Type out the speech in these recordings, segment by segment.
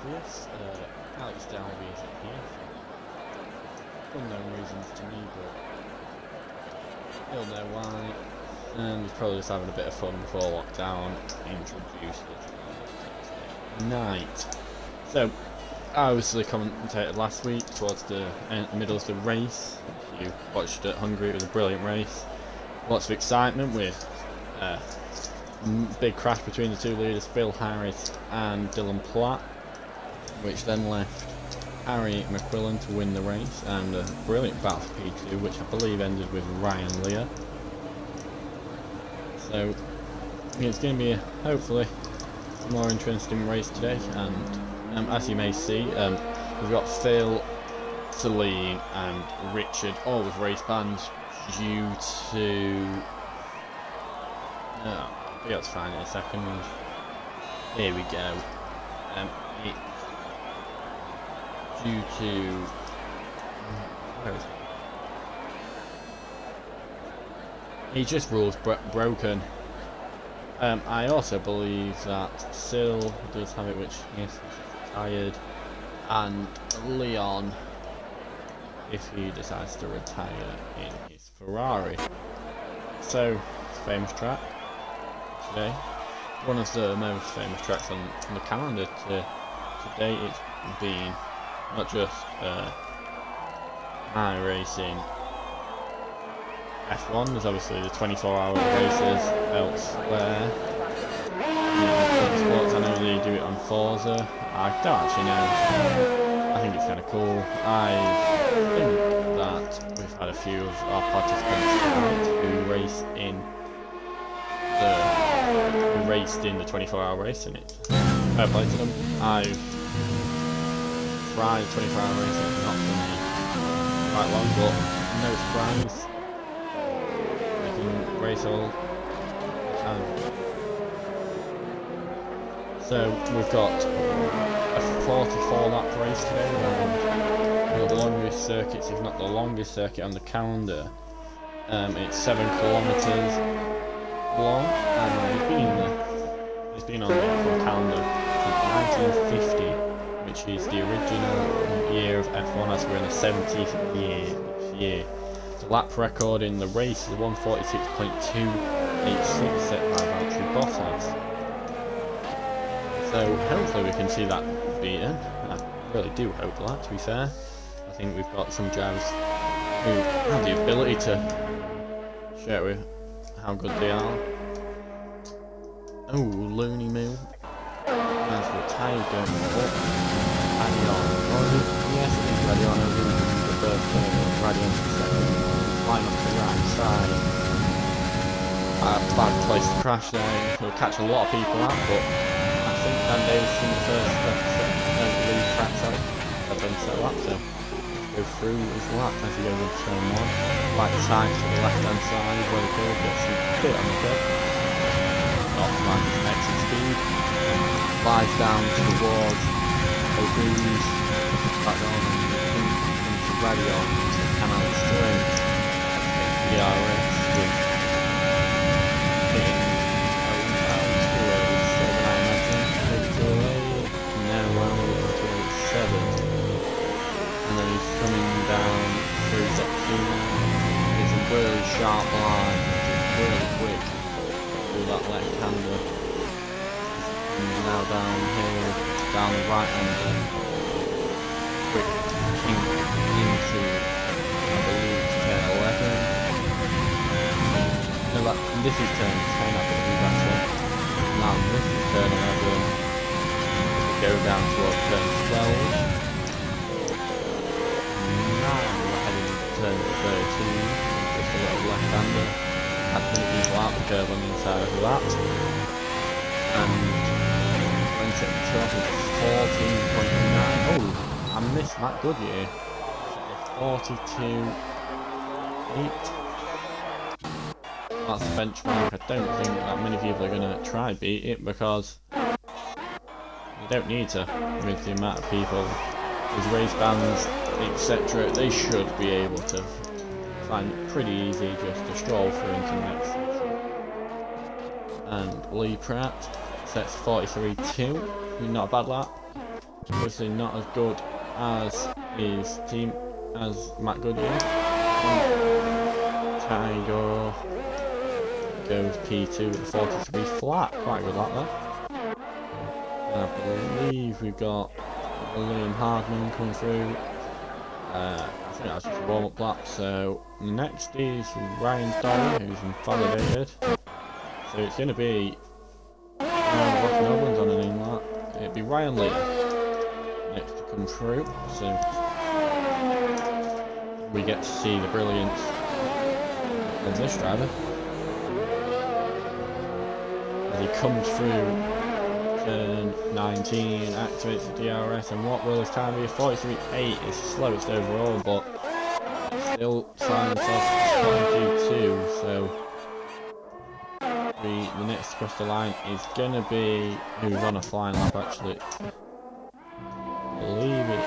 obvious. Alex Dalby isn't here for unknown reasons to me, but he'll know why. And he's probably just having a bit of fun before lockdown. Introduced it night. So, I obviously commentated last week towards the middle of the race. If you watched at Hungary, it was a brilliant race. Lots of excitement with big crash between the two leaders, Phil Harris and Dylan Platt, which then left Harry McQuillan to win the race, and a brilliant battle for P2, which I believe ended with Ryan Lear. So it's going to be hopefully a more interesting race today, and as you may see, we've got Phil, Celine and Richard all with race bands due to... I'll be able to find it in a second. Here we go. It's due to... Where is it? He just rules broken. I also believe that Sil does have it, which yes, he's retired, and Leon, if he decides to retire in his Ferrari. So, famous track today. One of the most famous tracks on the calendar today. It's been not just iRacing F1, there's obviously the 24-hour races elsewhere. Other sports, I know they do it on Forza. I don't actually know. I think it's kind of cool. I think that we've had a few of our participants tonight who raced in the 24-hour race, and it's fair play to them. I've tried 24-hour racing, it's not for me quite long, but no surprise. Race all the time. So we've got a 44 lap race today around one of the longest circuits, if not the longest circuit on the calendar. It's 7 kilometers long, and it's been on the calendar since 1950, which is the original year of F1, as we're in the 70th year this year. The lap record in the race is 146.286 set by Valtteri Bottas. So hopefully we can see that beaten. I really do hope that, to be fair. I think we've got some drivers who have the ability to show how good they are. Oh, Looney Moo. As retired, don't know. Ready on. Yes, it is ready on over the first ready on the second. Line off the right side. Bad place to crash there. He'll catch a lot of people out, but I think Dan Davis in the first lead tracks out have been set up, so go through his lap as he goes into turn 1. Right side to the left hand side where the curve gets a bit on the curve. Optimise his exit speed. Slides down towards O'Boo's back on and into ready on to Canal Straight. DRS with hitting towards 7, I imagine. No, only towards 7. And then he's coming down through section. It's a really sharp line, really quick through that left hander. And now down here, down the right hander. Quick kink into, I believe, turn 11. No, this is turn 10, I believe, actually. Now this is turn 11. We go down towards turn 12. Now we're heading to turn 13. Just a little left-hander. Had many people out the curve on the inside of that. And went at the top of 14.9. Oh, I missed Matt Goodyear. 42.8. That's the benchmark. I don't think that many people are going to try beat it, because you don't need to with the amount of people. There's race bands, etc. They should be able to find it pretty easy just to stroll through into the next section. And Lee Pratt sets 43.2, not a bad lap. Obviously not as good as his team, as Matt Goodyear. Tiger goes P2 with a 43 flat, quite good like that. And I believe we've got Liam Hardman coming through. I think that's just a warm-up lap. So next is Ryan Dolly, who's invalidated. So it's going to be no one's on an in lap. It'd be Ryan Lee next to come through. So we get to see the brilliance of this driver as he comes through turn 19, activates the DRS, and what will his time be? 43.8 is the slowest overall, but still signs off 22. So the next across the line is gonna be who's on a flying lap actually. Believe it.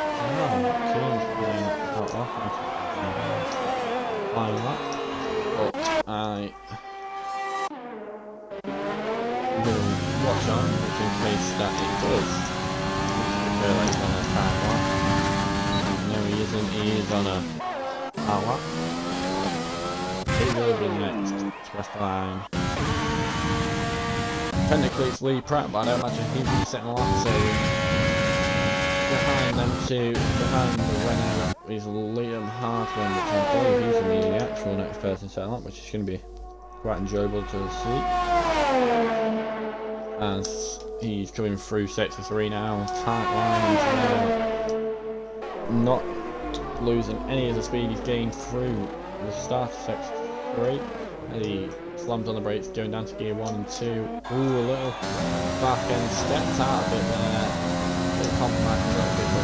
Keen's flying off flying lap, but I will watch on just in case that it does. Occur like on a time lap. No, he isn't. He is on a lap. He will be next to cross the line. Technically it's Lee Pratt, but I don't imagine he'll be setting a lap, so behind them two, behind the winner is Liam Hartman, which I believe he's going to be the actual next person setting up, which is going to be quite enjoyable to see. As he's coming through sector 3 now, tight line, not losing any of the speed he's gained through the start of sector 3. And he slams on the brakes, going down to gear 1 and 2. Ooh, a little back end stepped out a bit there. A little compromise a little bit, but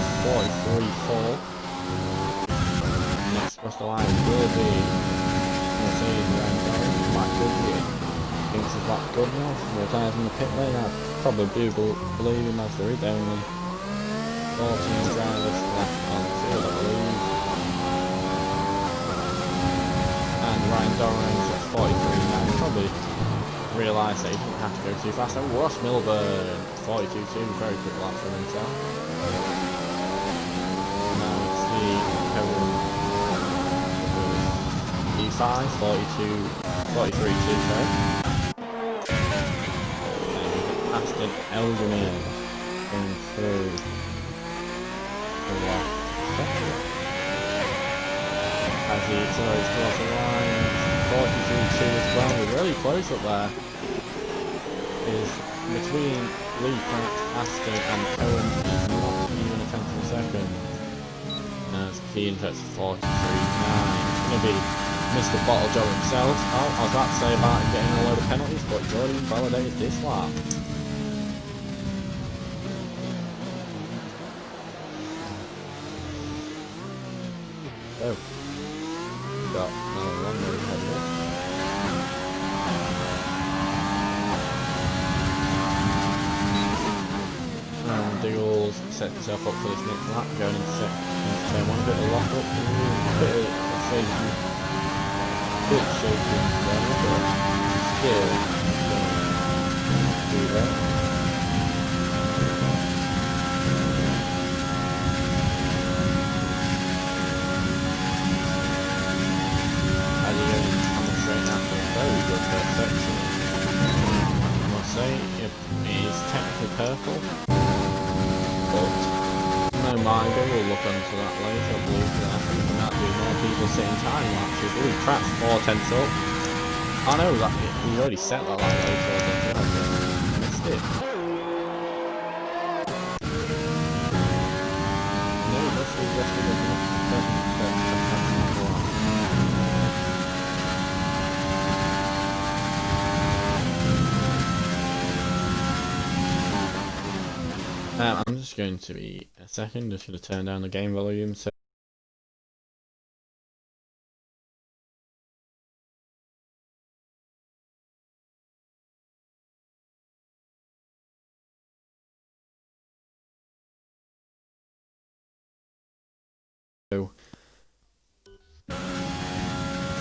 43.4. Next across the line will be Mercedes Ryan Dolly. Matt Goodyear thinks he's that good enough. More tyres in the pit lane. I probably do believe him as there is only 14 drivers left on the field, I believe. And Ryan Doran's at 43 now. He probably realised that he didn't have to go too fast. And Ross Milburn, 42.2, very quick lap for himself. Now it's the E5, 43.2, sorry. Aston Elderman going through the left sector. As he accelerates across the line, 43.2 as well. We're really close up there. Is between Lee Pratt, Aston and Owen is not even a tenth of a second. As Keane hits 43.9. It's going to be Mr. Bottle Joe himself. Oh, I was about to say about him getting a load of penalties, but he's already validated this lap. So, got another long road ahead of us. And Diggles sets himself up for this next lap, going into turn 1, a bit of lock up, a bit of safety, bit shaky there, but still do that. Very good first section. I must say, it is technically purple, but no mind, we'll look onto that later. I believe that I think there might be more people sitting time lapses. Ooh, Pratt's 4/10 up. I know that he already set that lap later, I missed it. No, that's the rest of the I'm just going to be a second, just going to turn down the game volume. So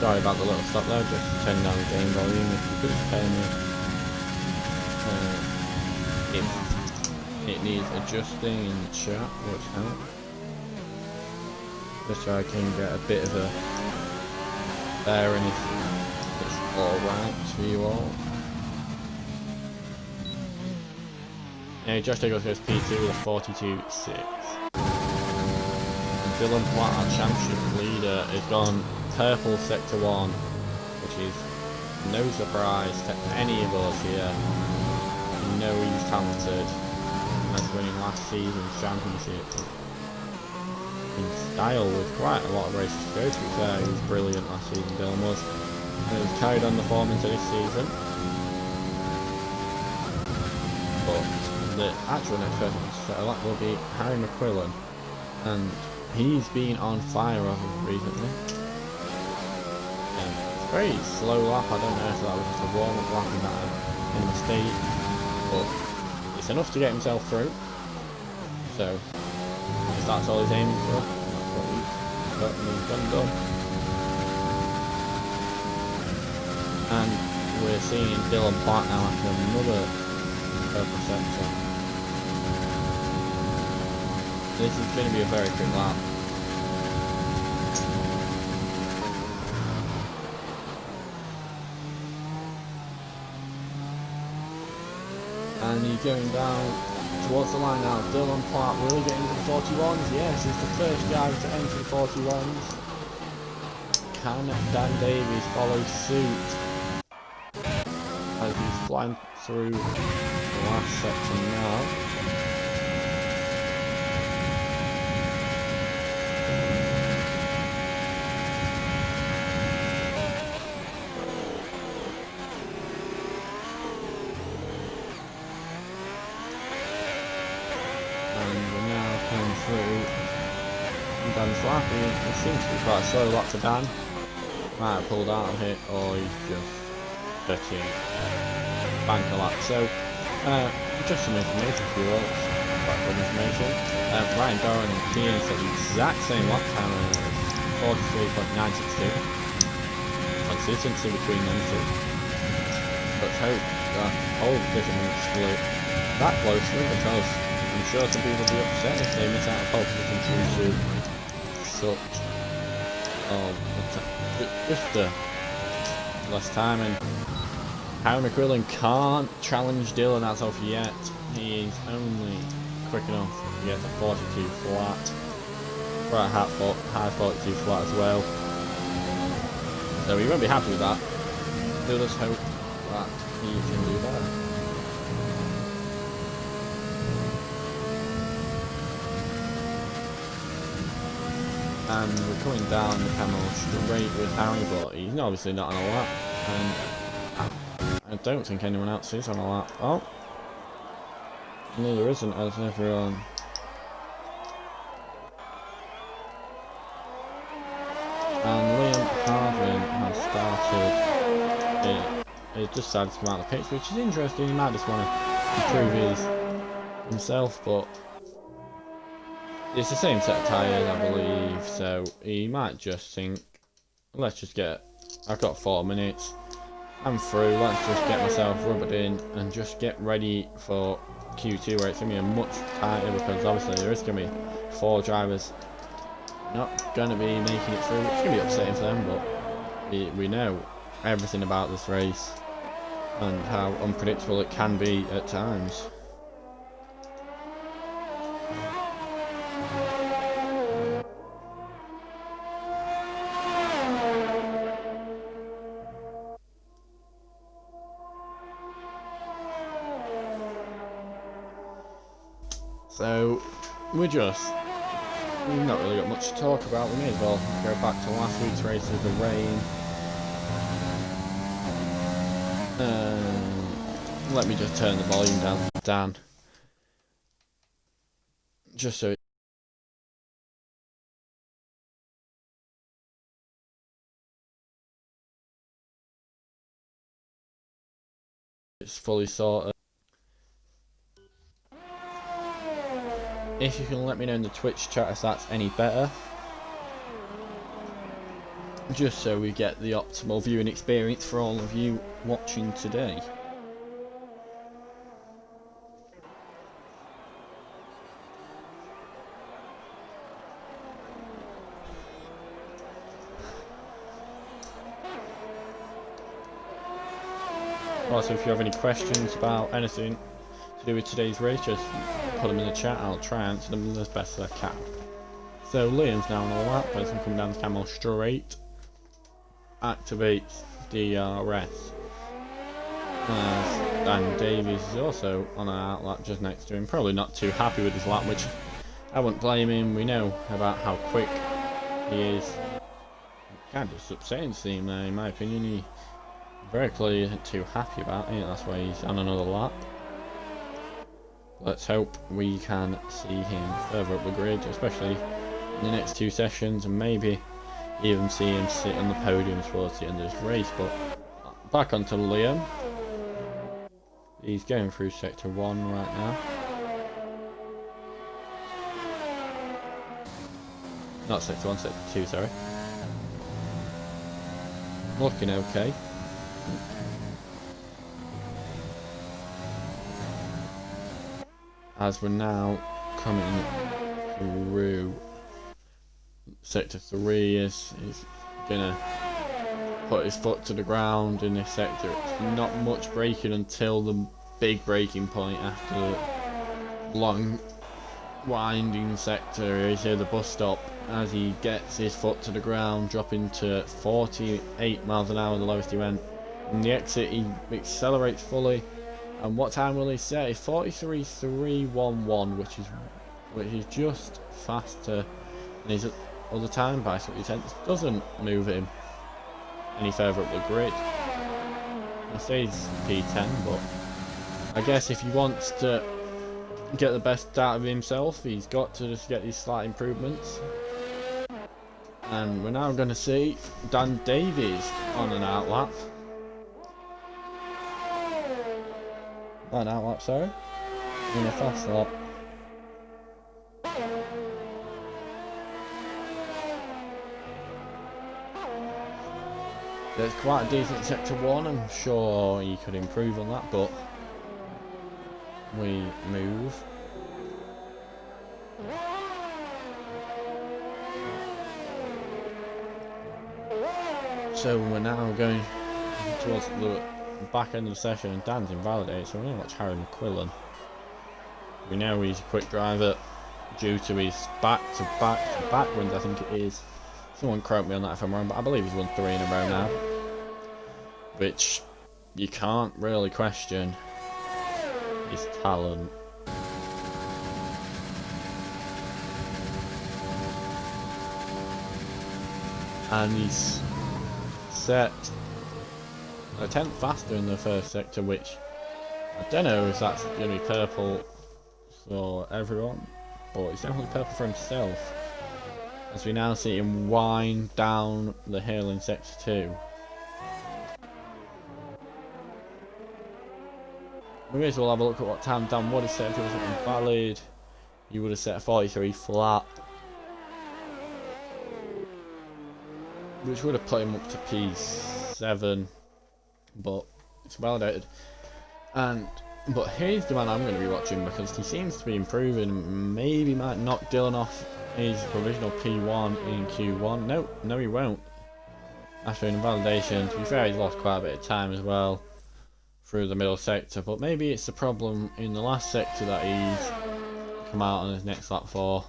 sorry about the little stop there, just turn down the game volume if you could spare me. It needs adjusting in the chat, which helps. Just so I can get a bit of a bearing if it's alright for you all. Yeah, Josh Douglas goes P2 with a 42.6. And Dylan Platt, our championship leader, is gone purple sector 1, which is no surprise to any of us here. You know he's talented. That's winning last season's championship in style with quite a lot of races to go. To be fair, he was brilliant last season, Dylan was, and he's carried on the form into this season. But the actual next person to settle up will be Harry McQuillan, and he's been on fire over recently. Very slow lap. I don't know if that was just a warm-up lap and that in a mistake, but it's enough to get himself through. So if that's all he's aiming for, that's what he's got and he's done. And we're seeing Dylan Platt now after another purple sector. This is going to be a very quick lap. And he's going down towards the line now. Dylan Platt really getting into the 41s. Yes, he's the first guy to enter the 41s. Can Dan Davies follow suit as he's flying through the last section now? Dan's lap, it seems to be quite a slow lap to Dan. Might have pulled out of it, or he's just touching bank a lap. So, just some information for you all, quite good information. Ryan Doran and Keane set the exact same lap time as 43.962. Consistency between them two. Let's hope that whole division won't split that closely, because I'm sure some people will be upset if they miss out on pole position due to such just less time. And Harry McQuillan can't challenge Dylan as of yet. He is only quick enough to get to 42 flat, right, high 42 flat as well, so he won't be happy with that. So let's hope that he can do better. And we're coming down the panel straight with Harry, but he's obviously not on a lap, and I don't think anyone else is on a lap. Oh, no, there isn't, as everyone. And Liam Harvin has started. He just decided to come out of the pits, which is interesting. He might just want to improve himself, but it's the same set of tyres, I believe, so he might just think, let's just get, I've got 4 minutes, I'm through, let's just get myself rubbered in and just get ready for Q2, where it's going to be a much tighter, because obviously there is going to be 4 drivers not going to be making it through. It's going to be upsetting for them, but we know everything about this race and how unpredictable it can be at times. So we've not really got much to talk about. We may as well go back to last week's race with the rain. Let me just turn the volume down, just so it's fully sorted. If you can let me know in the Twitch chat if that's any better, just so we get the optimal viewing experience for all of you watching today. Also, if you have any questions about anything to do with today's race, just put them in the chat. I'll try and answer them as best as I can. So Liam's now on a lap, as he come down the camel straight, activates DRS. And Davies is also on an outlap just next to him, probably not too happy with his lap, which I wouldn't blame him. We know about how quick he is. Kind of upsetting to see him there, in my opinion. He very clearly isn't too happy about it, that's why he's on another lap. Let's hope we can see him further up the grid, especially in the next two sessions, and maybe even see him sit on the podium towards the end of this race. But back onto Liam. He's going through sector 1 right now. Not sector 1, sector 2, sorry. Looking okay. As we're now coming through sector 3, he's gonna put his foot to the ground in this sector. It's not much braking until the big braking point after the long winding sector. He's here, the bus stop, as he gets his foot to the ground, dropping to 48 miles an hour, the lowest he went. In the exit, he accelerates fully, and what time will he set? It's 43.311, which is just faster than his other time by 30 tenths. Doesn't move him any further up the grid. I say he's P10, but I guess if he wants to get the best out of himself, he's got to just get these slight improvements. And we're now going to see Dan Davies on an outlap. Not an outlap, sorry. In a fast lap. There's quite a decent sector 1, I'm sure he could improve on that, but we move. So we're now going towards the back end of the session, and Dan's invalidated, so we're going to watch Harry McQuillan. We know he's a quick driver due to his back-to-back wins, I think it is. Someone quote me on that if I'm wrong, but I believe he's won 3 in a row now, which you can't really question his talent. And he's set a tenth faster in the first sector, which I don't know if that's going to be purple for everyone, but it's definitely purple for himself, as we now see him wind down the hill in sector 2. We may as well have a look at what time Dan would have set if it wasn't invalid. He would have set a 43 flat, which would have put him up to P7, but it's validated. But here's the man I'm going to be watching, because he seems to be improving. Maybe might knock Dylan off his provisional P1 in Q1. No he won't. After an invalidation, to be fair, he's lost quite a bit of time as well through the middle sector, but maybe it's the problem in the last sector that he's come out on his next lap for.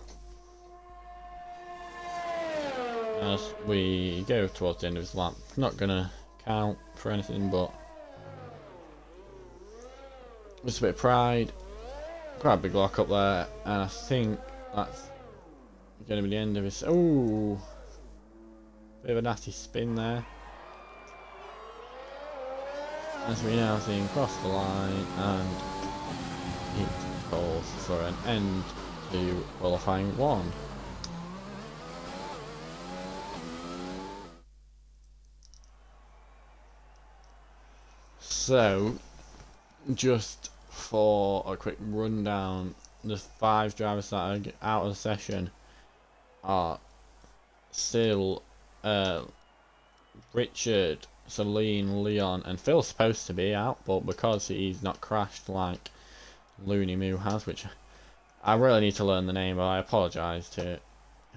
As we go towards the end of his lap, not gonna count for anything, but just a bit of pride. Quite a big lock up there, and I think that's gonna be the end of his. Ooh, bit of a nasty spin there. As we now see him cross the line, and it calls for an end to qualifying 1. So, just for a quick rundown, the 5 drivers that are out of the session are still Richard, Celine, Leon, and Phil's supposed to be out, but because he's not crashed like Looney Moo has, which I really need to learn the name of, I apologise to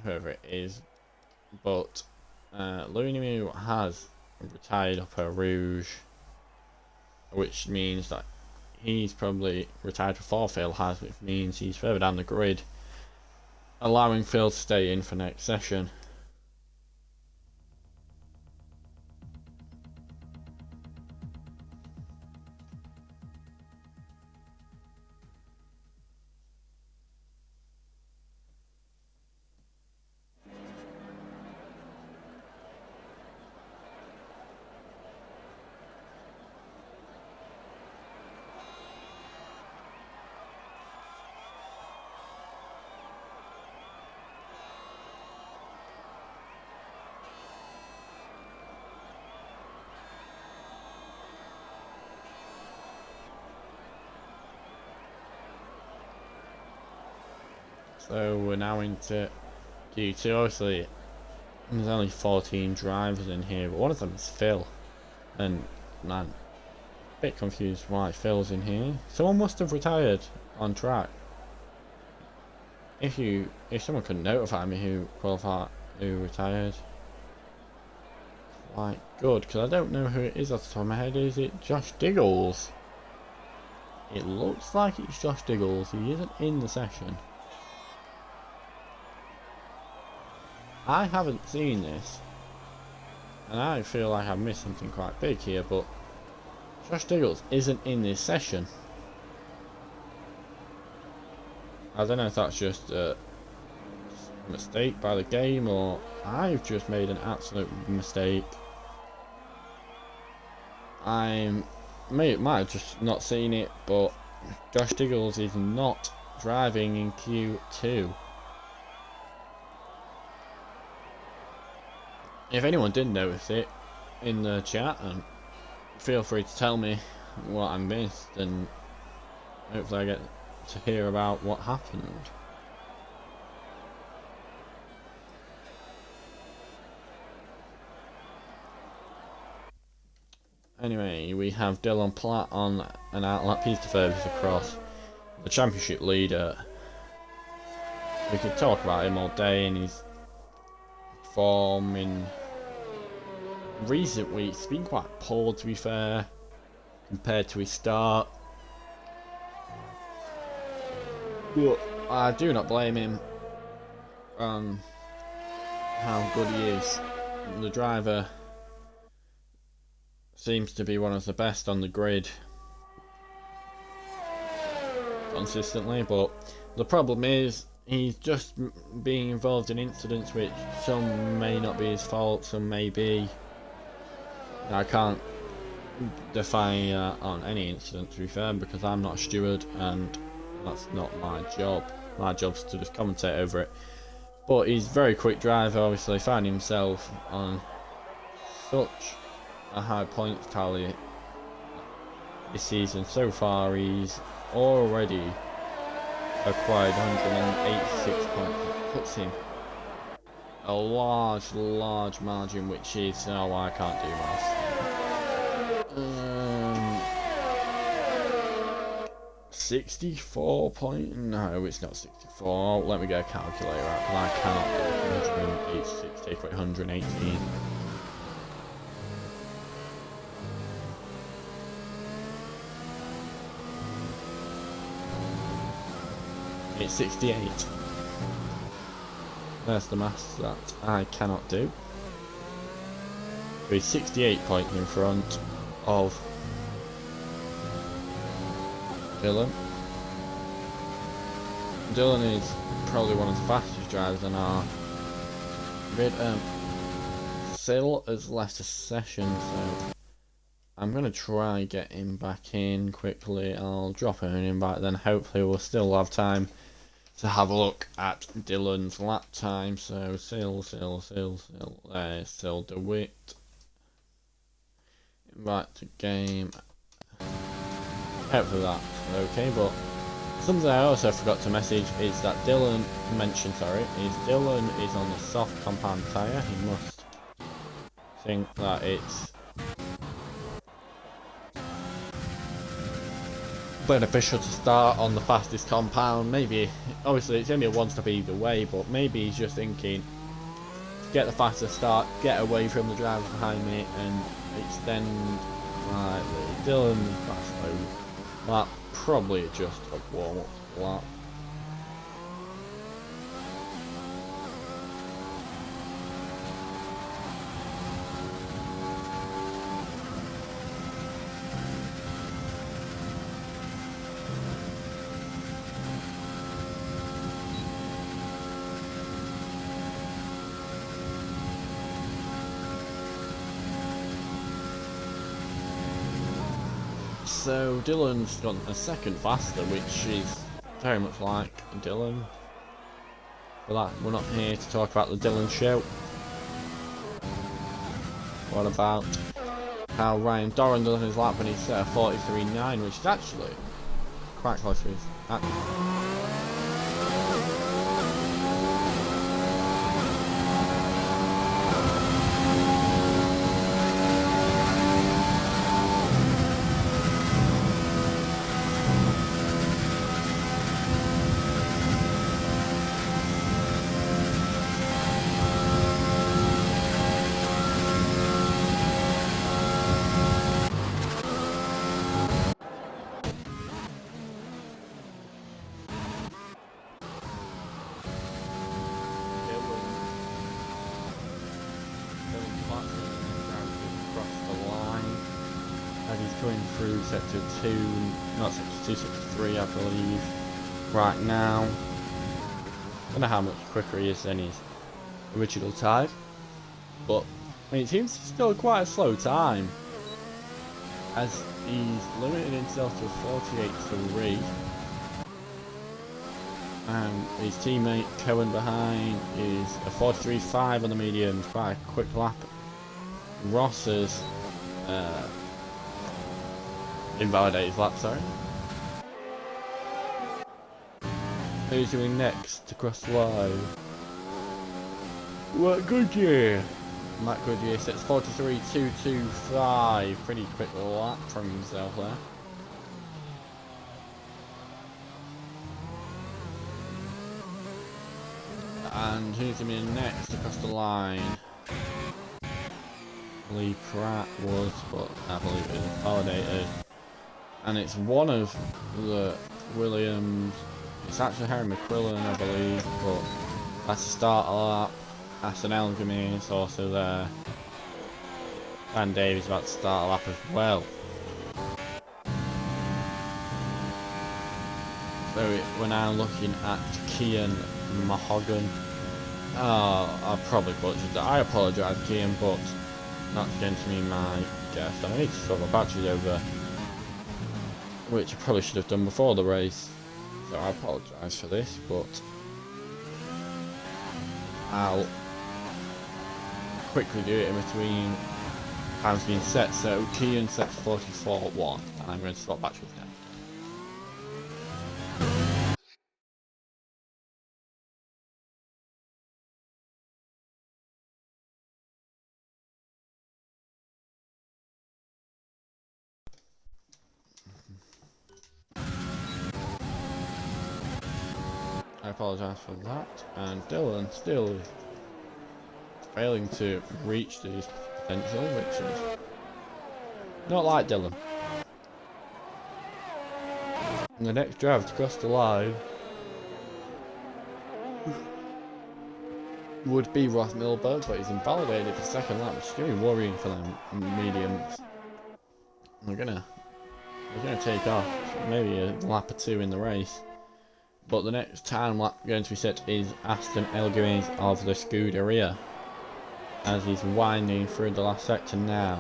whoever it is, but Looney Moo has retired up her Rouge. which means that he's probably retired before Phil has, which means he's further down the grid, allowing Phil to stay in for next session. So we're now into Q2. Obviously, there's only 14 drivers in here, but one of them is Phil. And man, a bit confused why Phil's in here. Someone must have retired on track. If someone could notify me who retired, like good, because I don't know who it is off the top of my head. Is it Josh Diggles? It looks like it's Josh Diggles. He isn't in the session. I haven't seen this, and I feel like I've missed something quite big here, but Josh Diggles isn't in this session. I don't know if that's just a mistake by the game, or I've just made an absolute mistake. I might have just not seen it, but Josh Diggles is not driving in Q2. If anyone did notice it in the chat, and feel free to tell me what I missed, and hopefully I get to hear about what happened. Anyway, we have Dylan Platt on an outlap. He's the furthest across. The championship leader. We could talk about him all day, and his form in recent weeks has been quite poor, to be fair, compared to his start. But I do not blame him on how good he is. The driver seems to be one of the best on the grid consistently, but the problem is he's just being involved in incidents which some may not be his fault, some may be. I can't define on any incident, to be fair, because I'm not a steward and that's not my job. My job's to just commentate over it. But he's a very quick driver, obviously found himself on such a high points tally this season. So far he's already acquired 186 points. It puts him a large margin, which is I can't do maths. 64 point? No, it's not 64. Let me get a calculator out, because I cannot do 186 take away 118. It's 68. There's the maths that I cannot do. He's 68 points in front of Dylan. Dylan is probably one of the fastest drivers on our grid. Sil has left a session, so I'm going to try get him back in quickly. I'll drop him an invite, then hopefully we'll still have time to have a look at Dylan's lap time. So Sil DeWitt. Invite to game. Hopefully that's okay, but something I also forgot to message is that Dylan is on the soft compound tyre. He must think that it's beneficial to start on the fastest compound. Maybe, obviously it's only a one stop either way, but maybe he's just thinking to get the faster start, get away from the drivers behind me and extend slightly. Dylan fast though. That probably just a warm-up lap. So Dylan's gone a second faster, which is very much like Dylan. But we're not here to talk about the Dylan show. What about how Ryan Doran does his lap when he set a 43.9, which is actually quite close to his going through sector 2, not sector 2, sector 3 I believe, right now. I don't know how much quicker he is than his original time, but I mean, it seems still quite a slow time, as he's limited himself to a 48.3, and his teammate Cohen behind is a 43.5 on the mediums, quite a quick lap. Ross's invalidated lap, sorry. Who's doing next to cross the line? What Goodyear? Matt Goodyear sets 43.225. Pretty quick lap from himself there. And who's coming in next to cross the line? Lee Pratt was, but I believe it was validated. And it's one of the Williams, it's actually Harry McQuillan I believe, but that's the start lap. Aston Elgamy is also there. Van Davies about to start a lap as well. So we're now looking at Kian Mahogan. I probably butchered that. I apologise Kian, but that's going to be my guess. I need to swap my batteries over, which I probably should have done before the race, so I apologise for this, but I'll quickly do it in between times being set. So Kian sets 44.1, and I'm going to swap batteries now. I apologise for that, and Dylan still failing to reach his potential, which is not like Dylan. And the next driver to cross the line would be Ross Milberg, but he's invalidated for second lap, which is going to be worrying for them mediums. They're gonna take off, maybe a lap or two in the race. But the next time lap going to be set is Aston Elgamy of the Scuderia, as he's winding through the last sector now.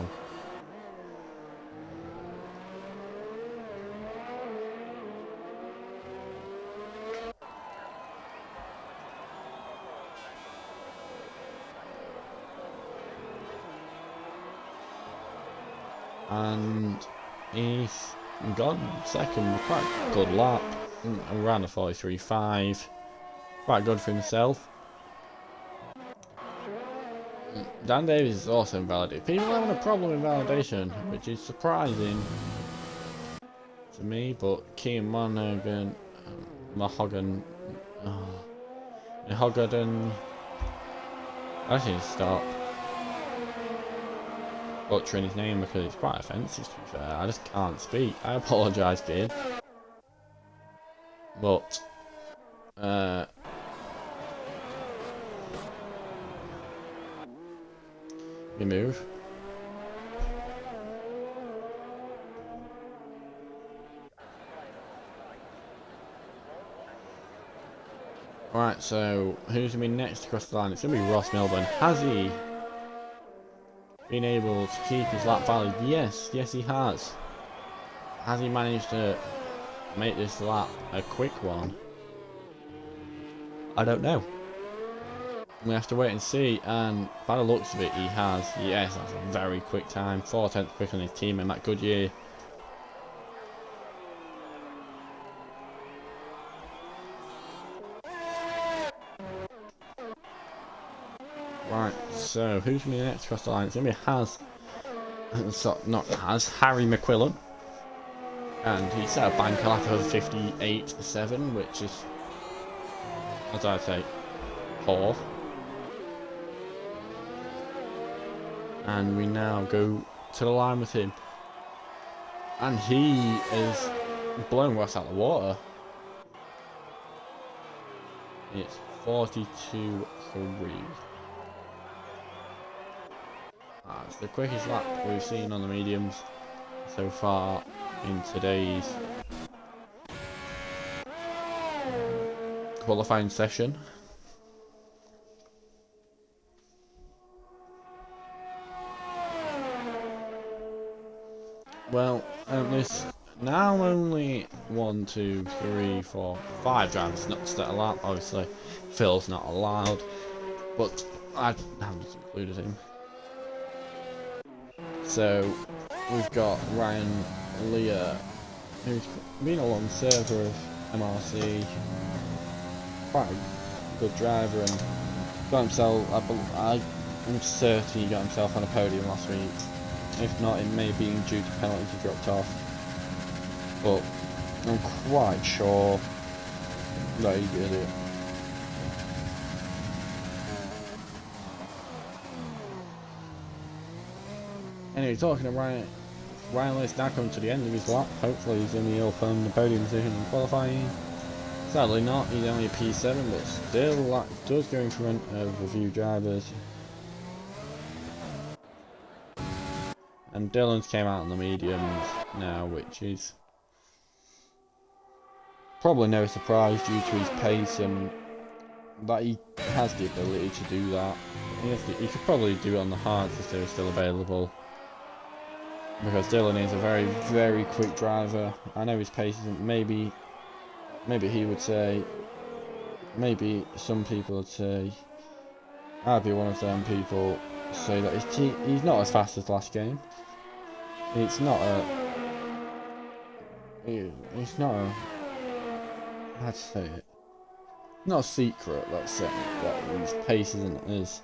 And he's gone second, quite a good lap, around a 43.5, quite good for himself. Dan Davies is also invalidated. People having a problem in validation, which is surprising to me, but Kian Mahogan, I just need to stop. butchering his name because it's quite offensive, to be fair. I just can't speak. I apologise, kid. But, you move. Right, so who's going to be next across the line? It's going to be Ross Milburn. Has he been able to keep his lap valid? Yes, yes he has. Has he managed to make this lap a quick one? I don't know. We have to wait and see, and by the looks of it he has. Yes, that's a very quick time. 4/10 quicker than his teammate Matt Goodyear. Right, so who's going to be next across the line? It's going to be Harry McQuillan. And he set a bank lap of 58.7, which is, as I say, poor. And we now go to the line with him. And he is blowing Ross out of the water. It's 42.3. That's the quickest lap we've seen on the mediums so far in today's qualifying session. Well, there's now only 1, 2, 3, 4, 5 drivers not to start a lap. Obviously, Phil's not allowed, but I haven't included him. So we've got Ryan Lear, who's been a long server of MRC, quite a good driver, and got himself, I'm certain he got himself on a podium last week. If not, it may be due to penalties he dropped off, but I'm quite sure that he did it. Anyway, talking to Ryan Lear's now coming to the end of his lap. Hopefully he's going to be up on the podium position in qualifying. Sadly not, he's only a P7, but still that does go in front of a few drivers. And Dylan's came out on the mediums now, which is probably no surprise due to his pace and that he has the ability to do that. He could probably do it on the hards if they were still available, because Dylan is a very, very quick driver. I know his pace isn't, maybe he would say, maybe some people would say, I'd be one of them people say that he's not as fast as last game. It's not a, how to say it, not a secret, let's say, that his pace isn't as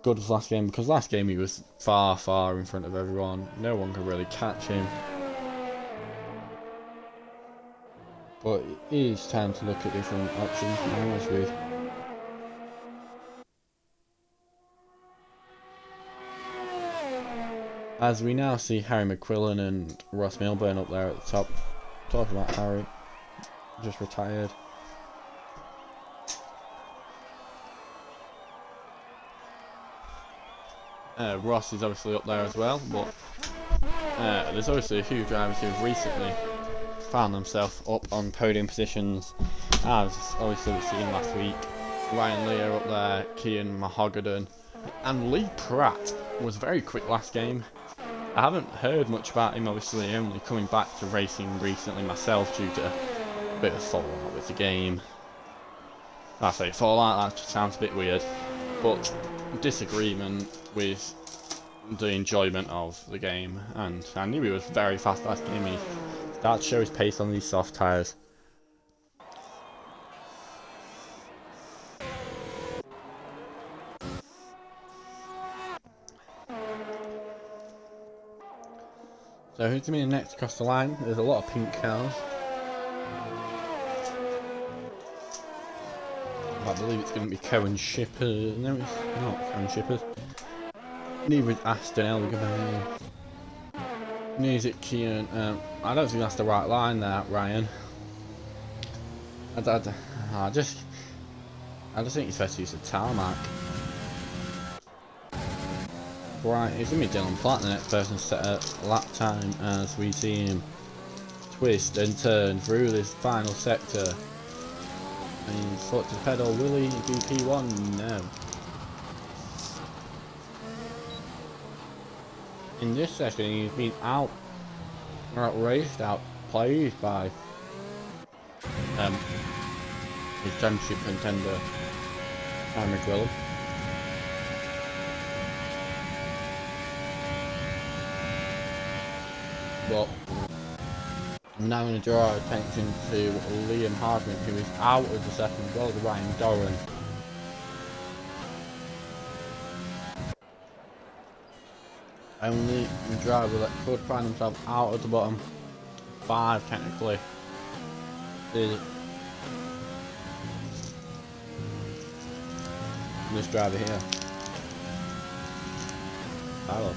good as last game, because last game he was far, far in front of everyone. No one could really catch him. But it is time to look at different options now, as we now see Harry McQuillan and Ross Milburn up there at the top. Talking about Harry, just retired. Ross is obviously up there as well, but there's obviously a few drivers who've recently found themselves up on podium positions, as obviously we've seen last week. Ryan Lear up there, Kian Mahogadan, and Lee Pratt was very quick last game. I haven't heard much about him, obviously only coming back to racing recently myself due to a bit of fallout with the game. I say fallout, that just sounds a bit weird, but disagreement with the enjoyment of the game, and I knew he was very fast last game. He started to show his pace on these soft tyres. So who's going to be next across the line? There's a lot of pink cars. I believe it's going to be Cohen Shippers. No, it's not Cohen Shippers. Neither with Aston Elgin. Neither Kian. I don't think that's the right line there, Ryan. I just think it's best to use the tarmac. Right, it's going to be Dylan Platt, the next person to set a lap time as we see him twist and turn through this final sector. And he's foot to the pedal. Will he be P1? No. In this session, he's been outraced, outplayed by his championship contender, Aaron McWillan. But I'm now going to draw our attention to Liam Hardman, who is out of the second as well as Ryan Doran. Only driver that could find himself out of the bottom 5 technically is this driver here, Tyler.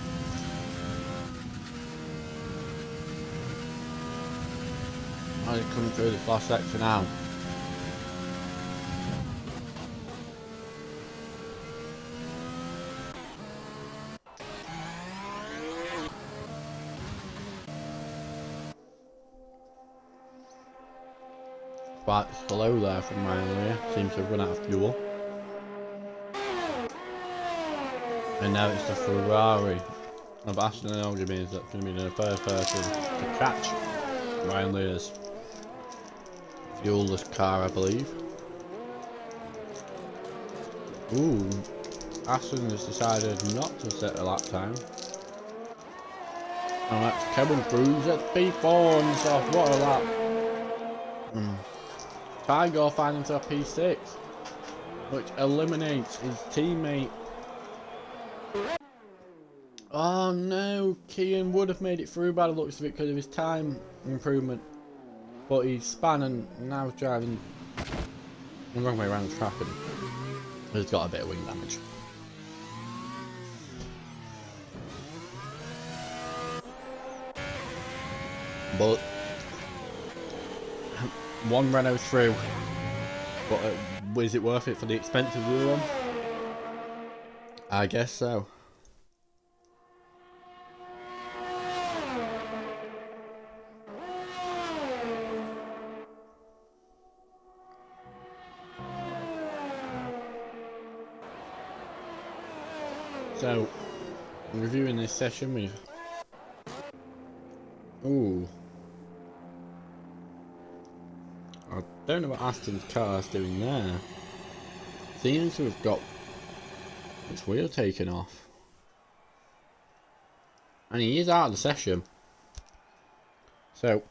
He's coming through this last sector now. Quite slow there from Ryan Lear, seems to have run out of fuel. And now it's the Ferrari of Aston Elgin that's going to be the first person to catch Ryan Lear's fuelless car, I believe. Ooh, Aston has decided not to set a lap time. And that's Kevin Cruz at P4 and stuff. What a lap. Tiger finds himself P6, which eliminates his teammate. Oh no, Kian would have made it through by the looks of it because of his time improvement. But he's spun and now he's driving the wrong way around the track and he's got a bit of wing damage. But one Renault through, but is it worth it for the expensive wheel one? I guess so. So, reviewing this session, we've... Ooh. I don't know what Aston's car's doing there. Seems to have got its wheel taken off. And he is out of the session. So,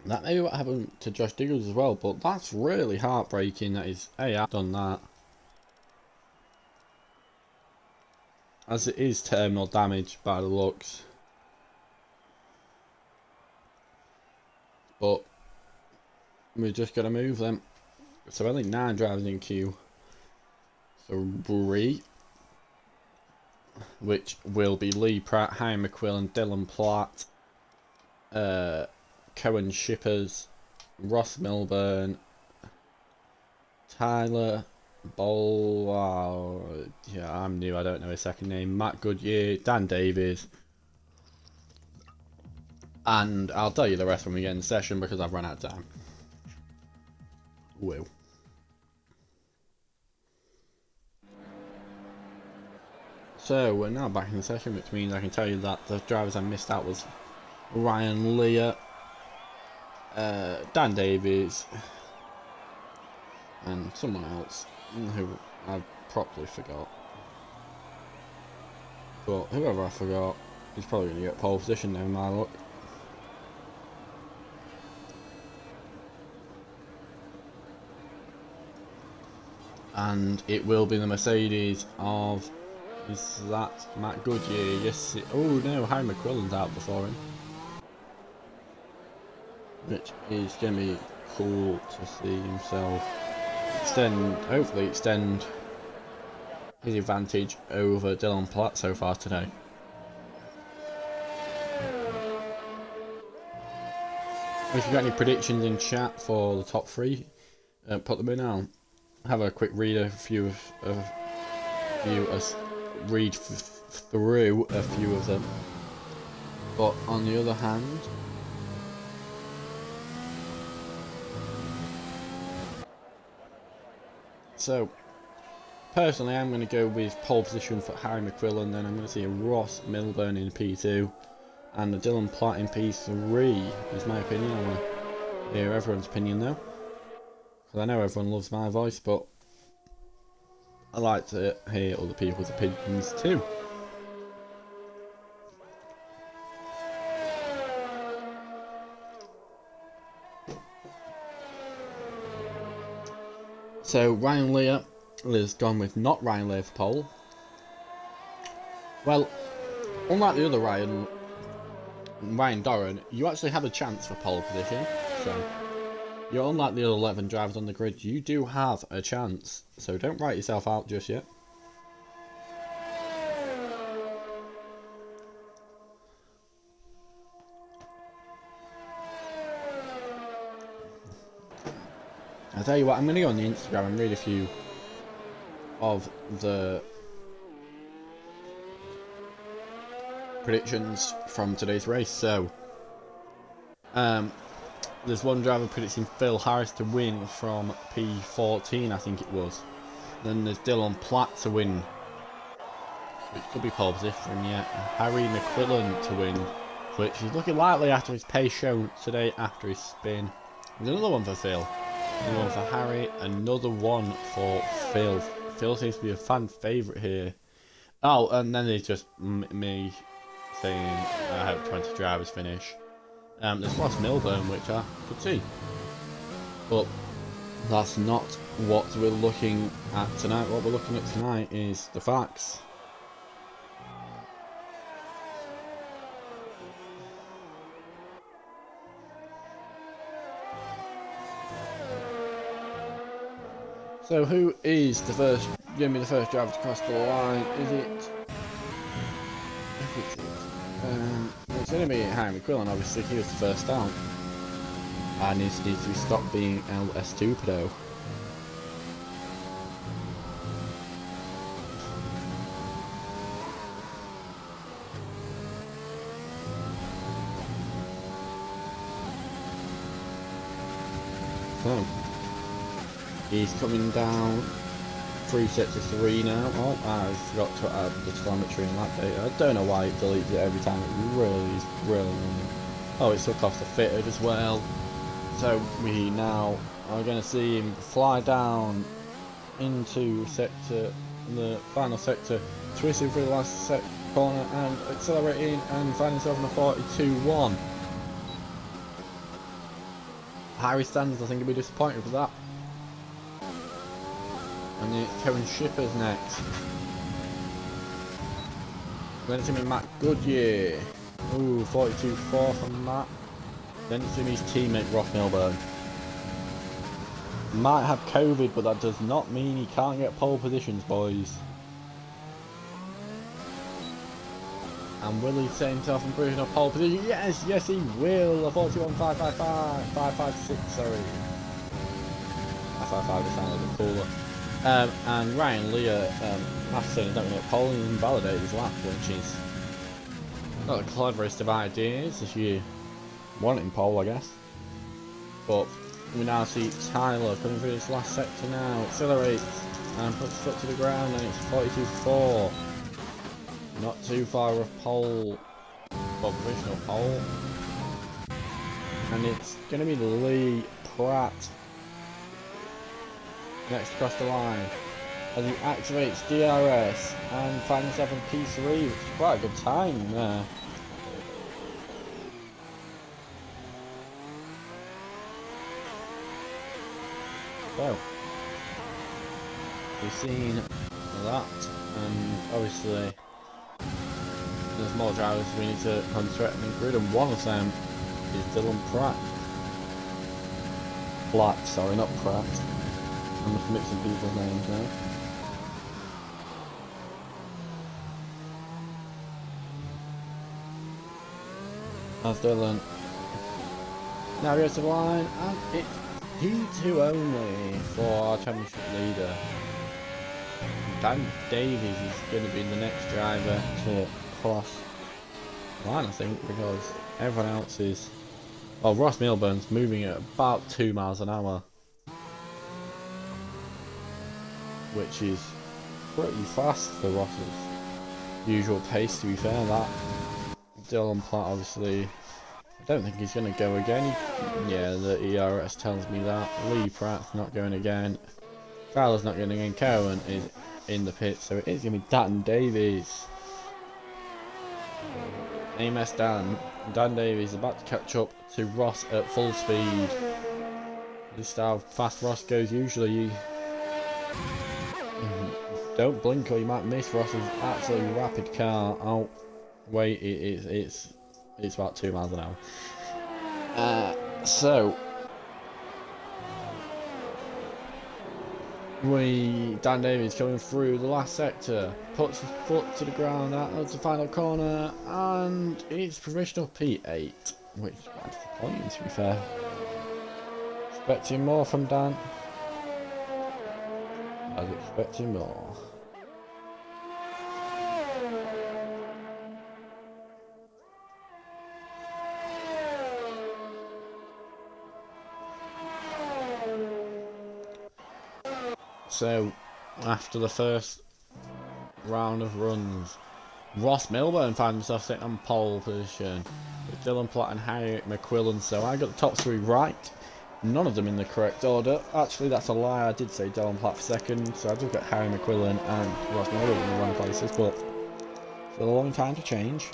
that may be what happened to Josh Diggles as well, but that's really heartbreaking that he's done that. As it is terminal damage by the looks. But we're just going to move them. So only 9 drivers in queue. So 3, which will be Lee Pratt, Harry McQuillan, Dylan Platt, Cohen Shippers, Ross Milburn, Tyler yeah, I'm new, I don't know his second name, Matt Goodyear, Dan Davies, and I'll tell you the rest when we get in the session because I've run out of time. Woo. So we're now back in the session, which means I can tell you that the drivers I missed out was Ryan Lear, Dan Davies, and someone else who I properly forgot. But whoever I forgot is probably going to get pole position now, my luck. And it will be the Mercedes of... Is that Matt Goodyear? Yes. Oh no, Harry McQuillan's out before him. Which is going to be cool to see himself hopefully extend his advantage over Dylan Platt so far today. If you've got any predictions in chat for the top three, put them in. I'll have a quick read through a few of them. But on the other hand, so personally I'm going to go with pole position for Harry McQuillan, then I'm going to see a Ross Milburn in P2 and a Dylan Platt in P3 is my opinion. I want to hear everyone's opinion though, because I know everyone loves my voice, but I like to hear other people's opinions too. So Ryan Lear has gone with not Ryan Lear for pole. Well, unlike the other Ryan Doran, you actually have a chance for pole position. So you're unlike the other 11 drivers on the grid, you do have a chance. So don't write yourself out just yet. I'll tell you what, I'm going to go on the Instagram and read a few of the predictions from today's race. So, there's one driver predicting Phil Harris to win from P14, I think it was. Then there's Dylan Platt to win, which could be pole position, yeah. Harry McQuillan to win, which is looking likely after his pace shown today after his spin. There's another one for Phil. Another one for Harry, another one for Phil. Phil seems to be a fan favourite here. Oh, and then there's just me saying I hope 20 drivers finish. There's Ross Milburn, which I could see. But that's not what we're looking at tonight. What we're looking at tonight is the facts. So who is the first, going to be the first driver to cross the line? Is it? It's going to be Harry McQuillan, obviously. He was the first out. And needs to be stopped being El Estupido. So he's coming down 3 sets of 3 now. Oh, I forgot to add the telemetry in that data. I don't know why it deletes it every time. It really is really annoying. Oh, it's took off the fitted as well. So we now are going to see him fly down into the final sector, twisting through the last corner and accelerating and finding himself in a 42.1. Harry Standards, I think, will be disappointed with that. And then it's Kevin Shippers next. Then it's going to be Matt Goodyear. Ooh, 42.4 from Matt. Then it's going to be his teammate Ross Milburn. Might have COVID, but that does not mean he can't get pole positions, boys. And will he set himself in provisional pole position? Yes, yes he will. A 41.555, 556, sorry. 555 just sounded a bit cooler. And Ryan Lear, after saying he's not going to get pole, he invalidated his lap, which is not the cleverest of ideas if you want him pole, I guess. But we now see Tyler coming through this last sector now, accelerates and puts his foot to the ground, and it's 42.4. Not too far off pole, or provisional pole. And it's going to be Lee Pratt next across the line as he activates DRS and finds himself in P3, which is quite a good time there. So, we've seen that, and obviously there's more drivers we need to concentrate on the grid, and one of them is Dylan Pratt. Black, sorry, not Pratt. I'm just mixing people's names now. As Dylan now goes to the line, and it's P2 only for our championship leader. Dan Davies is going to be the next driver to cross the line, I think, because everyone else is. Well, Ross Milburn's moving at about 2 miles an hour, which is pretty fast for Ross's usual pace, to be fair. That Dylan Platt, obviously, I don't think he's going to go again. Yeah, the ERS tells me that. Lee Pratt's not going again. Fowler's not going again. Cowan is in the pit, so it is going to be Dan Davies. AMS Dan Davies is about to catch up to Ross at full speed. This is how fast Ross goes usually. Don't blink or you might miss Ross's absolutely rapid car. Oh, wait, it's about 2 miles an hour. So Dan Davies coming through the last sector, puts his foot to the ground out of the final corner, and it's provisional P8, which is quite disappointing, to be fair. Expecting more from Dan. I was expecting more. So, after the first round of runs, Ross Milburn found himself sitting on pole position with Dylan Platt and Harry McQuillan. So I got the top three right, none of them in the correct order. Actually, that's a lie. I did say Dylan Platt for second, so I did get Harry McQuillan and Ross Milburn in the wrong places, but it's a long time to change.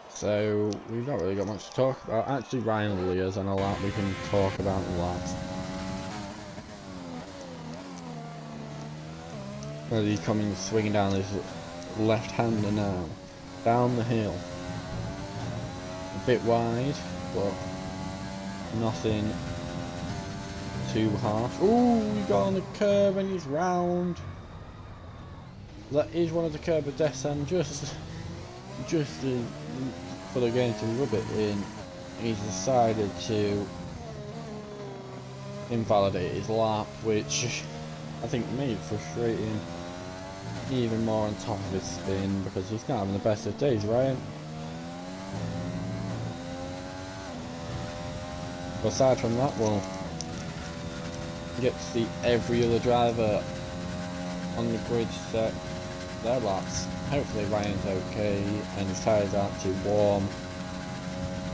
So, we've not really got much to talk about. Actually, Ryan Lears and all that we can talk about a lot. Well, he's coming swinging down his left-hander now. Down the hill. A bit wide, but nothing too harsh. Ooh, he got on the curb and he's round. That is one of the curb of death, and just for the game to rub it in, he's decided to invalidate his lap, which I think made it frustrating even more on top of his spin, because he's not having the best of days, Ryan. But aside from that, we'll get to see every other driver on the grid set their laps. Hopefully Ryan's okay and his tyres aren't too warm,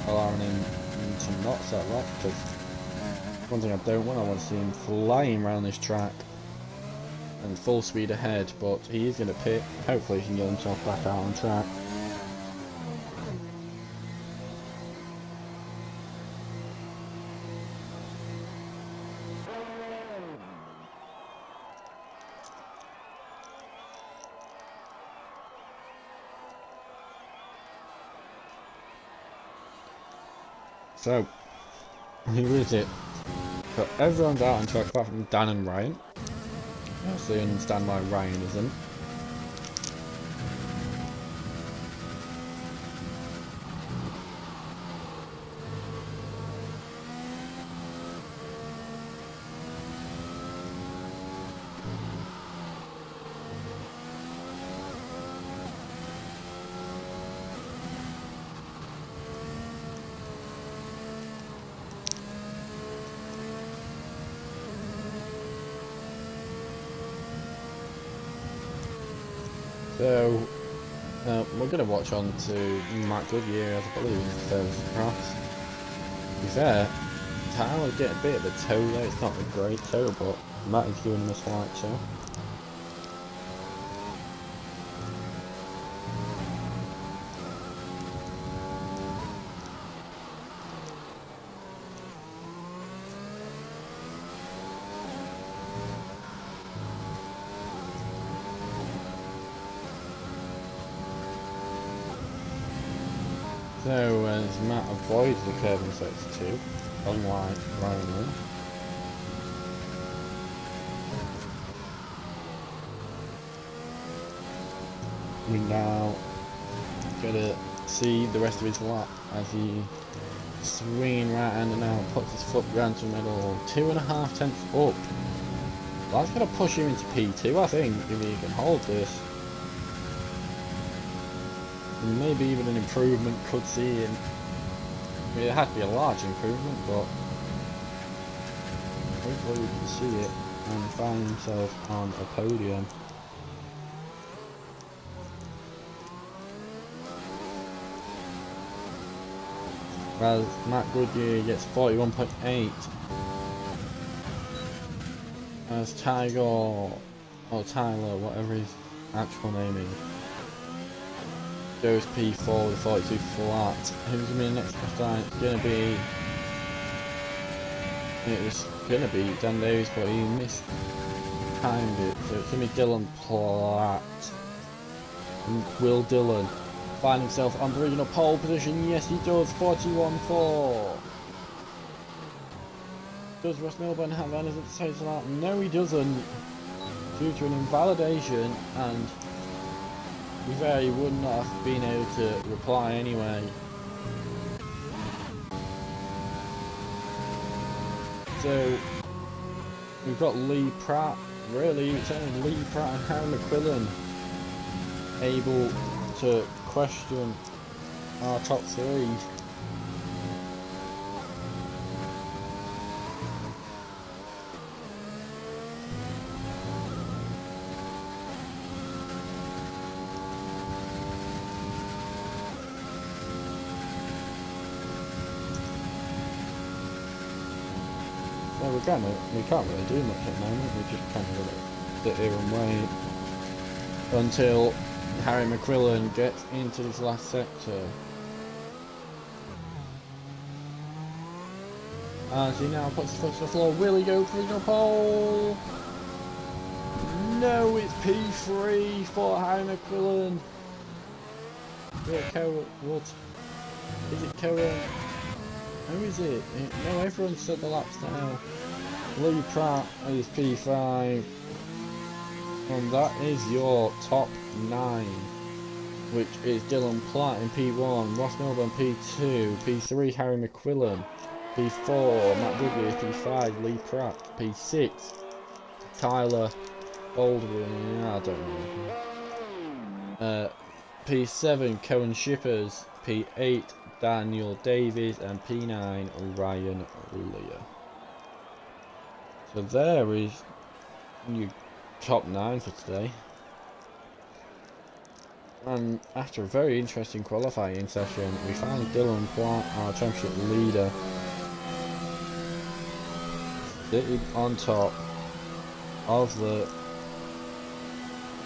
allowing him to not set lap, because one thing I don't want, I want to see him flying around this track and full speed ahead, but he is going to pit. Hopefully he can get himself back out on track. So, here is it. So everyone's out on track apart from Dan and Ryan. I obviously understand why Ryan isn't. So, we're going to watch on to Matt Goodyear, I believe, perhaps. To be fair, Tyler get a bit of a toe there. It's not a great toe, but Matt is doing this like so. So as Matt avoids the curb in sector 2, unlike Ryan. We now gonna see the rest of his lap as he swinging right hand and now puts his foot round to the middle, 2.5 tenths up. That's gonna push him into P2, I think, if he can hold this. And maybe even an improvement could see him. I mean, it has to be a large improvement, but hopefully we can see it and find himself on a podium. Whereas Matt Goodyear gets 41.8. As Tiger, or Tyler, whatever his actual name is, goes P4 with 42 flat. Who's going to be the next time? It's going to be... It was going to be Dan Davis, but he missed timed it. So it's going to be Dylan Platt. And will Dylan find himself on the regional pole position? Yes, he does. 41.4. Does Ross Milburn have anything to say to that? No, he doesn't. Due to an invalidation, and to be fair, he would not have been able to reply anyway. So we've got Lee Pratt. Really, it's only Lee Pratt and Harry McQuillan able to question our top three. So we can't really do much at the moment. We just kind of sit here and wait until Harry McQuillan gets into this last sector. As he now puts his foot to the floor, will he go for the pole? No, it's P3 for Harry McQuillan. What? Is it Cohen? Who is it? No, everyone's set the laps now. Lee Pratt is P5. And that is your top 9. Which is Dylan Platt in P1, Ross Milburn P2, P3 Harry McQuillan, P4 Matt Goodyear, P5 Lee Pratt, P6 Tyler Baldwin, yeah, I don't know. P7 Cohen Shippers, P8 Daniel Davies, and P9 Ryan Lear. So there is your top 9 for today. And after a very interesting qualifying session, we found Dylan Platt, our championship leader, sitting on top of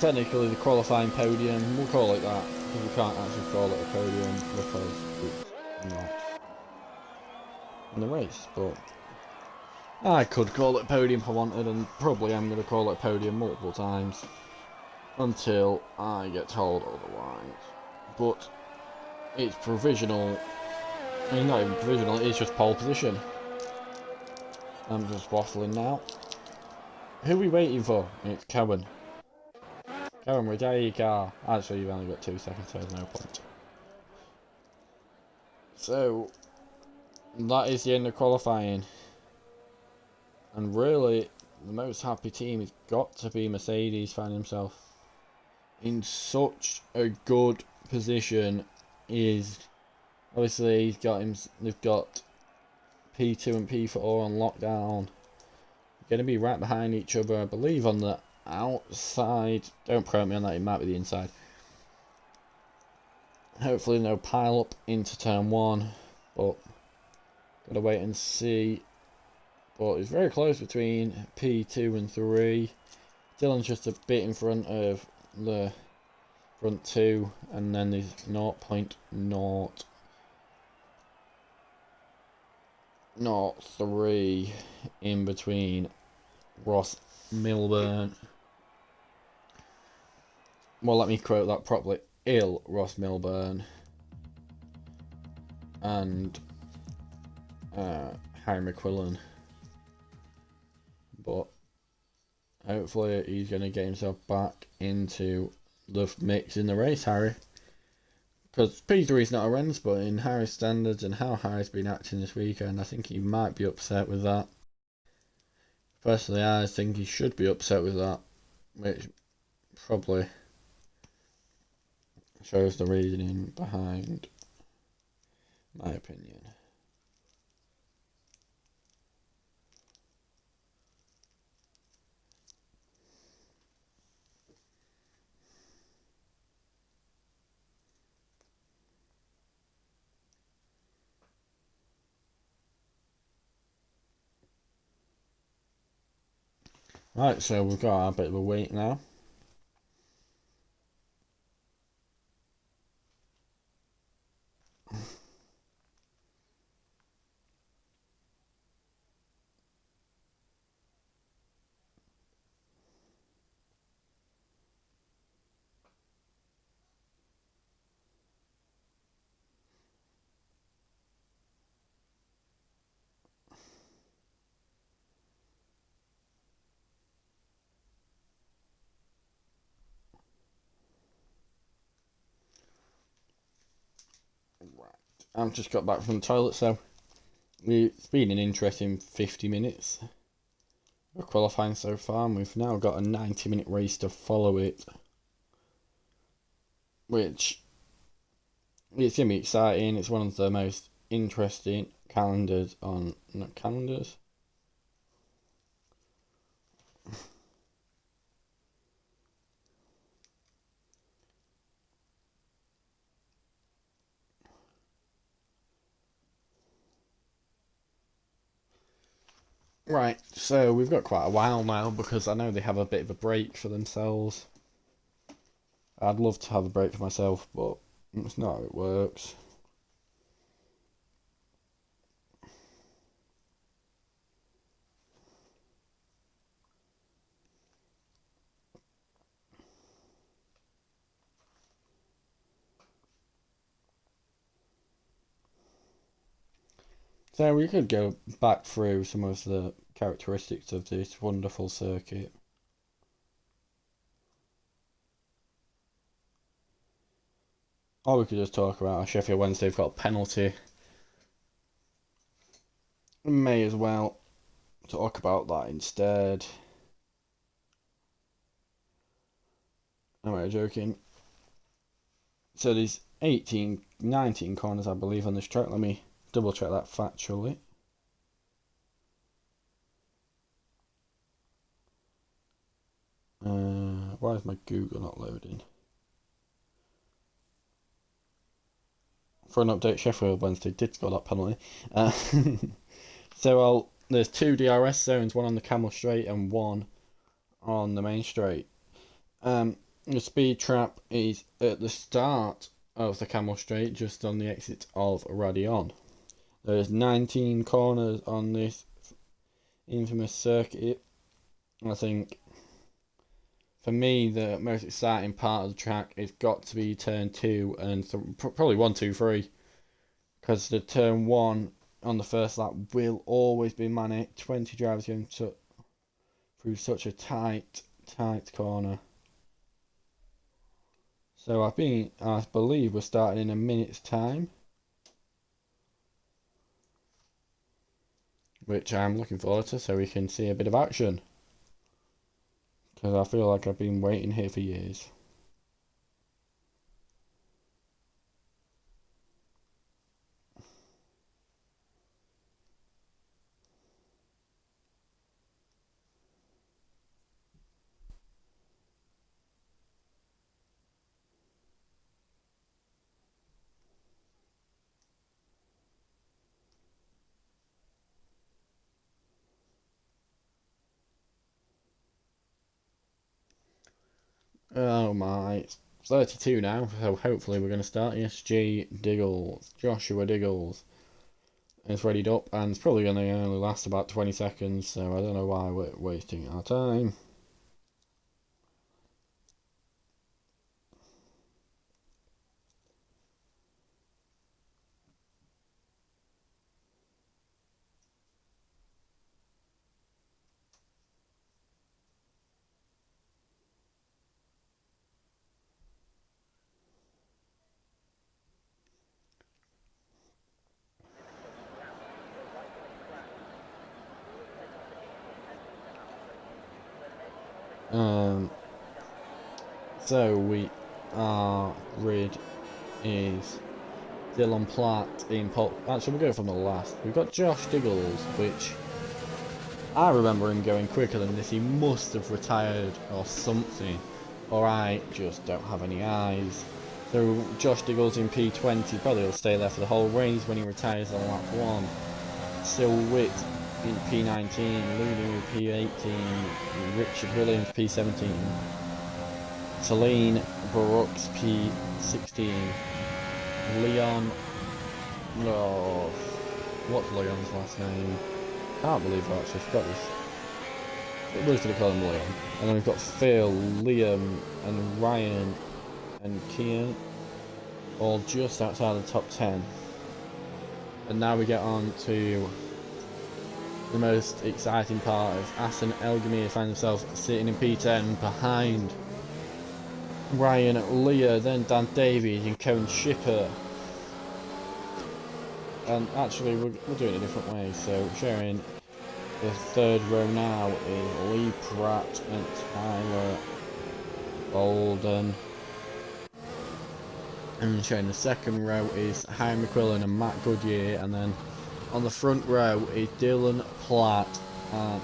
technically the qualifying podium. We'll call it that, because we can't actually call it a podium because it's not in the race, but I could call it a podium if I wanted, and probably I'm going to call it a podium multiple times until I get told otherwise. But it's provisional. I mean, not even provisional, it's just pole position. I'm just waffling now. Who are we waiting for? It's Cohen. Cohen, retire your car. Actually, you've only got 2 seconds, so there's no point. So, that is the end of qualifying. And really, the most happy team has got to be Mercedes, finding himself in such a good position. Is obviously they've got P2 and P4 on lockdown. Going to be right behind each other, I believe, on the outside. Don't quote me on that, it might be the inside. Hopefully no pile up into turn 1, but gotta wait and see. But it's very close between P2 and 3. Dylan's just a bit in front of the front 2, and then there's 0.003 in between Ross Milburn. Well, let me quote that properly. Ross Milburn and Harry McQuillan. But hopefully he's going to get himself back into the mix in the race, Harry. Because P3 is not horrendous, but in Harry's standards and how Harry's been acting this weekend, I think he might be upset with that. Personally, I think he should be upset with that, which probably shows the reasoning behind my opinion. Right, so we've got a bit of a wait now. Right, I've just got back from the toilet, so it's been an interesting 50 minutes of qualifying so far, and we've now got a 90-minute race to follow it, which it's going to be exciting. It's one of the most interesting calendars on... not calendars? Right, so we've got quite a while now because I know they have a bit of a break for themselves. I'd love to have a break for myself, but it's not how it works. So we could go back through some of the characteristics of this wonderful circuit. Or we could just talk about how Sheffield Wednesday have got a penalty. We may as well talk about that instead. Am I joking? So there's 19 corners, I believe, on this track. Let me double check that factually. Why is my Google not loading? For an update, Sheffield Wednesday did score that penalty. So there's 2 DRS zones, one on the Camel Straight and one on the main straight. The speed trap is at the start of the Camel Straight, just on the exit of Radion. There's 19 corners on this infamous circuit. I think for me the most exciting part of the track has got to be turn 2 and probably 1, 2, 3, because the turn 1 on the first lap will always be manic. 20 drivers going through such a tight corner. So I believe we're starting in a minute's time, which I'm looking forward to, so we can see a bit of action, because I feel like I've been waiting here for years. Oh my, it's 32 now, so hopefully we're going to start. Yes, Joshua Diggles is readied up, and it's probably going to only last about 20 seconds, so I don't know why we're wasting our time. So our grid is Dylan Platt in pole. Actually, we'll go from the last. We've got Josh Diggles, which I remember him going quicker than this. He must have retired or something, or I just don't have any eyes. So Josh Diggles in P20, probably will stay there for the whole race when he retires on lap 1. Still Witt in P19, Looney in P18, Richard Williams P17, Celine Brooks P16, Leon, no, what's Leon's last name? Can't believe I actually forgot this. We're just going to call him Leon. And then we've got Phil, Liam, and Ryan, and Kian, all just outside the top 10. And now we get on to the most exciting part of Assen Elgamir find themselves sitting in P10 behind Ryan Leah, then Dan Davies and Cohen Shipper. And actually we're doing it a different way, so sharing the third row now is Lee Pratt and Tyler Bolden. And sharing the second row is Harry McQuillan and Matt Goodyear, and then on the front row is Dylan Platt and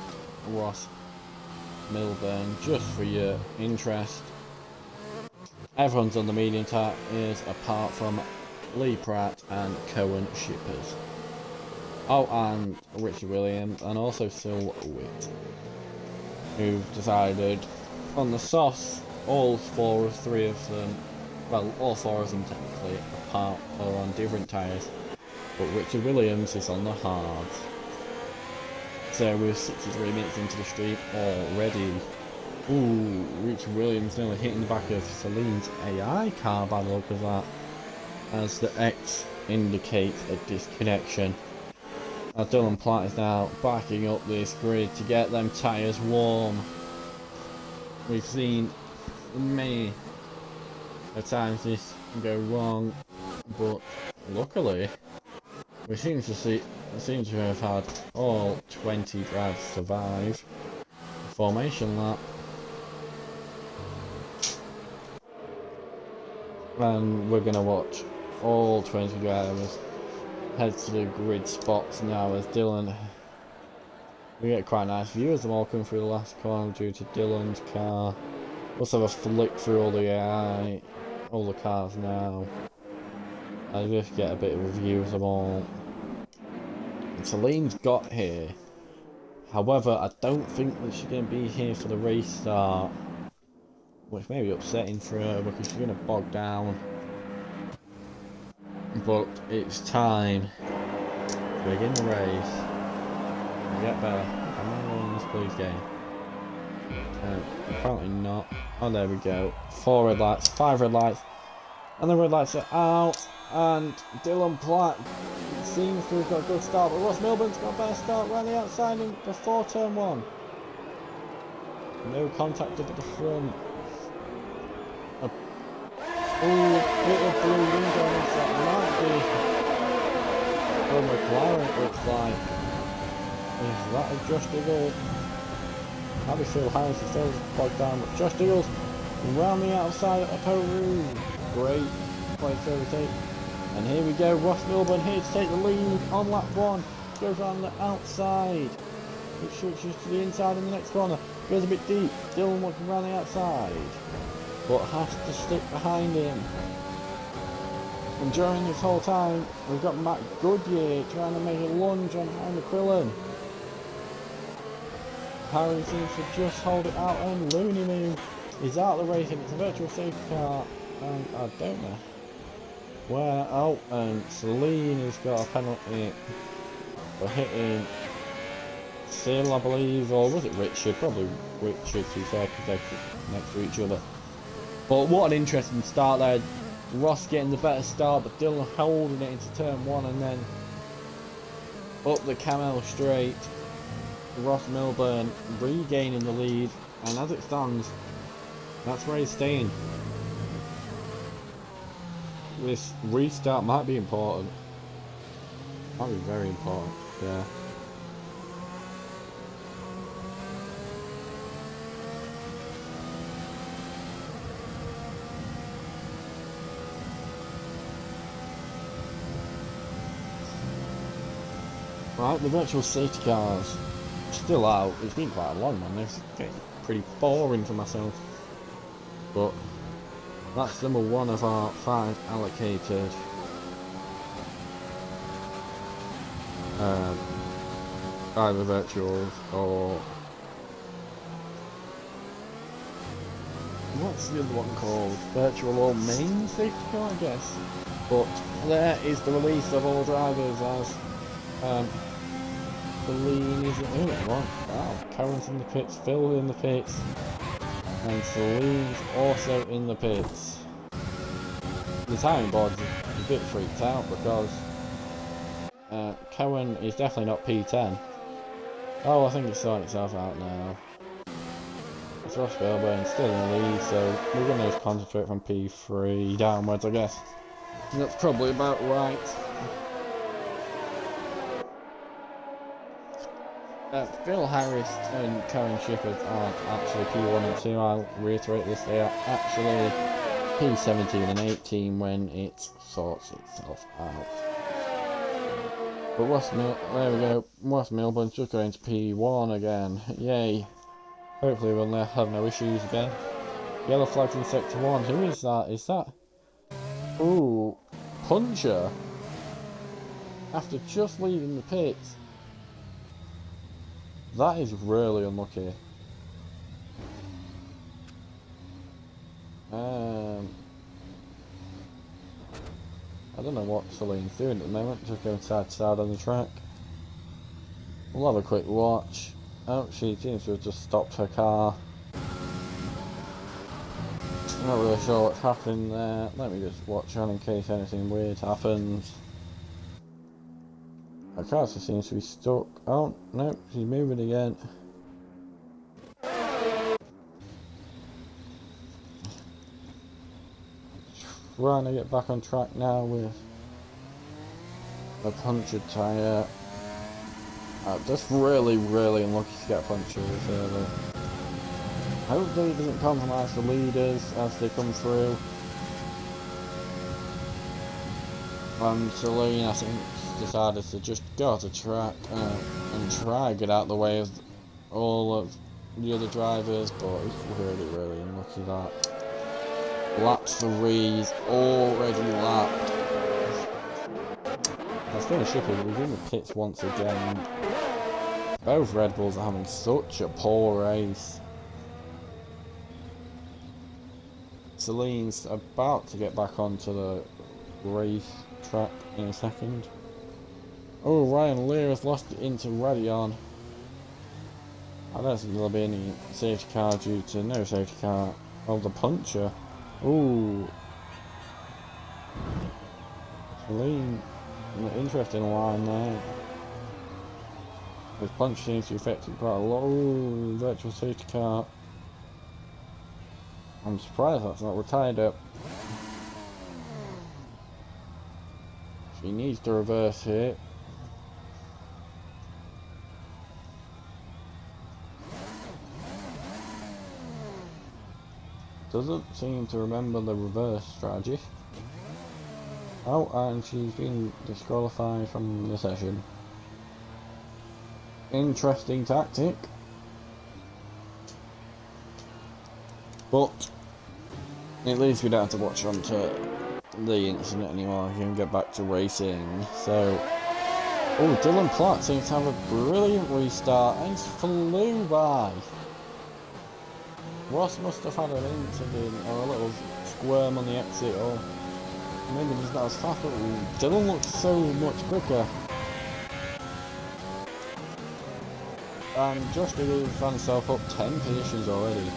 Ross Milburn. Just for your interest, everyone's on the medium tyres apart from Lee Pratt and Cohen Shippers. Oh, and Richard Williams, and also Sil Witt, who've decided on the softs, all four of them, well, all four of them technically, apart are on different tyres, but Richard Williams is on the hards. So we're 63 minutes into the street already. Ooh, Richard Williams nearly hitting the back of Celine's AI car by the look of that, as the X indicates a disconnection. Dylan Platt is now backing up this grid to get them tyres warm. We've seen many times this can go wrong, but luckily we seem to have had all 20 drivers survive the formation lap. And we're going to watch all 20 drivers head to the grid spots now as Dylan. We get quite a nice view as them all come through the last corner due to Dylan's car. Let's have a flick through all the cars now. I just get a bit of a view of them all. And Celine's got here. However, I don't think that she's going to be here for the race start, which may be upsetting for her because she's going to bog down. But it's time to begin the race. Get better. Am I winning this please game? Apparently not. Oh, there we go. 4 red lights, 5 red lights, and the red lights are out. And Dylan Platt seems to have got a good start, but Ross Milburn's got a better start around the outside and before turn 1. No contact up at the front. Ooh, bit of blue wind on us, that might be from McLaren, it looks like. Is that a Josh Diggle? Maybe Phil Harris is still bogged down, but Josh Diggles around the outside of Peru. Great place to overtake. And here we go, Ross Milburn here to take the lead on lap 1. Goes around the outside. It switches to the inside in the next corner. Goes a bit deep. Dylan walking around the outside, but has to stick behind him. And during this whole time, we've got Matt Goodyear trying to make a lunge on Harry McQuillan. Harry seems to just hold it out, and Looney Moo is out of the race, and it's a virtual safety car, and I don't know where. Oh, and Celine has got a penalty for hitting Sil, I believe, or was it Richard? Probably Richard, to be fair, because they're next to each other. But what an interesting start there. Ross getting the better start, but Dylan holding it into turn 1, and then up the Camel straight. Ross Milburn regaining the lead, and as it stands, that's where he's staying. This restart might be important. Might be very important, yeah. Right, the virtual safety cars still out. It's been quite a long one. It's getting pretty boring for myself. But that's number 1 of our 5 allocated either virtuals or what's the other one called? Virtual or main safety car, I guess. But there is the release of all drivers as Celine is wow, Karen's in the pits, Phil in the pits, and Celine's also in the pits. The timing board's a bit freaked out because Karen is definitely not P10. Oh, I think it's sorting itself out now. It's Ross Fairbairn still in the lead, so we're going to just concentrate from P3 downwards, I guess. And that's probably about right. Phil Harris and Karen Shippers aren't actually P1 and 2, I'll reiterate this, they are actually P17 and 18 when it sorts itself out. But there we go, Ross Milburn's just going to P1 again, yay. Hopefully we'll have no issues again. Yellow flags in sector 1, who is that? Is that... Ooh, Puncher. After just leaving the pits. That is really unlucky. I don't know what Celine's doing at the moment, just going side to side on the track. We'll have a quick watch. Oh, she seems to have just stopped her car. I'm not really sure what's happening there. Let me just watch on in case anything weird happens. Her car just seems to be stuck. Oh, no, she's moving again. Trying to get back on track now with a punctured tyre. Just really unlucky to get a puncture this early. Hopefully it doesn't compromise the leaders as they come through. Celine, I think, decided to just go to track and try to get out of the way of all of the other drivers, but it's really unlucky that. Lap 3's already lapped. Let's finish up here. We're in the pits once again. Both Red Bulls are having such a poor race. Celine's about to get back onto the race track in a second. Oh, Ryan Lear has lost it into Radion. I don't think there'll be any safety car due to no safety car. Oh, the puncher. Ooh. Celine, an interesting line there. His punch seems to affect it quite a lot. Ooh, virtual safety car. I'm surprised that's not retired up. She needs to reverse here. Doesn't seem to remember the reverse strategy. Oh, and she's been disqualified from the session. Interesting tactic. But at least we don't have to watch on to the incident anymore. We can get back to racing. So, oh, Dylan Platt seems to have a brilliant restart and flew by. Ross must have had an incident or a little squirm on the exit, or maybe just not as fast, but Dylan looks so much quicker. And Josh Diggle found himself up 10 positions already.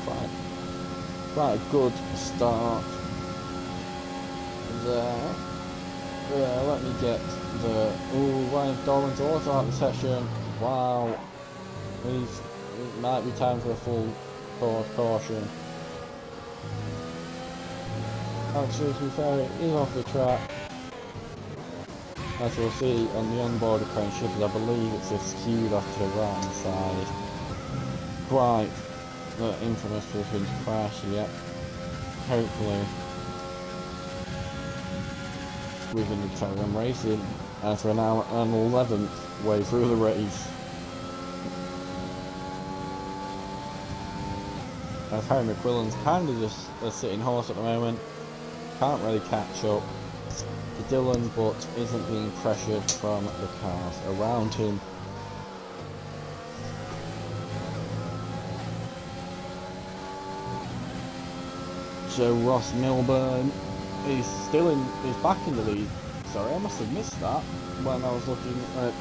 Quite a good start there. Yeah, let me get the... Ooh, Ryan Dolan's also out of the session. Wow. It might be time for a full caution. Actually, to be fair, it is off the track. As we'll see on the onboard crane shippers, I believe it's just skewed off to the right hand side. Quite the infamous position to crash, yep. Hopefully we can carry on racing. after an hour and 11th way through the race. As Harry McQuillan's kind of just a sitting horse at the moment, can't really catch up to Dylan, but isn't being pressured from the cars around him. So Ross Milburn is back in the lead. Sorry, I must have missed that when I was looking at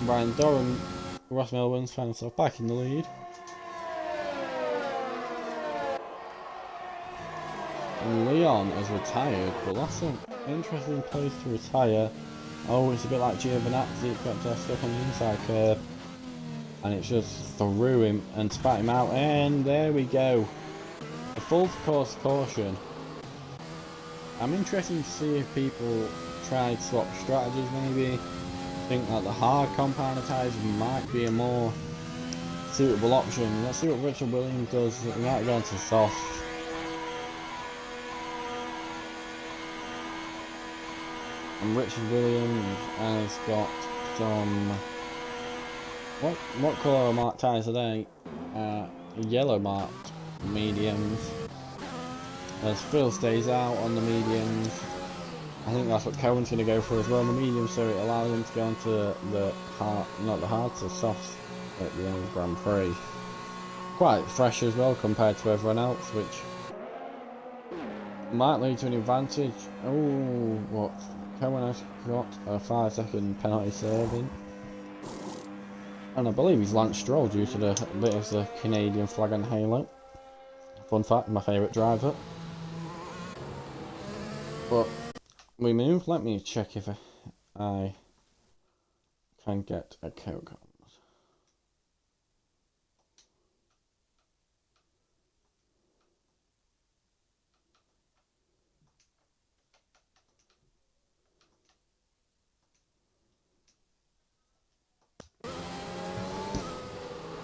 Brian Doran. Ross Milburn's found himself back in the lead. And Leon has retired, but that's an interesting place to retire. Oh, it's a bit like Giovinazzi, it got stuck on the inside curb. And it just threw him and spat him out, and there we go. A full course caution. I'm interested to see if people tried swap strategies maybe. I think that the hard compound tyres might be a more suitable option. Let's see what Richard Williams does. He might go into soft. And Richard Williams has got some what colour are marked tyres today? Yellow marked mediums. As Phil stays out on the mediums, I think that's what Cohen's going to go for as well on the mediums, so it allows him to go into the hard, not the hards, the softs at the end of the Grand Prix. Quite fresh as well compared to everyone else, which might lead to an advantage. Oh, what? Cohen has got a 5-second penalty serving. And I believe he's Lance Stroll due to the bit of the Canadian flag and halo. Fun fact, my favourite driver. But we move. Let me check if I can get a code.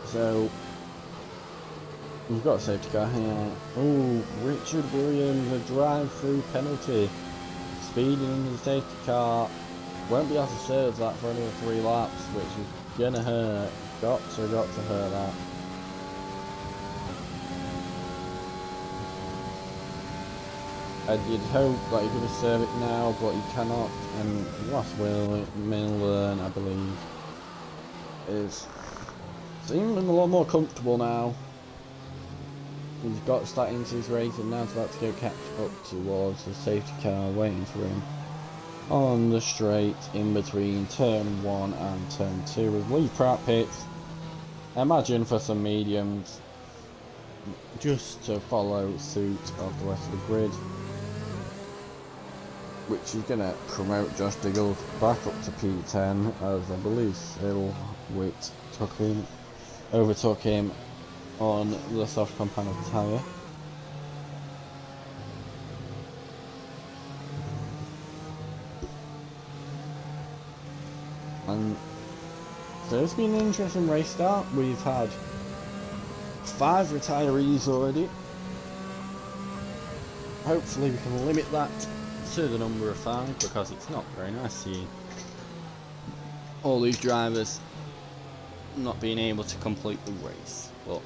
So we've got a safety car here. Oh, Richard Williams, a drive-through penalty. Speeding into the safety car. Won't be able to serve that for another 3 laps, which is gonna hurt. Got to hurt that. You'd hope that he could serve it now, but he cannot. And Ross Milburn, I believe, is seeming a lot more comfortable now. He's got to start into his race and now it's about to go catch up towards the safety car waiting for him on the straight in between turn 1 and turn 2 with Lee Pratt pits. I imagine for some mediums just to follow suit of the rest of the grid, which is going to promote Josh Diggles back up to P10 as I believe Phil Witt overtook him on the soft compound tyre. And so it's been an interesting race start. We've had 5 retirees already. Hopefully we can limit that to the number of 5 because it's not very nice seeing all these drivers not being able to complete the race. But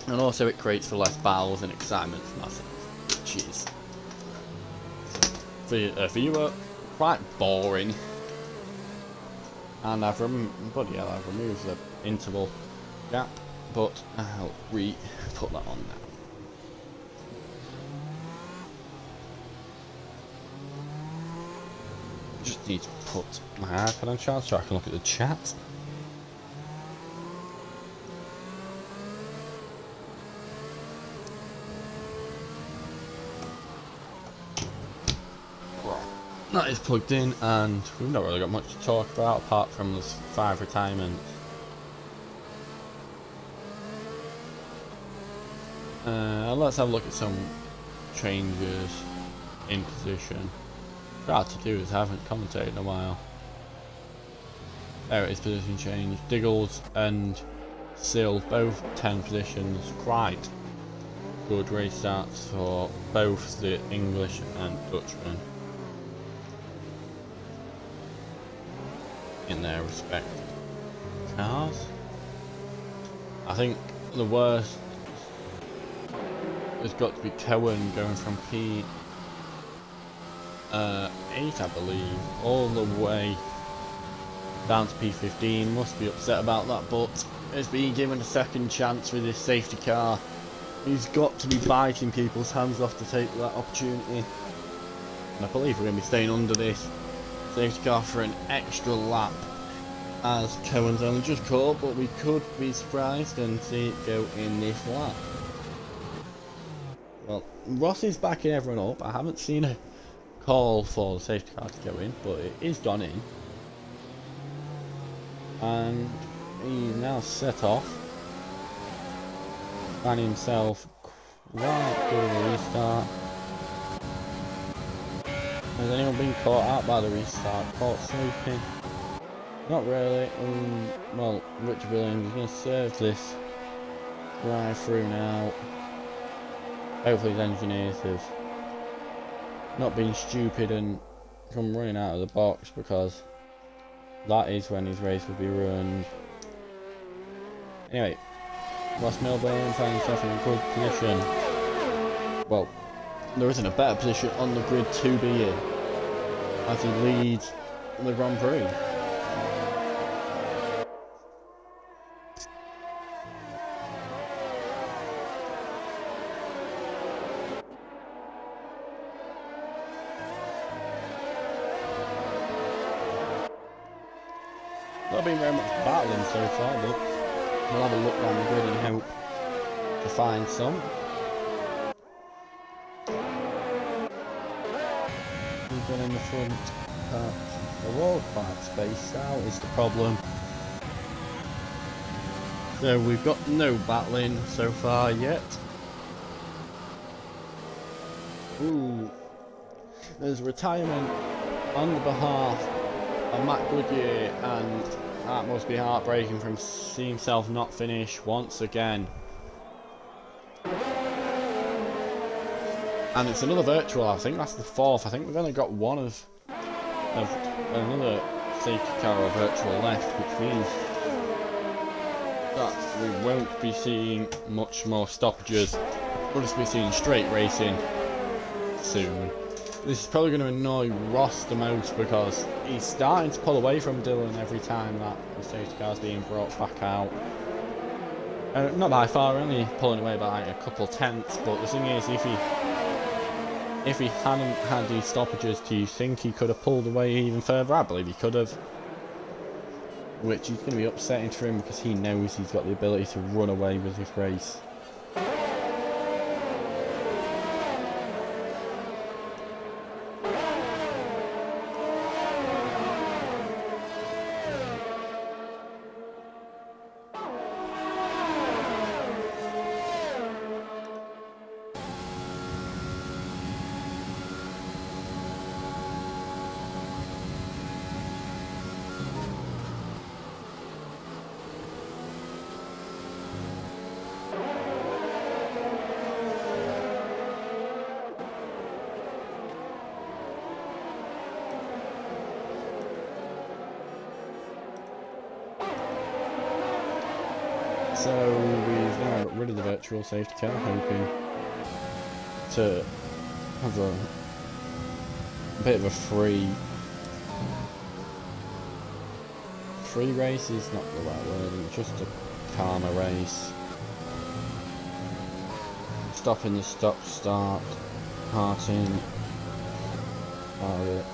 and also it creates for less battles and excitement from ourselves, which is for viewer quite boring. And I've removed the interval gap, but I'll put that on now. Just need to put my iPad on charge so I can look at the chat. That is plugged in, and we've not really got much to talk about apart from those 5 retirements. Let's have a look at some changes in position. Hard to do as I haven't commentated in a while. There it is, position change. Diggles and Sill both 10 positions. Quite good race starts for both the English and Dutchmen. in their respective cars. I think the worst has got to be Cohen going from P8, I believe, all the way down to P15. Must be upset about that, but has been given a second chance with his safety car. He's got to be biting people's hands off to take that opportunity. And I believe we're going to be staying under this safety car for an extra lap, as Cohen's only just caught, but we could be surprised and see it go in this lap. Well, Ross is backing everyone up. I haven't seen a call for the safety car to go in, but it is gone in. And he's now set off. Finding himself quite good at the restart. Has anyone been caught out by the restart? Caught sleeping? Not really. Well, Richard Williams is going to serve this drive through now. Hopefully his engineers have not been stupid and come running out of the box, because that is when his race would be ruined. Anyway, Ross Milburn finds himself in a good position. Well, there isn't a better position on the grid to be in, as he leads the Grand Prix. Not been very much battling so far, but we'll have a look down the grid and hope to find some. We've got in the front, the road quite spaced out is the problem. So we've got no battling so far yet. Ooh, there's retirement on the behalf of Matt Goodyear, and that must be heartbreaking for him to see himself not finish once again. And it's another virtual, I think that's the fourth. I think we've only got one of another safety car or virtual left, which means that we won't be seeing much more stoppages. We'll just be seeing straight racing soon. This is probably going to annoy Ross the most, because he's starting to pull away from Dylan every time that the safety car is being brought back out. Not by far, only pulling away by a couple tenths, but the thing is, if he hadn't had these stoppages, do you think he could have pulled away even further? I believe he could have. Which is going to be upsetting for him, because he knows he's got the ability to run away with this race. So we've now got rid of the virtual safety car, hoping to have a bit of a free race is not the right word, just a calmer race. Stopping the stop-start, parting, part of it.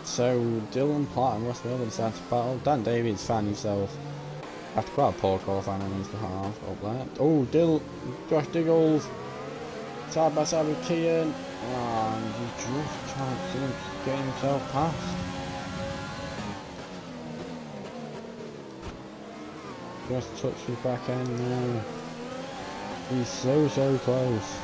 So Dylan Platt and Ross Milburn decided to battle. Dan Davies found himself, after quite a poor qualifying on his behalf, up there. Oh, Josh Diggles side by side with Kian, and he just can't seem to get himself past. Just touched his back end now. He's so close.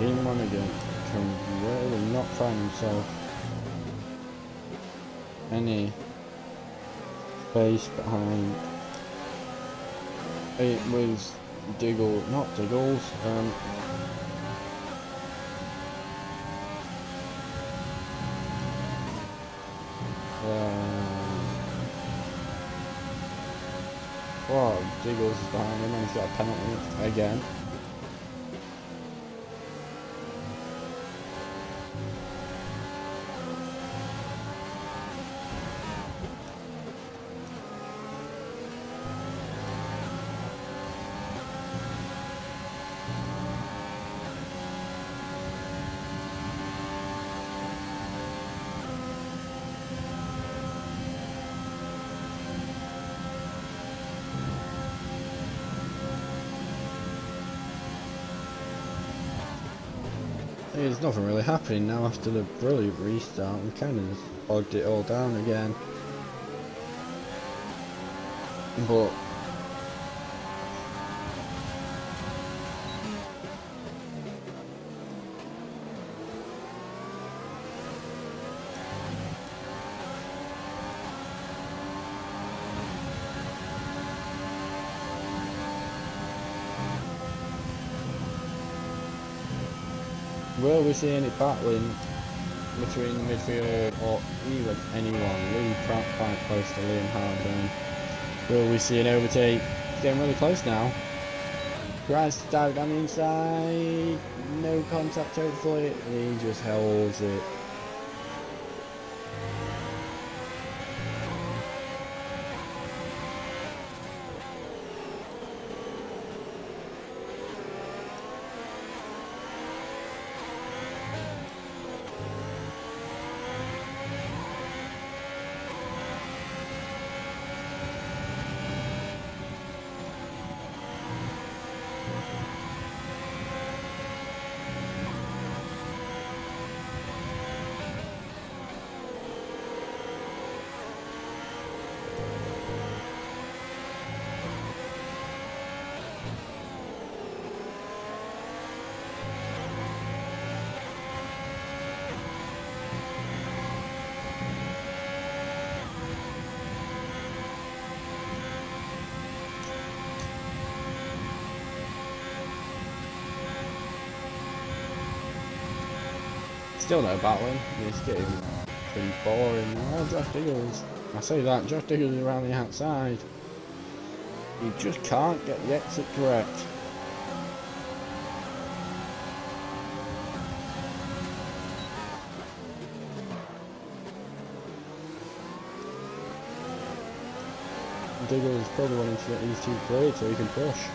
Team Monaghan can really not find himself any space behind. It was not Diggles, well, Diggles is behind him and he's got a penalty again. There's nothing really happening now after the brilliant restart. We kind of just bogged it all down again. But will we see any battling between the midfield or even anyone? Lee Pratt quite close to Liam Howden. Will we see an overtake? It's getting really close now. Tries to dive down the inside. No contact hopefully. He just holds it. Still no battling. It's getting pretty boring now. Oh, Josh Diggles. I say that, Josh Diggles is around the outside. He just can't get the exit correct. Diggles is probably wanting to get these two cleared so he can push.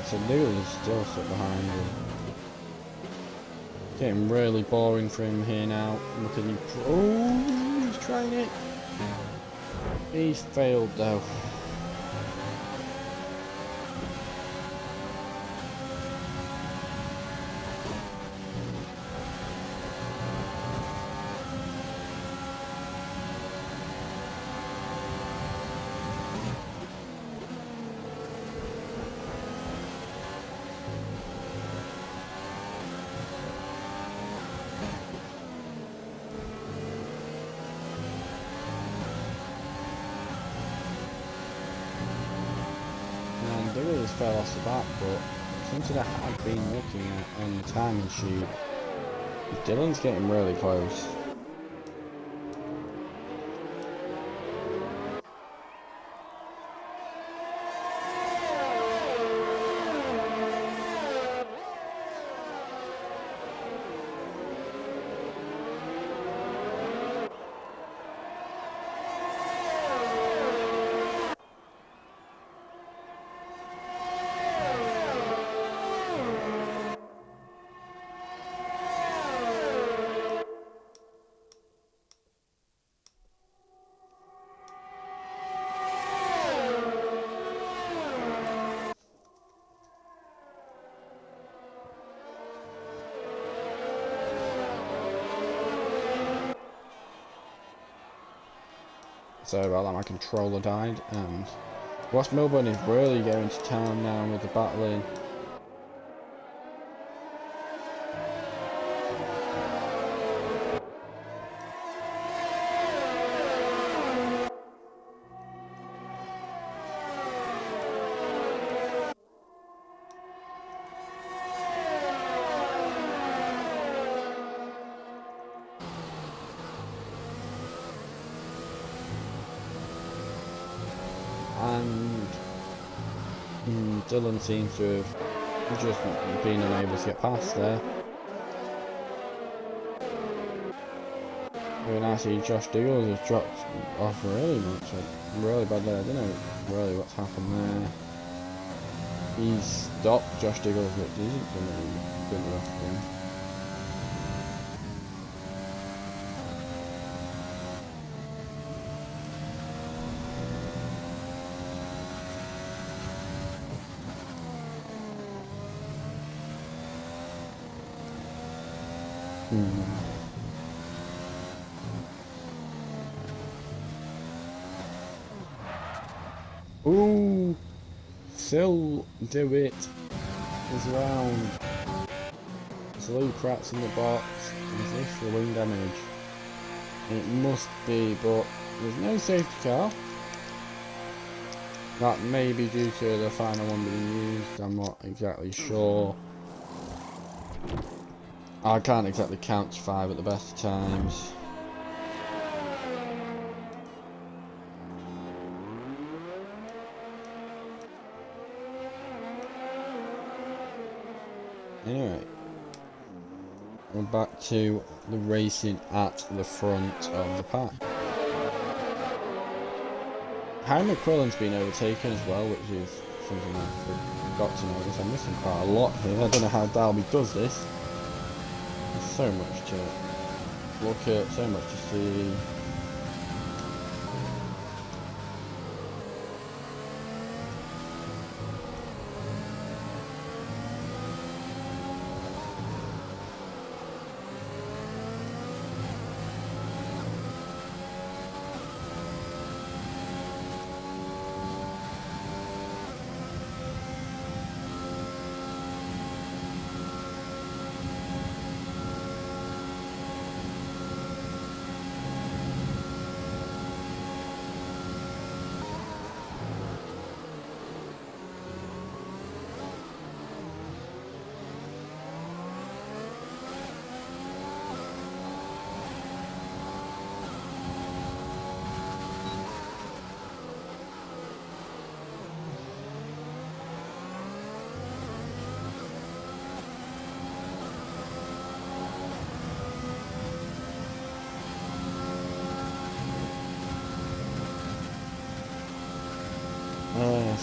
So Diggles is still stuck behind him. Getting really boring for him here now. Look at him. Oh, he's trying it. He's failed though. Diggles fell off the back, but something I had been looking at on the timing sheet, Dylan's getting really close. Sorry about that, my controller died, and West Melbourne is really going to town now with the battling. And Dylan seems to have just been unable to get past there. And actually Josh Diggles has dropped off really much, really bad there. I don't know really what's happened there. He's stopped Josh Diggles, which isn't going to be good enough for him. Ooh, still do it as round. There's a little cracks in the box. Is this for wing damage? It must be, but there's no safety car. That may be due to the final one being used, I'm not exactly sure. I can't exactly count to 5 at the best of times. Anyway, we're back to the racing at the front of the pack. Harry McQuillan's been overtaken as well, which is something I forgot to notice. I'm missing quite a lot here. I don't know how Dalby does this. There's so much to look at, so much to see.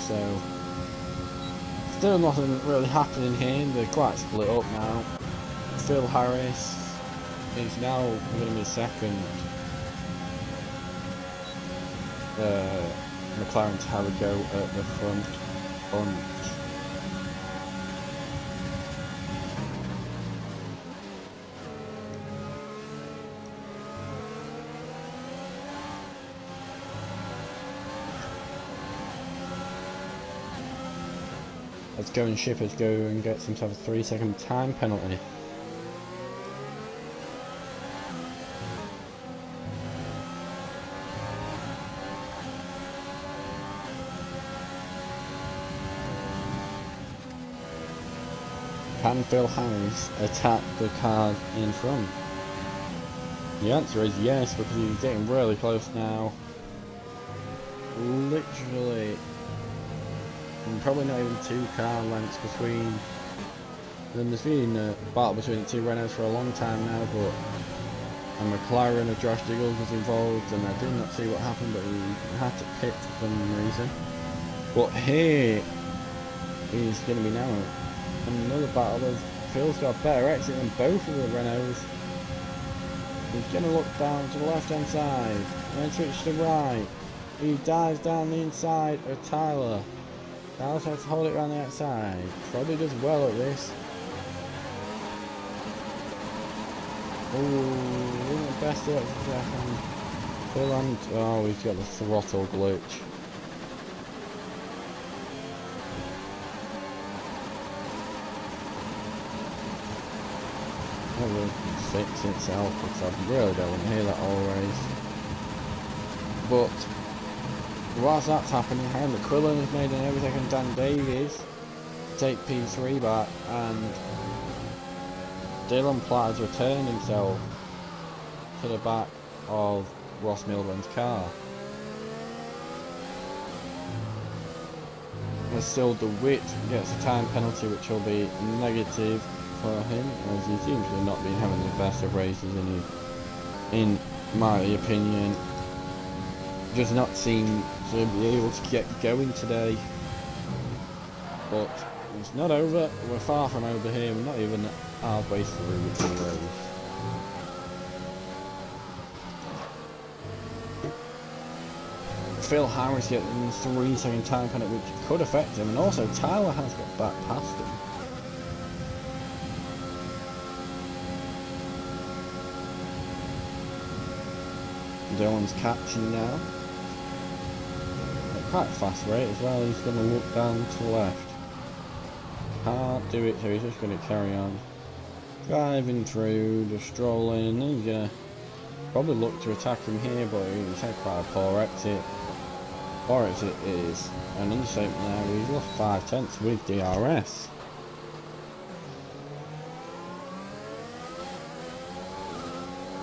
So still nothing really happening here. They're quite split up now. Phil Harris is now going to be second. McLaren to have a go at the front bunch. Let's go and Shippers go and get himself a 3-second time penalty. Can Phil Harris attack the car in front? The answer is yes, because he's getting really close now. Literally, probably not even 2 car lengths between them. There's been a battle between the 2 Renaults for a long time now, but a McLaren of Josh Diggles was involved, and I did not see what happened, but he had to pit for some reason. But here is going to be now another battle. Phil's got a better exit than both of the Renaults. He's going to look down to the left hand side, and then switch to the right. He dives down the inside of Tyler. Tyler has to hold it around the outside. Probably does well at this. Ooh, isn't the best of it. coolant. Oh, he's got the throttle glitch. It will fix itself because I really don't want to hear that all race. But whilst that's happening, Harry McQuillan has made an overtake on Dan Davies to take P3 back, and Dylan Platt has returned himself to the back of Ross Milburn's car. And still DeWitt gets a time penalty, which will be negative for him, as he seems to have not been having the best of races in my opinion. Does not seem to be able to get going today. But it's not over. We're far from over here. We're not even halfway through with the race. Phil Harris getting 3-second time penalty, which could affect him, and also Tyler has got back past him. Dylan's catching now. At quite a fast rate as well. He's going to look down to the left. Can't do it, so he's just going to carry on driving through, just strolling. He's going to probably look to attack him here, but he's had quite a poor exit. Poor exit is an understatement now. He's lost 5 tenths with DRS.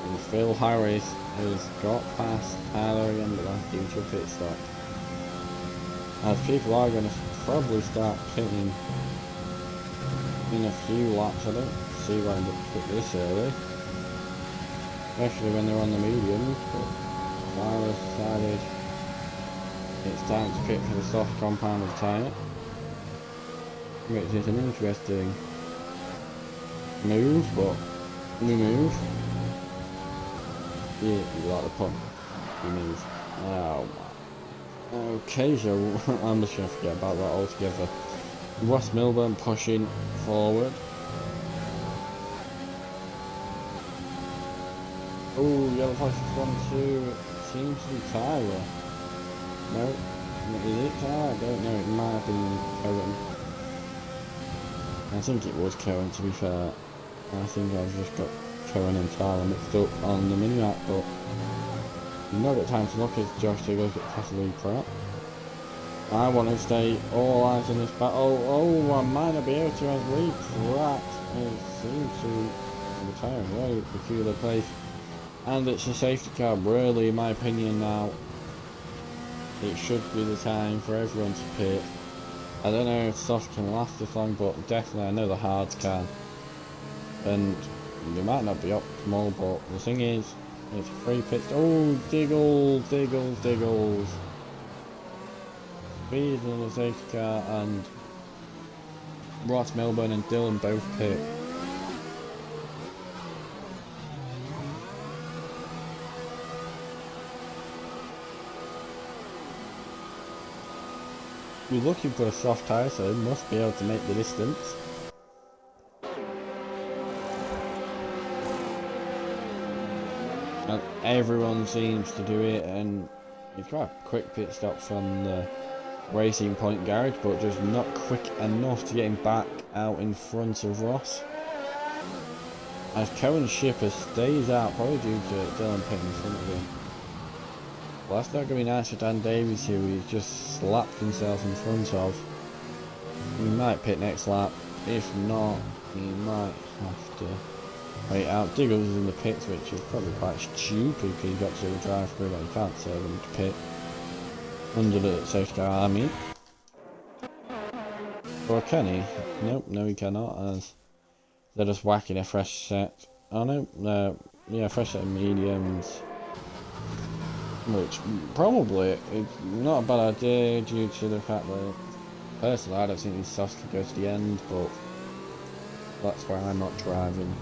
And Phil Harris has got past Tyler again, but that's due to a pit stop. As people are going to probably start pitting in a few laps. I don't see why they put this early, especially when they're on the mediums, but Tyler decided it's time to pit for the soft compound tyre, which is an interesting move, but we move. Yeah, you like the pun. You move. Oh my. Okay, so I'm just going to forget about that altogether. Ross Milburn pushing forward. Oh, yellow flash has gone to, it seems to be Tyler. No, is it Tyler? I don't know, it might have been Cohen. I think it was Cohen, to be fair. I think I've just got Cohen and Tyler mixed up on the mini-map, but you've not got time to look as Josh Diggles gets past Lee Pratt. I want to stay all eyes in this battle. Oh, I might not be able to, as Lee Pratt seems to retire in a very peculiar place. And it's a safety car. Really, in my opinion now, it should be the time for everyone to pit. I don't know if soft can last this long, but definitely I know the hards can. And they might not be optimal, but the thing is, it's free pits. Oh, Diggles. Speed on the safety car, and Ross Milburn and Dylan both pit. We're looking for a soft tyre, so it must be able to make the distance. And everyone seems to do it, and it's quite a quick pit stop from the Racing Point garage, but just not quick enough to get him back out in front of Ross. As Cohen's shipper stays out, probably due to Dylan pitting in front of him. Well, that's not going to be nice for Dan Davies, who he's just slapped himself in front of. He might pit next lap. If not, he might have to wait out. Diggles is in the pits, which is probably quite stupid because he's got to drive through, but he can't serve him to pit under the safety car army. Or can he? Nope, no he cannot, as they're just whacking a fresh set. Oh no, yeah, fresh set of mediums. Which probably is not a bad idea due to the fact that personally I don't think these softs could go to the end, but that's why I'm not driving.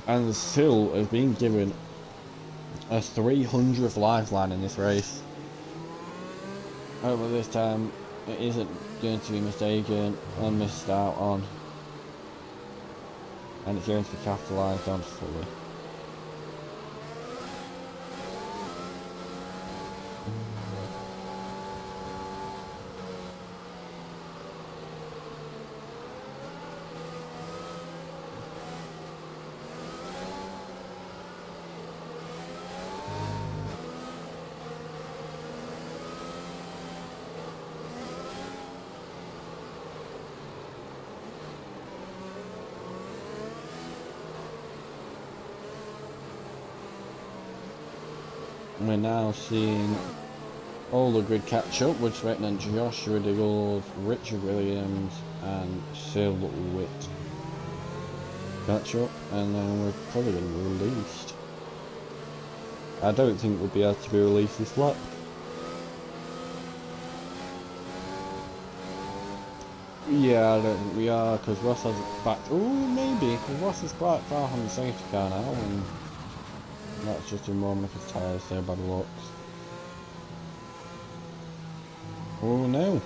And still has been given a 300th lifeline in this race. Hopefully this time it isn't going to be mistaken and missed out on. and it's going to be capitalised on fully. We're now seeing all the grid catch up. We're expecting Joshua Diggles, Richard Williams and Sil Witt catch up, and then we're probably going to be released. I don't think we'll be able to be released this lap. Yeah, I don't think we are, because Ross has it back. Oh, maybe, because Ross is quite far from the safety car now, and that's just in one of his tyres there by the looks. Oh no!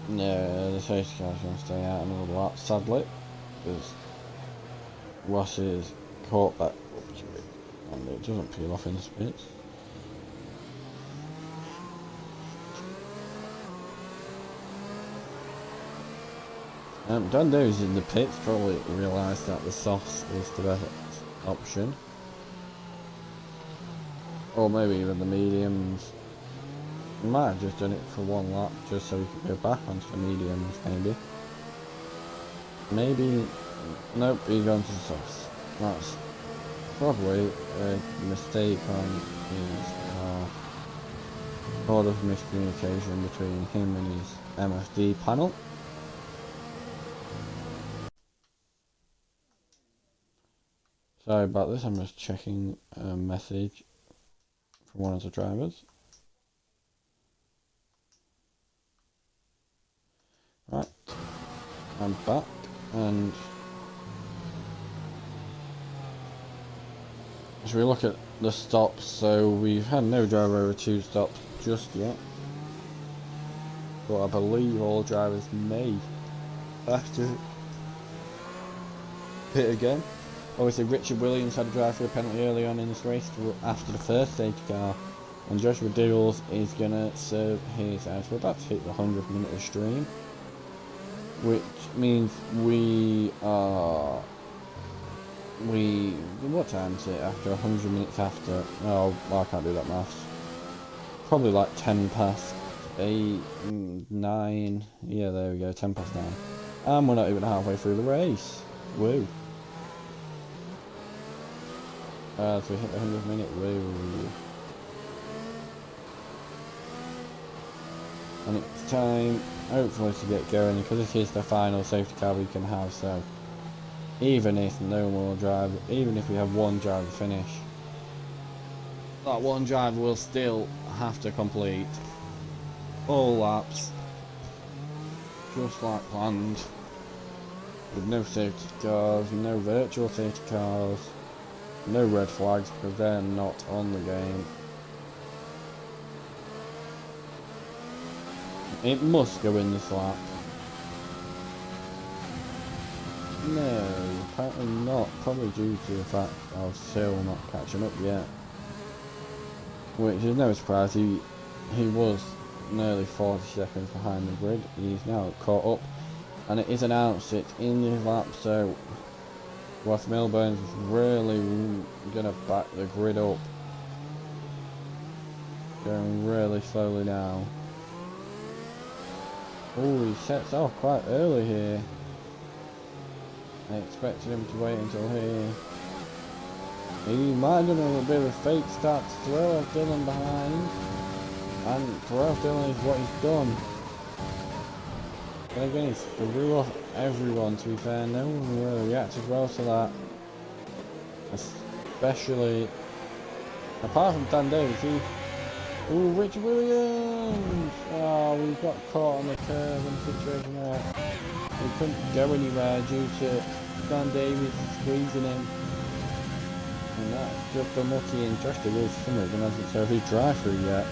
No, the safety car's going to stay out another lap, sadly, because Ross is caught back up to it, and it doesn't peel off in the spits. Dan Davies in the pits probably realised that the softs is the best option. Or maybe even the mediums. He might have just done it for one lap just so he could go back onto the mediums, maybe. Maybe... Nope, he's gone to the softs. That's probably a mistake on his part. Sort of miscommunication between him and his MFD panel. Sorry about this, I'm just checking a message from one of the drivers. Right, I'm back, and as we look at the stops, so we've had no driver over 2 stops just yet, but I believe all drivers may have to pit again. Obviously Richard Williams had a drive for a penalty early on in this race after the first safety car, and Joshua Diggles is going to serve his out. We're about to hit the 100th minute of stream, which means we are... what time is it after 100 minutes after? Oh, well, I can't do that maths. Probably like 10 past 8, 9, yeah, there we go, 10 past 9. And we're not even halfway through the race. Woo. So we hit the 100th minute, woo. And it's time, hopefully, to get going, because this is the final safety car we can have, so even if no more driver, even if we have one driver finish, that one driver will still have to complete all laps, just like planned, with no safety cars, no virtual safety cars, no red flags because they're not on the game. It must go in this lap. No, apparently not. Probably due to the fact of Sil not catching up yet. Which is no surprise. He was nearly 40 seconds behind the grid. He's now caught up, and it is announced it's in this lap, so Ross Milburn's really gonna back the grid up. Going really slowly now. Oh, he sets off quite early here. I expected him to wait until here. He might have done a little bit of a fake start to throw off Dylan behind. And throw off Dylan is what he's done. But again, he threw off everyone, to be fair. No one really reacted well to that. Especially, apart from Dan Davies, ooh, Richard Williams! Oh, we got caught on the curve in a situation where we couldn't go anywhere due to Dan Davies squeezing him. And that's just unlucky, and Josh Diggles for some reason hasn't served his drive through yet.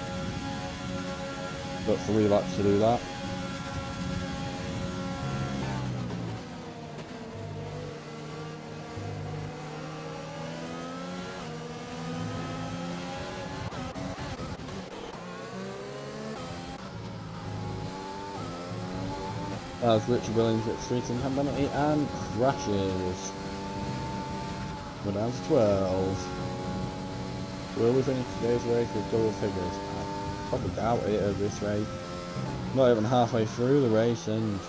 Got 3 laps to do that. as Richard Williams gets straight in hand penalty and crashes. We're down to 12. Will we finish today's race with double figures? I probably doubt it at this rate. Not even halfway through the race and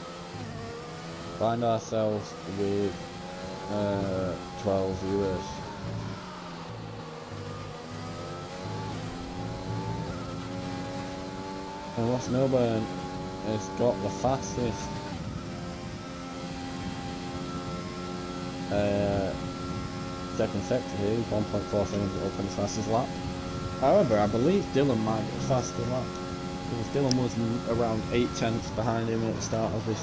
find ourselves with 12 viewers. And Ross Milburn has got the fastest second sector here, 1.4 seconds up on his fastest lap. However, I believe Dylan might get a faster lap, because Dylan was around 8 tenths behind him at the start of his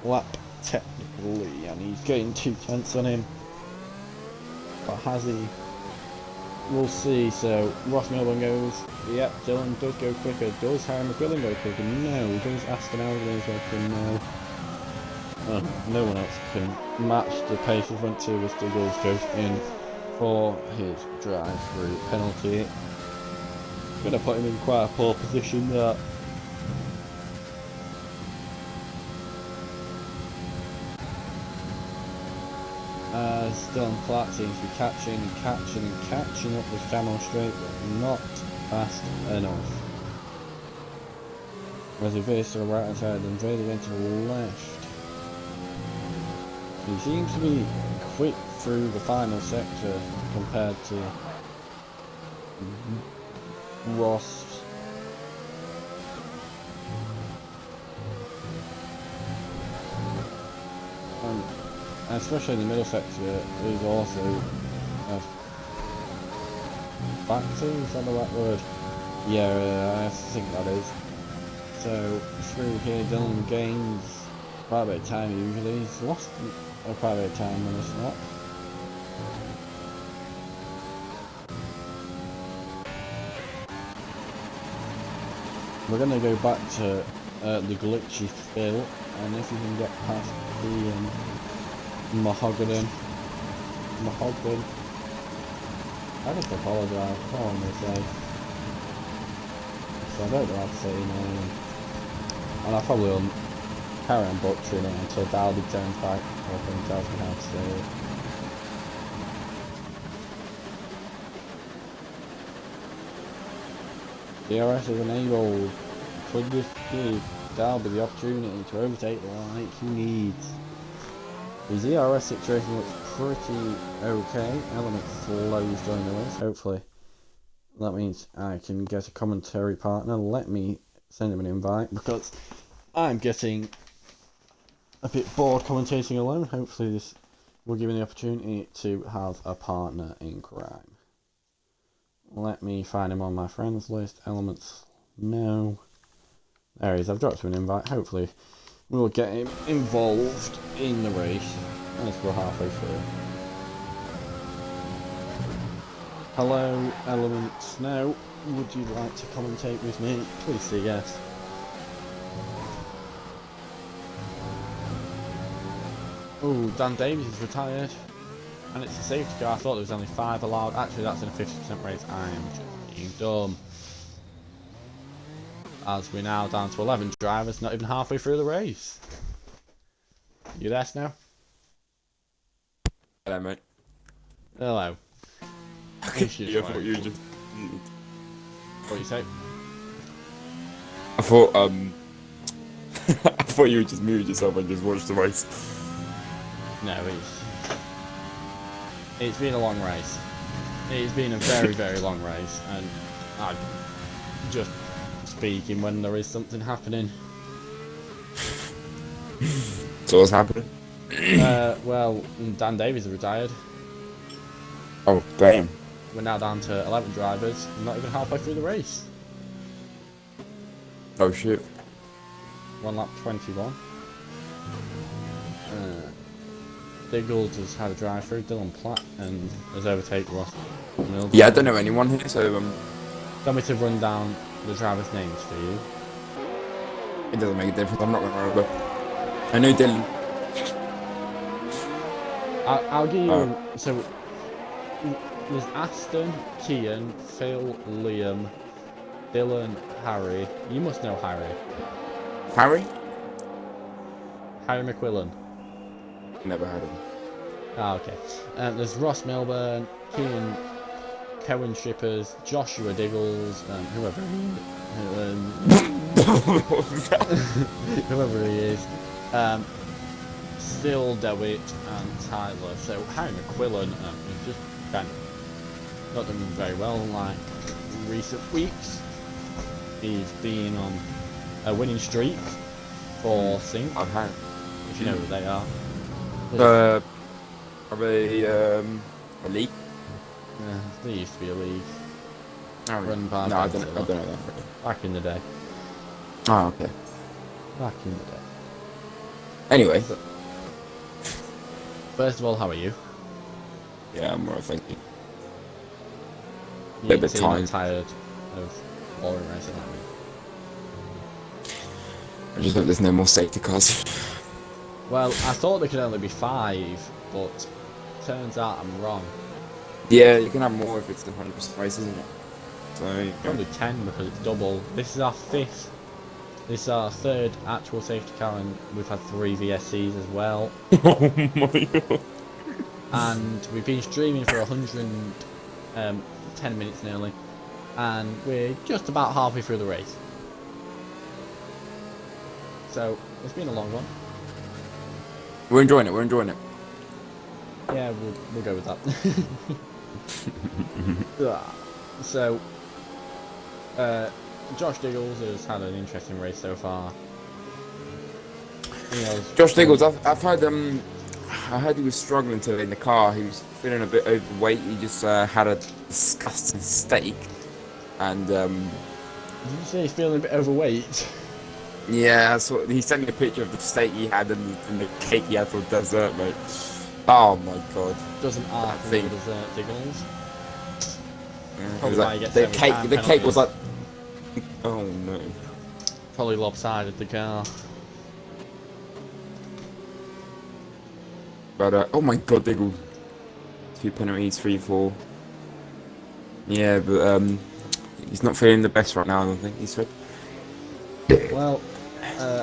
lap technically, and he's gained 2 tenths on him. But has he? We'll see. So Ross Milburn goes, yep, Dylan does go quicker. Does Harry McQuillan go quicker? No. Does Aston Alvarez go quicker? No. No one else can match the pace of front two as Diggles goes in for his drive-through penalty. Gonna put him in quite a poor position there. Dylan Clark seems to be catching up with Camel Straight, but not fast enough. As he veers to the right hand side and veers again to the left. He seems to be quick through the final sector compared to Ross. Especially in the middle sector, there's also a factor, is that the right word? Yeah, I think that is. So, through here, Dylan gains quite a bit of time usually. He's lost quite a bit of time on this lap. We're going to go back to the glitchy fill, and if you can get past the Mahogany. I just apologise, that's all I'm going to say. So I don't know how to say your name. And I probably will carry on butchering it until Dalby turns back up and tells me how to say it. DRS is enabled. Could this give Dalby the opportunity to overtake the light he needs? His ERS situation looks pretty okay. Element slows during the race, hopefully. That means I can get a commentary partner. Let me send him an invite, because I'm getting a bit bored commentating alone. Hopefully this will give me the opportunity to have a partner in crime. Let me find him on my friends list. Elements, no. There he is. I've dropped him an invite. Hopefully we'll get him involved in the race as we're halfway through. Hello, Elements. Now, would you like to commentate with me? Please say yes. Oh, Dan Davies is retired. And it's a safety car. I thought there was only 5 allowed. Actually, that's in a 50% race. I am just being dumb. As we're now down to 11 drivers, not even halfway through the race. You there, Snow? Hello, mate. Hello. Yeah, I thought you just... What you say? I thought, I thought you just muted yourself and just watched the race. No, it's been a long race. It's been a very, very long race, and I'm just speaking when there is something happening. So what's happening? Well, Dan Davies is retired. Oh, damn. We're now down to 11 drivers, not even halfway through the race. Oh, shit. 1 lap 21. Diggles has had a drive through, Dylan Platt, and has overtaken Ross Milburn. Yeah, I don't know anyone here, so, Do you want me to run down the drivers' names for you? it doesn't make a difference. I'm not going to remember. I know Dylan. I'll give you... So, there's Aston, Kian, Phil, Liam, Dylan, Harry. You must know Harry. Harry? Harry McQuillan. Never heard of him. Ah, okay. There's Ross Milburn, Kean Cohen Shippers, Joshua Diggles, whoever whoever he is, Still DeWitt and Tyler. So Harry McQuillan has just kind of not done very well in like recent weeks. He's been on a winning streak for Sync, I've had. if you know who they are. Are they a league? Yeah, there used to be a league Oh, run by no, I Benson don't know that. back in the day. Oh, okay. Back in the day. Anyway. So, first of all, how are you? Yeah, I'm alright, thank you. You Bit of seem time. tired of boring racing like me. I just hope there's no more safety cars. Well, I thought there could only be 5, but turns out I'm wrong. Yeah, you can have more if it's the 100% race, isn't it? So, yeah. Probably 10 because it's double. This is our 5th. This is our 3rd actual safety car, and we've had 3 VSCs as well. Oh my god. And we've been streaming for 110 minutes nearly, and we're just about halfway through the race. So it's been a long one. We're enjoying it. Yeah, we'll go with that. So, Josh Diggles has had an interesting race so far. Josh Diggles, I've heard I heard he was struggling today in the car. He was feeling a bit overweight. He just had a disgusting steak, and Did you say he's feeling a bit overweight? yeah, so he sent me a picture of the steak he had and the cake he had for dessert, mate. Oh my god. Doesn't ask for thing. dessert, Diggles. Yeah, Probably why he gets the so many cake. time The cake was penalties. like, oh no. Probably lopsided the car. But oh my god, Diggle. 2 penalties, 3, 4. Yeah, but he's not feeling the best right now. I don't think he said. Well,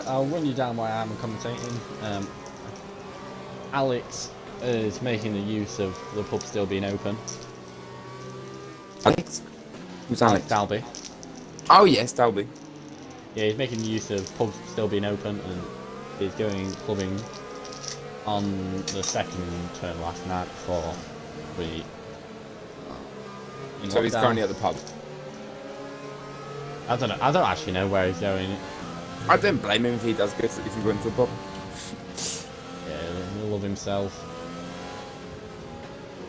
I'll run you down why I'm commentating. Alex is making the use of the pub still being open. Alex? Who's Alex? Dalby. Oh yes, Dalby. Yeah, he's making use of pubs still being open, and he's going clubbing on the second turn last night before the. So he's currently at the pub. I don't know. I don't actually know where he's going. I don't blame him if he does good if he went to the pub. Yeah, he'll love himself.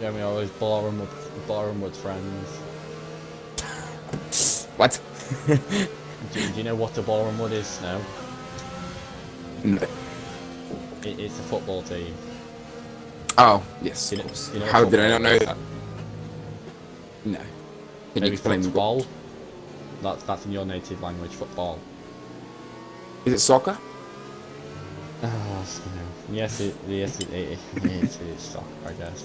Going with all his Borehamwood friends. What? Do you know what a Borehamwood is? No. No. It's a football team. Oh yes, You of know- course. you know How did I not know football? that? No. Can you Maybe explain? football. That's in your native language, football. Is it soccer? Oh, no. Yes, it is soccer, I guess.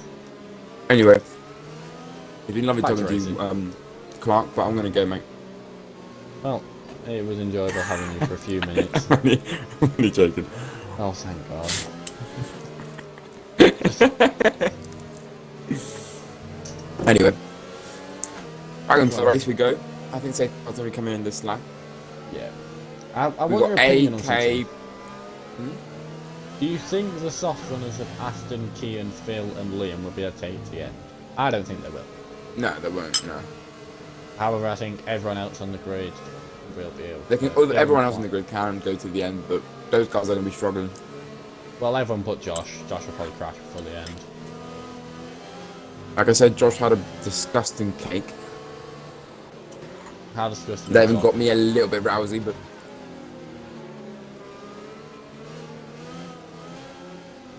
Anyway, it's been lovely Back talking to to you, Clark. But I'm gonna go, mate. Well, it was enjoyable having you for a few minutes. I'm only joking. Oh, thank God. Anyway, back on to the race we go. I think safety cars will be coming in this lap. Yeah. I We've want your got opinion on AK. something. Do you think the soft runners of Aston, Kean, Phil and Liam will be able to take it to the end? I don't think they will. No, they won't. No, However, I think everyone else on the grid will be able they can. to. Everyone else in the grid can go to the end, but those guys are gonna be struggling. Well, everyone but Josh. Josh will probably crash before the end. Like I said, Josh had a disgusting cake. How disgusting. That is even Josh? got me a little bit rousy, but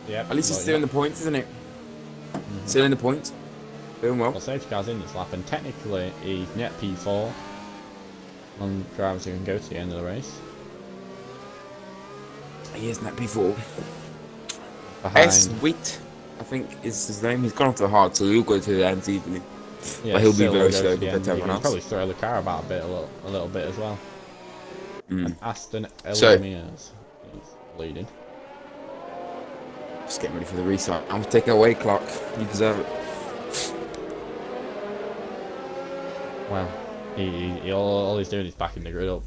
Yeah, at least he's well, still in the points, isn't it? Still in the points. Doing well. Well, safety car's in this lap, and technically he's net P4 on drivers who can go to the end of the race. He isn't that P4. Behind, Sweet, I think is his name. He's gone off to the hard, so he'll go to the end easily. yeah, but he'll be Sil will very go slow to the compared end. to You everyone can else. probably throw the car about a little bit as well. Mm. Aston So- Elmiers is leading. Just getting ready for the restart. I'm taking away, Clark. You deserve it. Well, all he's doing is backing the grid up.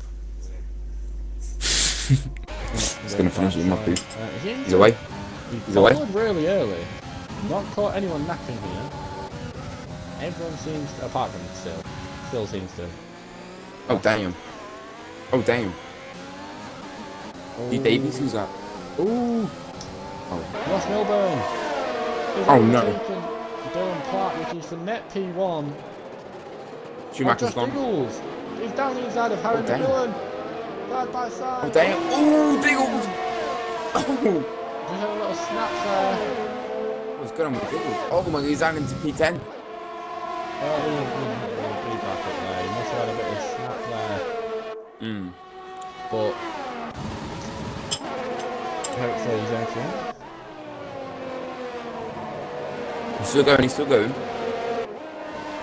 He's going to finish it in my booth. He's away. away. He's away. forward really early. Not caught anyone napping here. Everyone seems to, apart from still seems to. Oh, damn. Oh, damn. D. Davies, who's that? Ooh. Oh. Ross Milburn. Oh, no. Dylan Clark, which is the net P1. Schumacher's gone. Diggles. He's down the inside of Harry McMillan. Side by side. Oh, damn. Oh, Diggles. Oh. Just had a little snap there. What's going on with Diggles? Oh, my God, he's down into P10. Oh, he back up there. He must have had a bit of snap there. But hopefully he's okay. He's still going, he's still going.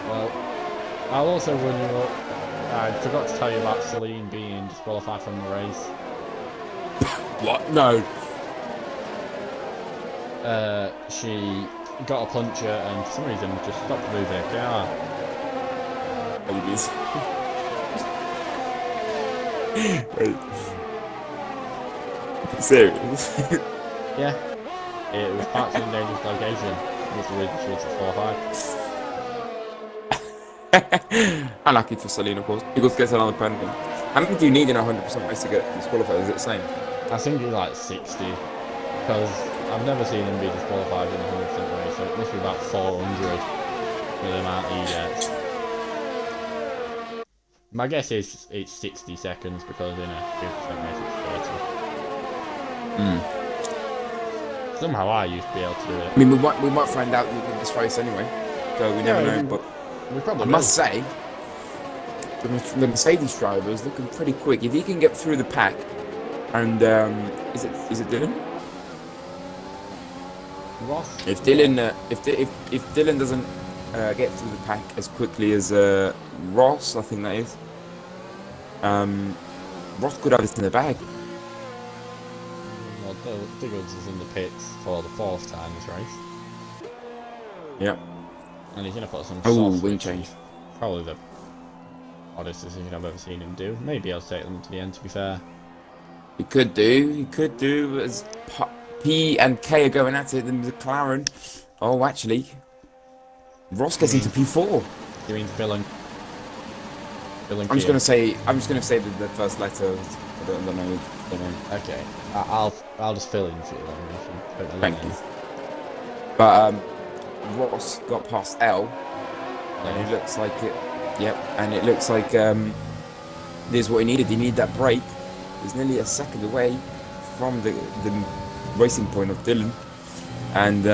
Well, I'll also run you up. I forgot to tell you about Celine being disqualified from the race. What? No. She got a puncture and for some reason just stopped moving her car. Babies. Wait. Serious? Yeah. It was parked in a dangerous location. Which was a 4-5. Unlucky for Celine, of course. Eagles gets another penalty. How many do you need in a 100% race to get disqualified? Is it the same? I think it's like 60. Because I've never seen him be disqualified in a 100% race, so it must be about 400 for the amount he gets. My guess is it's 60 seconds because in a 50% race it's 30. Somehow I used to be able to do it. I mean, we might find out in this race anyway, so we never know. But we probably I must say, the Mercedes driver is looking pretty quick. If he can get through the pack, and is it Dylan? Ross. If Dylan if Dylan doesn't get through the pack as quickly as Ross, I think that is, Ross could have this in the bag. Well, Diggles is in the pits for the 4th time this race. Yeah. And he's going to put some soft wing change. Probably the oddest decision I've ever seen him do. Maybe I'll take them to the end, to be fair. He could do, as P and K are going at it, the McLaren. Oh, actually, Ross gets into P4. You mean Phil and I'm just gonna say the first letter. I don't know. Okay, I'll just fill in for you then. Thank you. But Ross got past L, and it looks like it. Yep, and it looks like this is what he needed. He needed that break. He's nearly a second away from the racing point of Dylan, and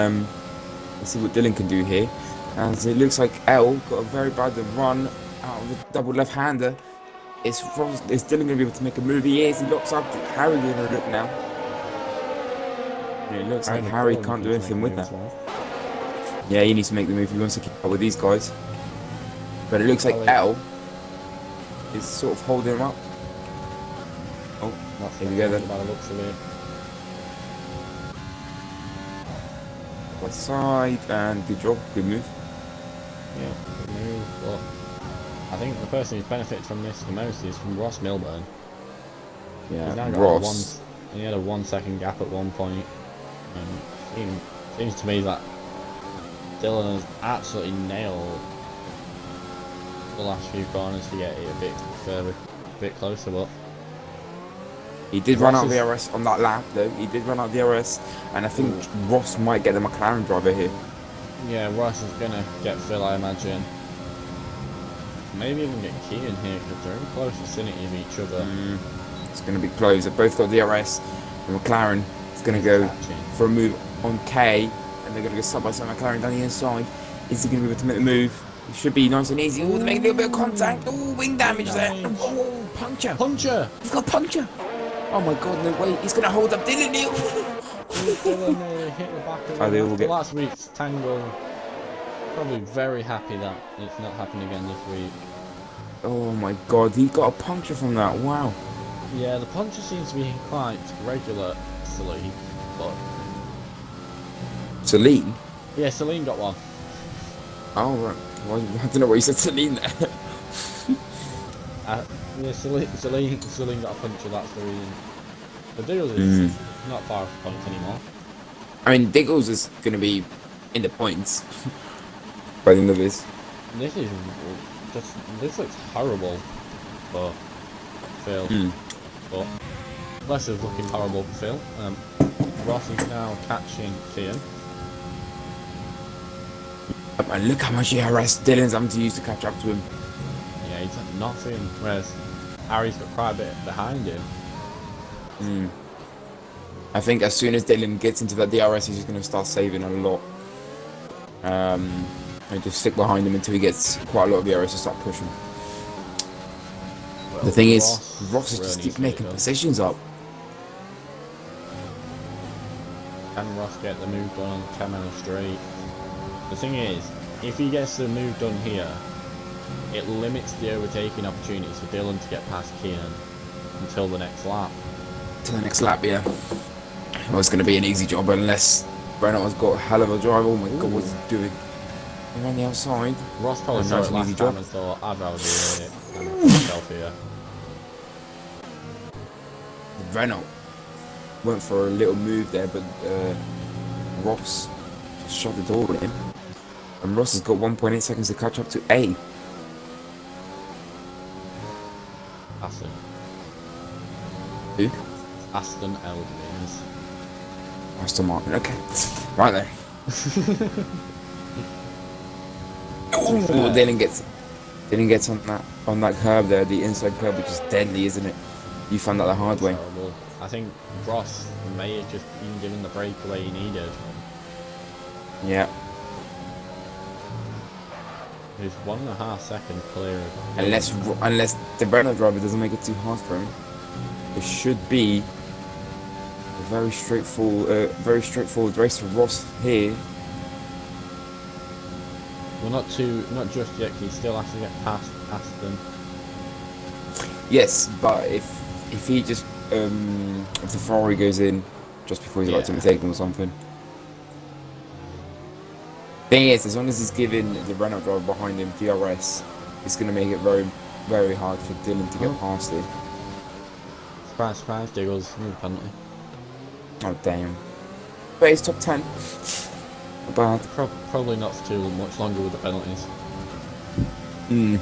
let's see what Dylan can do here. As it looks like L got a very bad run out of the double left-hander. Is Dylan going to be able to make a move? He is. He locks up. Harry going to look now. It looks like Harry can't do anything with that. Yeah, he needs to make the move if he wants to keep up with these guys. But it looks like L is sort of holding him up. Oh, here we go then. By the looks of it. By side, and good job, good move. Yeah, good move, but I think the person who's benefited from this the most is from Ross Milburn. Yeah, Ross. He had a 1 second gap at one point. And seems to me that Dylan has absolutely nailed the last few corners to get it a bit further, a bit closer, but he did run out the DRS on that lap though. He did run out the DRS, and I think Ross might get the McLaren driver here. Yeah, Ross is gonna get Phil, I imagine. Maybe even get Keane here because they're in close vicinity of each other. It's gonna be close. They've both got DRS. The McLaren is gonna go for a move on K, and they're gonna go side by side. McLaren down the inside. Is he gonna be able to make the move? It should be nice and easy. Oh, they make a little bit of contact. Oh, wing damage there. Oh, puncture. Puncture. He's got puncture. Oh my God, no way. He's gonna hold up Dylan Neal. Dylan hit the back of last week's tangle. Probably very happy that it's not happened again this week. Oh my God, he got a puncture from that. Wow. Yeah, the puncture seems to be quite regular, but Celine? Yeah, Celine got one. Oh, right. Well, I don't know what you said, Celine there. Yeah, Celine got a puncture, that's the reason. But Diggles is Mm. not far off points anymore. I mean, Diggles is going to be in the points by the end of this. This is just, this looks horrible for Phil, Mm. but less is looking horrible for Phil. Ross is now catching Kian. And look how much ERS Dylan's having to use to catch up to him. Yeah, he's at nothing, whereas Harry's got quite a bit behind him. Mm. I think as soon as Dylan gets into that DRS, he's just going to start saving a lot. And just stick behind him until he gets quite a lot of DRS to start pushing. Well, The thing is, Ross is really just needs keep to making get done. positions up. Can Ross get the move done on the 10 mile straight? The thing is, if he gets the move done here, it limits the overtaking opportunities for Dylan to get past Keenan until the next lap. To the next lap, yeah. Well, it's going to be an easy job unless Renault's got a hell of a drive. Oh my god, what's he doing? He's on the outside. Ross probably Oh, saw nice it and easy last time job. and thought, I'd rather do it than put myself here. Renault went for a little move there, but Ross just shut the door with him. And Ross has got 1.8 seconds to catch up to A. Aston. Who? Aston Eldrins. Aston Martin. Okay. Right there. Oh, Dylan gets on that curve there, the inside curve, which is deadly, isn't it? You found that the hard way. Terrible. I think Ross may have just been given the breakaway he needed. Yeah. He's 1.5 seconds clear of Unless the Renault driver doesn't make it too hard for him, it should be a very straightforward race for Ross here. well, not just yet, 'cause he still has to get past Aston. Yes, but if he just if the Ferrari goes in just before he's about to Yeah. overtake him or something. Thing is, as long as he's giving the Renault driver behind him DRS, it's going to make it very, very hard for Dylan to get past it. Surprise, surprise, Diggles, move penalty. Oh damn! But he's top 10. Not bad. Probably not for too much longer with the penalties. Hmm.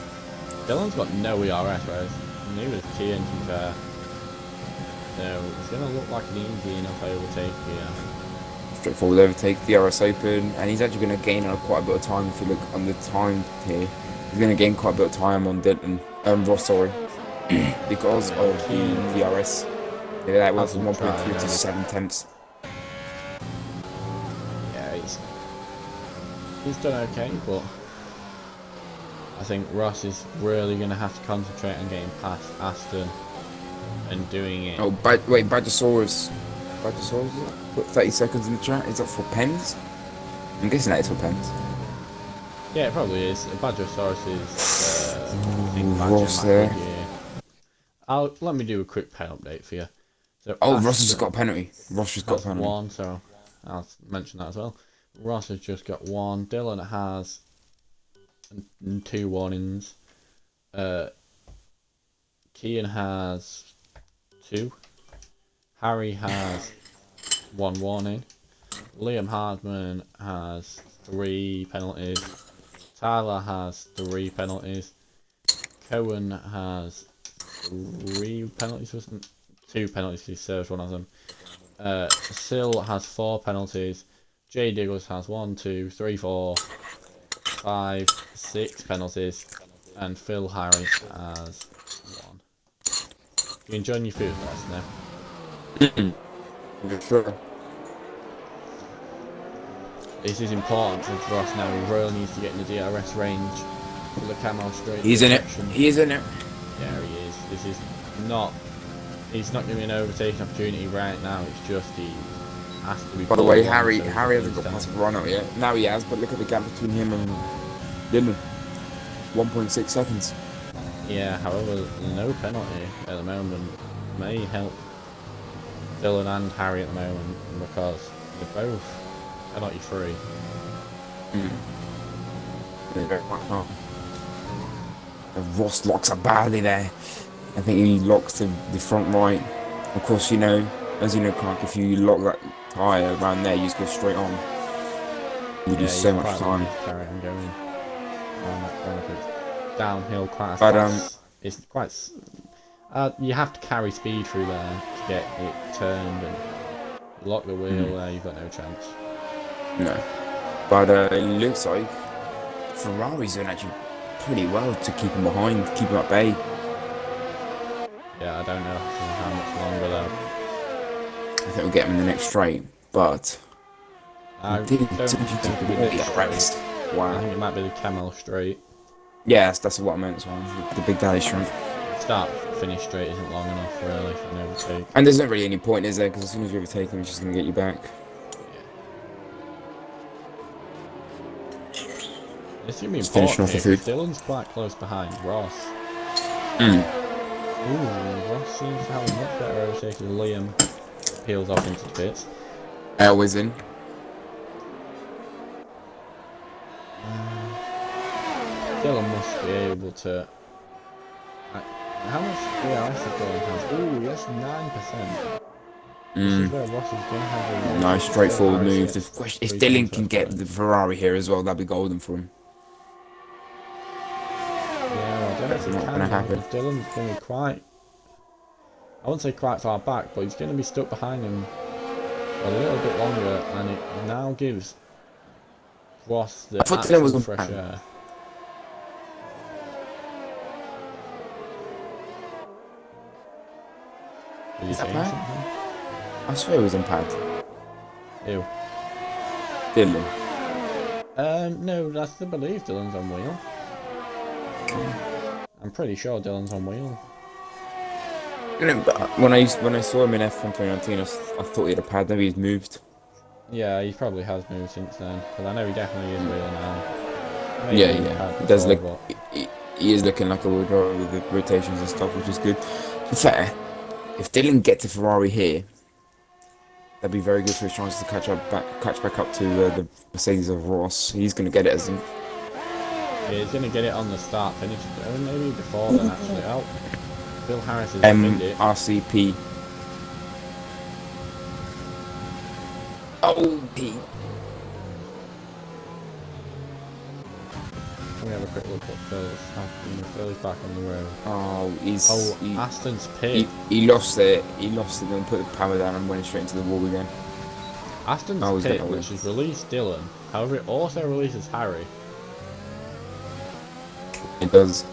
Dylan's got no ERS, whereas neither does Kian, to be fair. So it's going to look like an easy enough overtake here. Straightforward overtake, DRS open, and he's actually going to gain quite a bit of time if you look on the time here. He's going to gain quite a bit of time on Dylan, Ross, sorry, because of the DRS. Yeah, that went from 1.3 to 7 tenths. Yeah, he's done okay, but I think Ross is really going to have to concentrate on getting past Aston and doing it. Oh, wait, Badgersaurus, put 30 seconds in the chat. Is that for pens? I'm guessing that is for pens. Yeah, it probably is. Badgersaurus is, I think Ross Badger there. yeah. Let me do a quick pen update for you. So Oh, Aston Ross has just got a penalty. Ross just got a has penalty. one, so I'll mention that as well. Ross has just got one. Dylan has 2 warnings. Kian has 2. Harry has 1 warning. Liam Hardman has 3 penalties. Tyler has 3 penalties. Cohen has 3 penalties, wasn't 2 penalties, he served one of them. Sill has 4 penalties. Jay Diggles has 1, 2, 3, 4, 5, 6 penalties. And Phil Harris has 1. You enjoying your food last now? For sure. This is important for Ross now. He really needs to get in the DRS range for the camo straight. He's in it. section. He is in it. Yeah, he is. This is not. He's not giving an overtaking opportunity right now. It's just he has to be. By the way, pulled along Harry so he hasn't can got lose past time. Renault yet. Now he has, but look at the gap between him and Dylan. 1.6 seconds. Yeah, however, no penalty at the moment may help Dylan and Harry at the moment because they're both penalty free. Ross locks up badly there. I think he locks the front right. Of course, you know, as you know, Clark, if you lock that tyre around there, you just go straight on. You lose so much time. Carry on going around that corner. It's downhill quite But fast. It's quite. You have to carry speed through there to get it turned and lock the wheel. There, you've got no chance. no. But it looks like Ferrari's doing actually pretty well to keep him behind, keep him at bay. Yeah, I don't know how much longer though. I think we'll get him in the next straight, but I he didn't don't think it'll be really this arrest. straight. I Wow. think it might be the Camel straight. Yeah, that's what I meant as well. The Big Daddy straight. Start finish straight isn't long enough really for an overtake. And there's not really any point, is there? Because as soon as you overtake him, he's just going to get you back. It's going to be Just finishing important off the if food. Dylan's quite close behind Ross. Mm. Ooh, Ross seems to have a much better overtake as Liam peels off into the pits. Elway's in. Dylan must be able to... How much DRS is Dylan has? Ooh, yes, 9%. This is where Ross is going to have a... Nice, straightforward move. DRS If Dylan can get the Ferrari here as well, that'd be golden for him. Yeah, I don't know if it Not can. gonna happen. Dylan's going to be quite... I wouldn't say quite far back, but he's going to be stuck behind him a little bit longer, and it now gives Ross the I thought Dylan was actual on fresh air. Are you Is that saying bad? something? I swear he was on pad. Ew. Dylan. No, I still believe Dylan's on wheel. I'm pretty sure Dylan's on wheel. You know, but when I saw him in F1 2019, I thought he had a pad. Maybe he's moved. Yeah, he probably has moved since then, because I know he definitely is wheel now. Maybe Yeah, he yeah. had He does before, look. but- He is looking like a wheel driver with the rotations and stuff, which is good. To be fair, if Dylan gets a Ferrari here, that'd be very good for his chances to catch back up to the Mercedes of Ross. He's going to get it as Yeah, he's going to get it on the start finish, or maybe before then actually. Oh, Bill Harris has pinned it. MRCP. Oh, P. Let me have a quick look at Phil's. Phil's back on the road. Oh, Aston's pit. he lost it. He lost it and put the power down and went straight into the wall again. Aston's he's pit, got which has released Dylan. However, it also releases Harry. It does.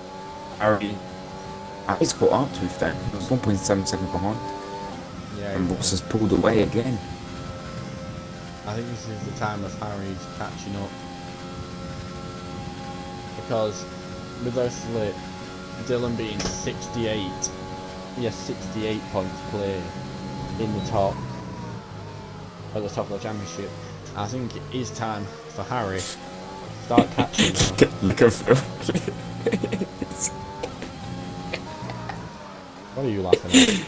Harry's caught up to that. He was 1.7 seconds behind. Yeah, And Ross has pulled away again. I think this is the time of Harry's catching up. Because with those slip, Dylan being 68, he has 68 points clear in the top, at the top of the championship. I think it is time for Harry to start catching now. Look at Phil. What are you laughing at?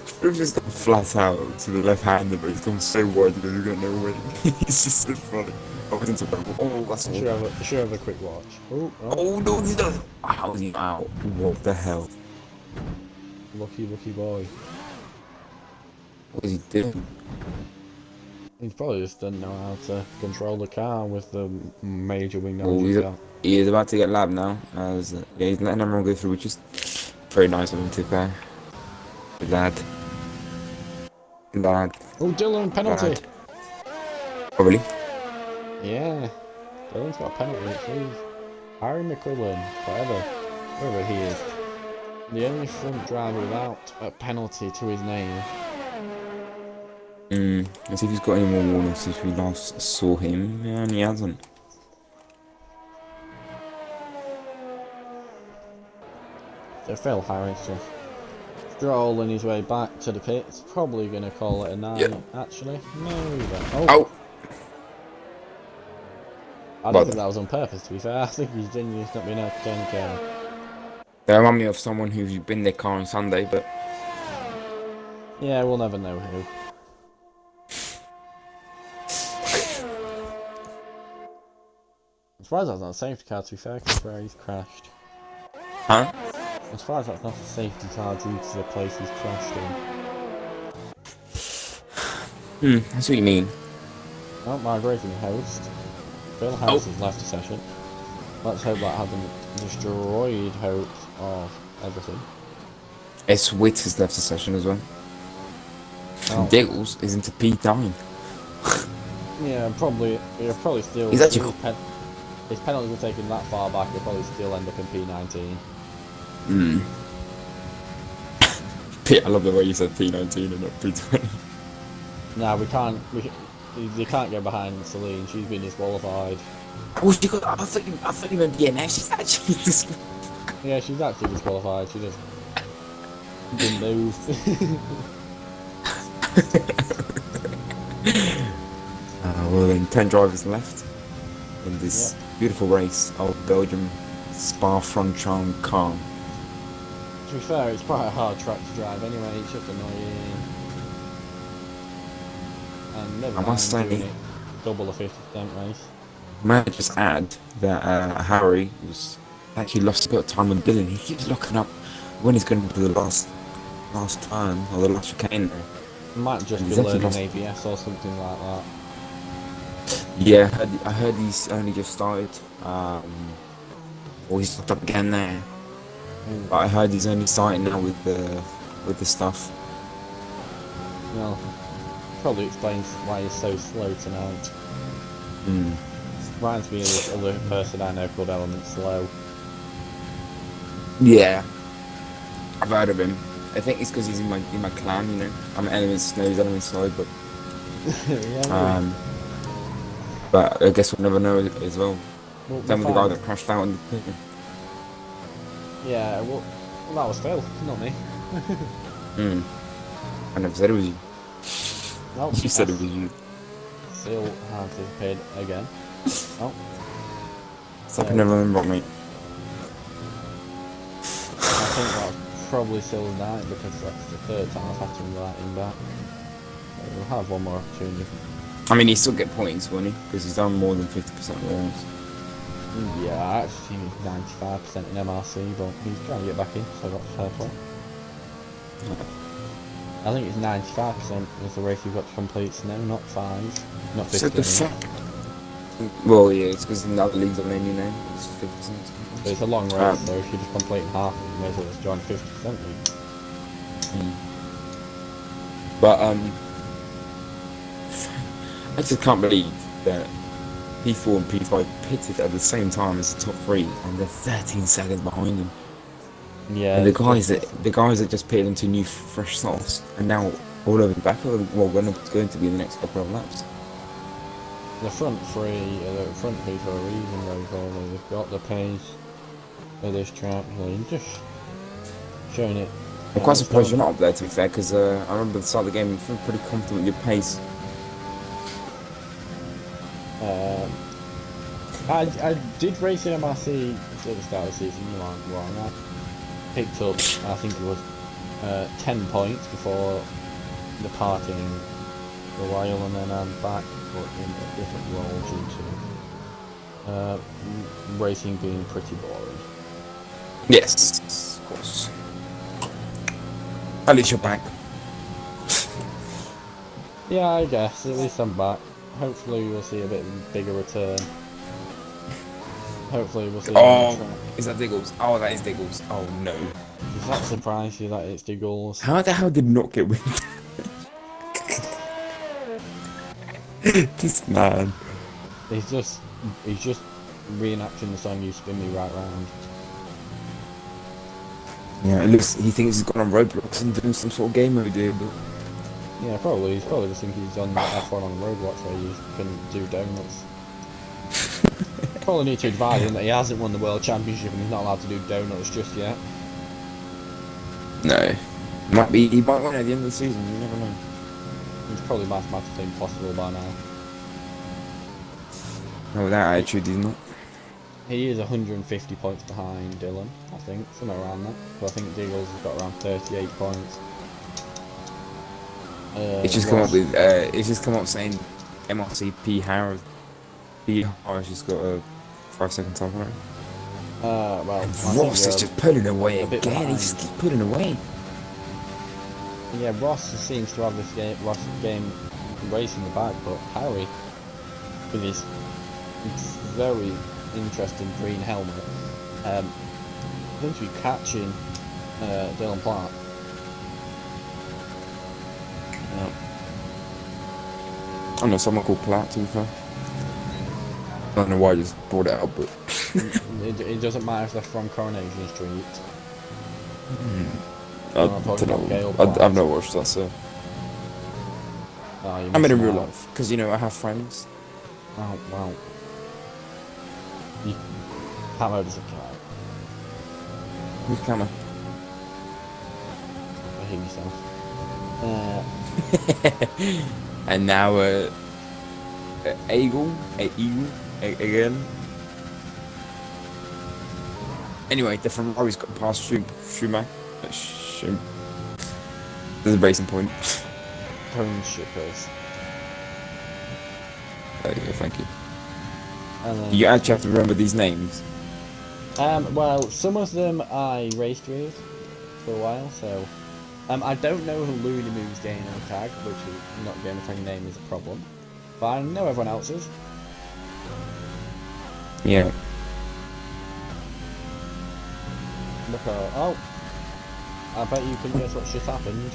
Phil just got flat out to the left hander, but he's gone so wide that he's got no way. He's just so funny. Oh, it's into purple. Oh, that's all. Should have a quick watch. Oh, Oh no, he does. How is he out? What the hell? lucky boy. What is he doing? He probably just doesn't know how to control the car with the major wing Oh, down. he is about to get lapped now. As yeah, he's letting everyone go through, which is very nice of him to be. Good lad. Good lad. Oh, Dylan, penalty! Lad. Oh really? Yeah, Dylan's got a penalty. It says Harry McQuillan, wherever he is, the only front driver without a penalty to his name. Let's see if he's got any more warnings since we last saw him. Yeah, and he hasn't. So Phil Harris just strolling his way back to the pits. Probably going to call it a night, actually. No, he won't. Oh! I don't think that was on purpose, to be fair. I think he's genuinely not being able to turn the car. They remind me of someone who's been their car on Sunday, but Yeah, we'll never know who. As far as that's not a safety car, to be fair, because where he's crashed. Huh? As far as that's not a safety car due to the place he's crashed in. That's what you mean. Oh, my racing host. Phil House has left the session. Let's hope that hasn't destroyed hopes of everything. S. Witt has left the session as well. Oh. Diggles is into P9. Yeah, probably. He'll probably still. He's actually. His penalties were taken that far back. He'll probably still end up in P19. I love the way you said P19 and not P20. Nah, we can't. You can't go behind Celine. She's been disqualified. Oh, she got. I thought you meant DNF. She's actually disqualified. Yeah, she's actually disqualified. She just didn't move. Well, then 10 drivers left in this beautiful race of Belgium Spa-Francorchamps. To be fair, it's quite a hard track to drive anyway. It's just annoying. And never mind doing it double a 50% race. May I just add that Harry was actually lost a bit of time with Dylan. He keeps looking up when he's going to do the last turn or the last chicane. Might just be learning ABS or something like that. Yeah, I heard he's only just started. Or he's stopped up again there. But I heard he's only starting now with the stuff. Well, probably explains why he's so slow tonight. Reminds me of this other person I know called Element Slow. Yeah, I've heard of him. I think it's because he's in my clan, you know. I'm Element Snow, he's Element Slow, but Yeah, but I guess we'll never know as well. Same with the guy that crashed out in the pit. Yeah, well, that was Phil, not me. I never said it was you. Nope. You said it was you. Phil has disappeared again. Oh. It's like I never remember, mate. I think that's probably Phil's night because that's the third time I've had to invite him back. So we'll have one more opportunity. I mean, he still get points, won't he? Because he's done more than 50% of the race. Yeah, I actually think he's 95% in MRC, but he's trying to get back in, so that's fair play. I think it's 95% is the race you've got to complete, so no, not 5, not 50. So the fuck? Well, yeah, it's because in the other leagues I mean, you know, it's 50%. But it's a long race, so if you're just completing half, you may as well just join 50% league. But I just can't believe that P4 and P5 pitted at the same time as the top 3, and they're 13 seconds behind them. Yeah. And the guys that just pitted into new fresh slots, and now all over the back of them, well, when it's going to be the next couple of laps. The front 3 for a reason, very clearly. They've got the pace of this track, they're just showing it. I'm quite surprised you're not up there, to be fair, because I remember at the start of the game you feel pretty comfortable with your pace. I did race in MRC at the start of the season, you aren't wrong. I picked up, I think it was 10 points before departing for a while, and then I'm back but in a different role due to racing being pretty boring. Yes, of course. At least you're back. Yeah, I guess, at least I'm back. Hopefully we'll see a bit bigger return. Hopefully we'll see. Oh, is that Diggles? Oh, that is Diggles. Oh no. Does that surprise you that it's Diggles? How the hell did not get wind? This man. He's just reenacting the song "You Spin Me Right Round." Yeah, it looks. He thinks he's gone on roadblocks and doing some sort of game mode here, but Yeah, probably. He's probably just thinking he's on F1 on Roadwatch where you can do donuts. Probably need to advise him that he hasn't won the World Championship and he's not allowed to do donuts just yet. no. He might win at the end of the season. You never know. It's probably mathematically impossible by now. No, with that attitude, he's not. He is 150 points behind Dylan, I think, somewhere around that. But I think Diggles has got around 38 points. It's just come up with. It's just come up saying MRC P Harris. P Harris just got 5 seconds time, right? Well, And I think Ross is just pulling away a bit again. He behind. just keeps pulling away. Yeah, Ross seems to have this game race in the bag, but Harry, with his very interesting green helmet, seems to be catching Dylan Platt. Yeah. I know someone called Platt, to be fair. I don't know why I just brought it up, but It doesn't matter if they're from Coronation Street. I I'm not talking don't about Gale know. Platt. I've not watched that, so Oh, you're I met in missing real out. life because you know I have friends. Oh, well. You can't over the car. Who's camera? Behave yourself. And now Eagle again. Anyway, the Ferrari's got past Schumacher. There's a racing point. Cone shippers. There you go, thank you. And then, You actually have to remember these names. well, some of them I raced with for a while, so I don't know who Looney Moo's game on tag, which is not going to any name is a problem. But I know everyone else's. Yeah. Look at, oh, I bet you can guess what shit happened.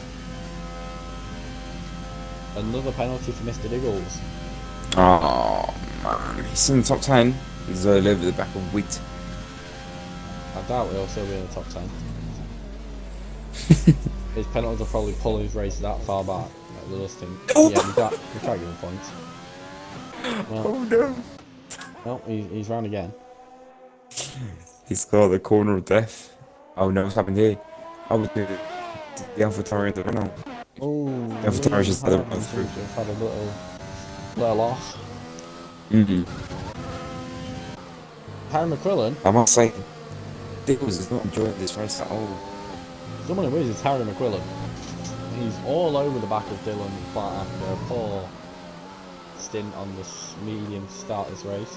Another penalty for Mr. Diggles. Oh man, he's in the top 10. He's all over the back of wheat. I doubt he'll still be in the top 10. His penalties will probably pull his race that far back. Like the last thing. Oh. Yeah, we can't give him points. Well, Oh no! no, he's round again. He's got the corner of death. Oh no, what's happened here? Oh, the AlphaTauri the run out. Oh, The AlphaTauri just had a run through. We've had a little off. Harry McQuillan, I must say, Diggles is not enjoying this race at all. someone who is Harry McQuillan. He's all over the back of Dylan Platt after a poor stint on this medium to start this race.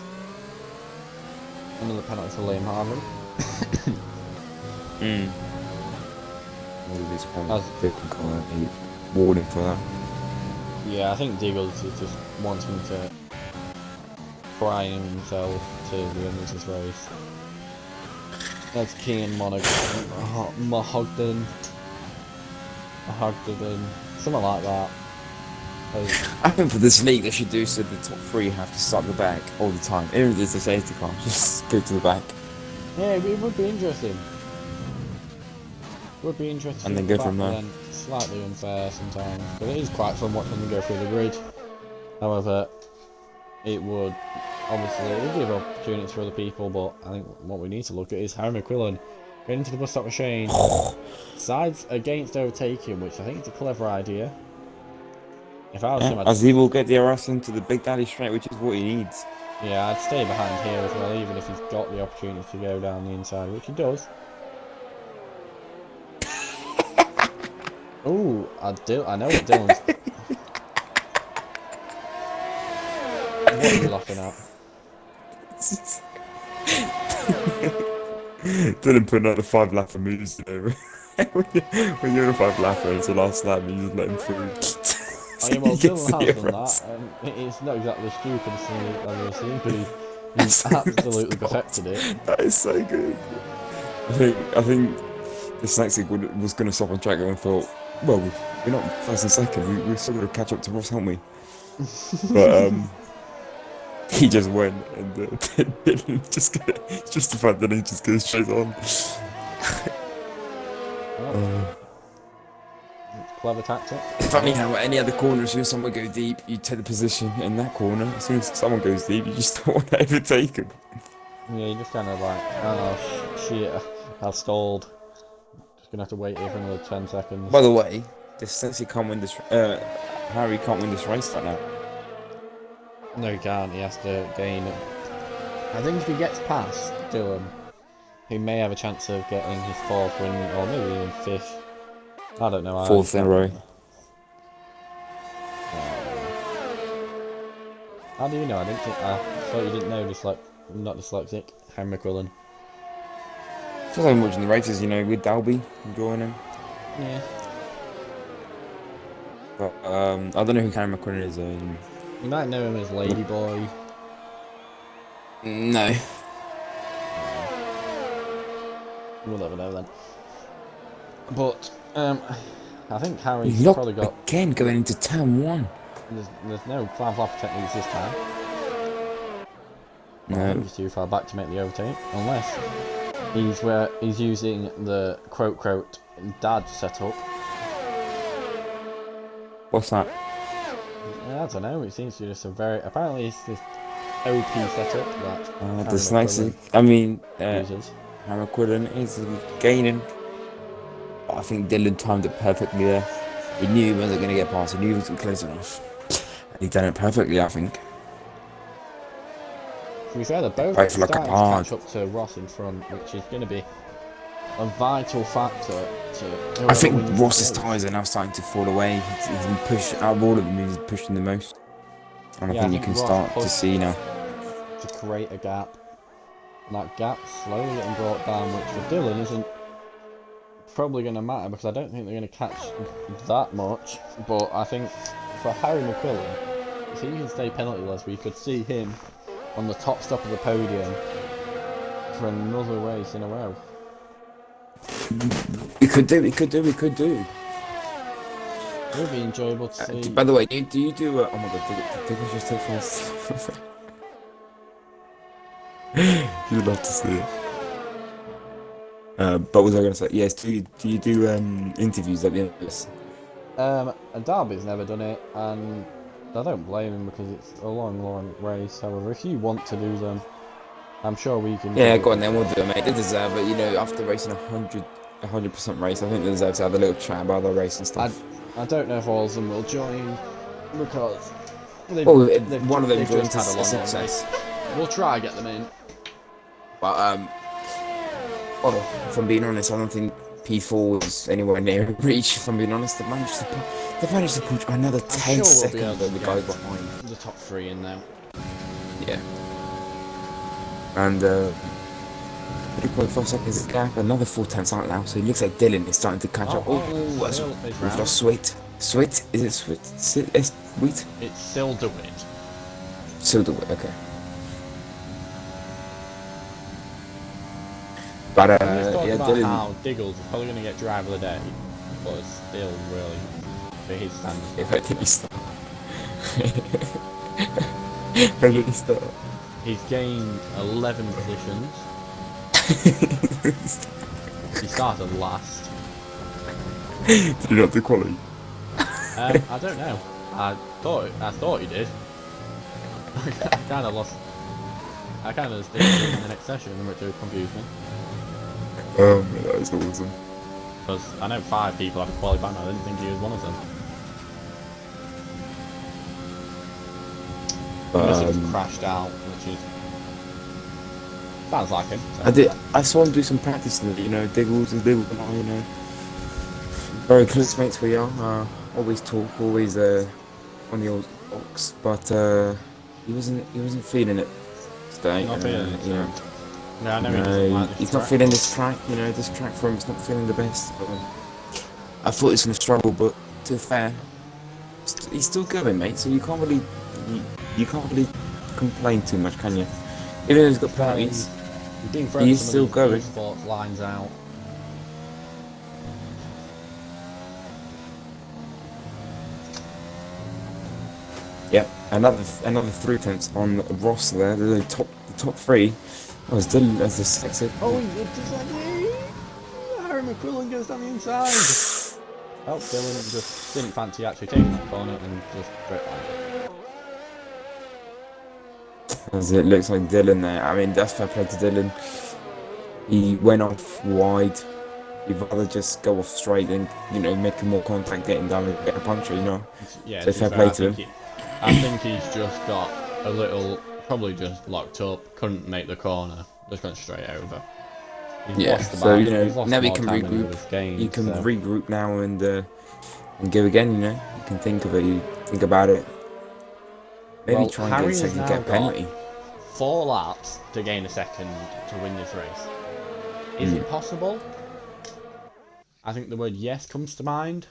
Another penalty for Liam Harvey. All these As- points, they can call out a warning for that. Yeah, I think Diggles is just wanting to prime himself to win this race. That's Kean Mahogden, something like that. I think for this league they should do so the top 3 have to start at the back all the time. Even if there's a safety car, just go to the back. Yeah, it would be interesting. Would be interesting. And then go from there. Then slightly unfair sometimes, but it is quite fun watching them go through the grid. However, it would give opportunities for other people, but I think what we need to look at is Harry McQuillan getting into the bus stop machine. Sides against overtaking, which I think is a clever idea. If I was him, As he will get the RS into the big daddy straight, which is what he needs. yeah, I'd stay behind here as well, even if he's got the opportunity to go down the inside, which he does. Ooh, I know what Dylan's. What are you laughing at? Dylan putting out the 5 lapper moves, you know. when you're in a 5 lapper, it's the last lap, and you just let him through. Oh yeah, well, He gets Dylan the has done RS. that. It's not exactly the stupidest thing I've ever seen, but he's absolutely perfected it. That is so good. I think the Dyslexic was going to stop on track and thought, well, we're not first and second, we're still going to catch up to Ross, aren't we? But he just went and just justified that he just goes straight on. Clever tactic. Funny how at any other corner, as soon as someone goes deep, you take the position in that corner. As soon as someone goes deep, you just don't want to overtake him. Yeah, you just kind of like, oh shit, I've stalled. Just gonna have to wait here for another 10 seconds. By the way, Dyslexic can't win this. Harry can't win this race right now. No, he can't. He has to gain. I think if he gets past Dylan, he may have a chance of getting his 4th win, or maybe even 5th. I don't know. 4th in a row. How do you know? I thought you didn't know. Just like I'm not dyslexic. Harry McQuillan. Feels like I'm watching the races, you know, with Dalby, enjoying him. Yeah. But I don't know who Cameron McQuillan is. You might know him as Ladyboy. No. We'll never know then. But I think Harry's Look probably got. again going into turn 1. There's no fly techniques this time. I No. think he's too far back to make the overtake, unless he's using the quote dad setup. What's that? I don't know. It seems to be just a very apparently it's this OP setup that Harry Dyslexic. McQuillan I mean, uses. Cameron McQuillan is gaining. But I think Dylan timed it perfectly there. He knew he wasn't going to get past. He knew he wasn't close enough. And he done it perfectly, I think. To be fair, they're both Both like a starting to hard. catch up to Ross in front, which is going to be a vital factor to. I think wins Ross's the race. tyres are now starting to fall away. He's been pushed out of all of them. He's pushing the most, and Yeah, I think you can Ross start to pushed see now. to create a gap. And that gap slowly getting brought down, which for Dylan isn't probably going to matter because I don't think they're going to catch that much. But I think for Harry McQuillan, if he can stay penalty-less, we could see him on the top stop of the podium for another race in a row. We could do. It would be enjoyable to see. By the way, do you do? Oh my god, did I just take fast? You'd love to see it. But what was I going to say? Yes, do you do interviews at the end of this? And Derby's never done it, and I don't blame him because it's a long race. However, if you want to do them, I'm sure we can. Yeah, go on then, we'll do it, mate. They deserve it, you know. After racing 100% race, I think they deserve to have a little chat about their race and stuff. I don't know if all of them will join because one of them they've joins just had a a long success. race. We'll try to get them in. But well, if I'm being honest, I don't think P4 was anywhere near reach. If I'm being honest, they managed to push another 10 sure we'll be seconds able over to the get guy behind. the top 3 in now. Yeah. And 3.5 seconds gap, another 4/10 out now. So it looks like Dylan is starting to catch up. We've lost Sweet. Sweet? Is it Sweet? Sweet? It's still doing it. Still do it, okay. But yeah, about Dylan. how Diggles is probably going to get driver of the day, but it's still really for his standards. If I didn't start. If I didn't start. He's gained 11 positions. He started last. Did you not do quality? I don't know. I thought he did. I kind of lost. I kind of stayed in the next session, which would confuse me. That is awesome. Because I know 5 people have qualified, and I didn't think he was one of them. Unless he was crashed out, which is sounds like him. So. I saw him do some practicing. You know, Diggles and Diggles and I. You know, very close mates we are. Always talk, always on the old box, but he wasn't feeling it today. Not feeling it. You know. Yeah, I know he doesn't like this he's track. not feeling this track. You know, this track for him is not feeling the best. I thought he was going to struggle, but to be fair, he's still going, mate. So you can't really complain too much, can you? Even though he's got penalties, he's still going. Sports lines out. Yep, another 3 attempts on Ross there. The top 3. Oh, it's Dylan as the sexy. Oh, just like Harry McQuillan goes down the inside. Oh, Dylan just didn't fancy actually taking that corner and just straight line. As it looks like Dylan there. I mean, that's fair play to Dylan. He went off wide. He'd rather just go off straight and, you know, making more contact, getting down and get a puncture, you know. Yeah, so fair play to him. I think he's just got a little, probably just locked up, couldn't make the corner, just went straight over. Yeah, so you know, now he can regroup. You can regroup now and go again. You know, you can think of it. You think about it. Maybe try and get a second, get a penalty. 4 laps to gain a second to win this race. Is it possible? I think the word yes comes to mind.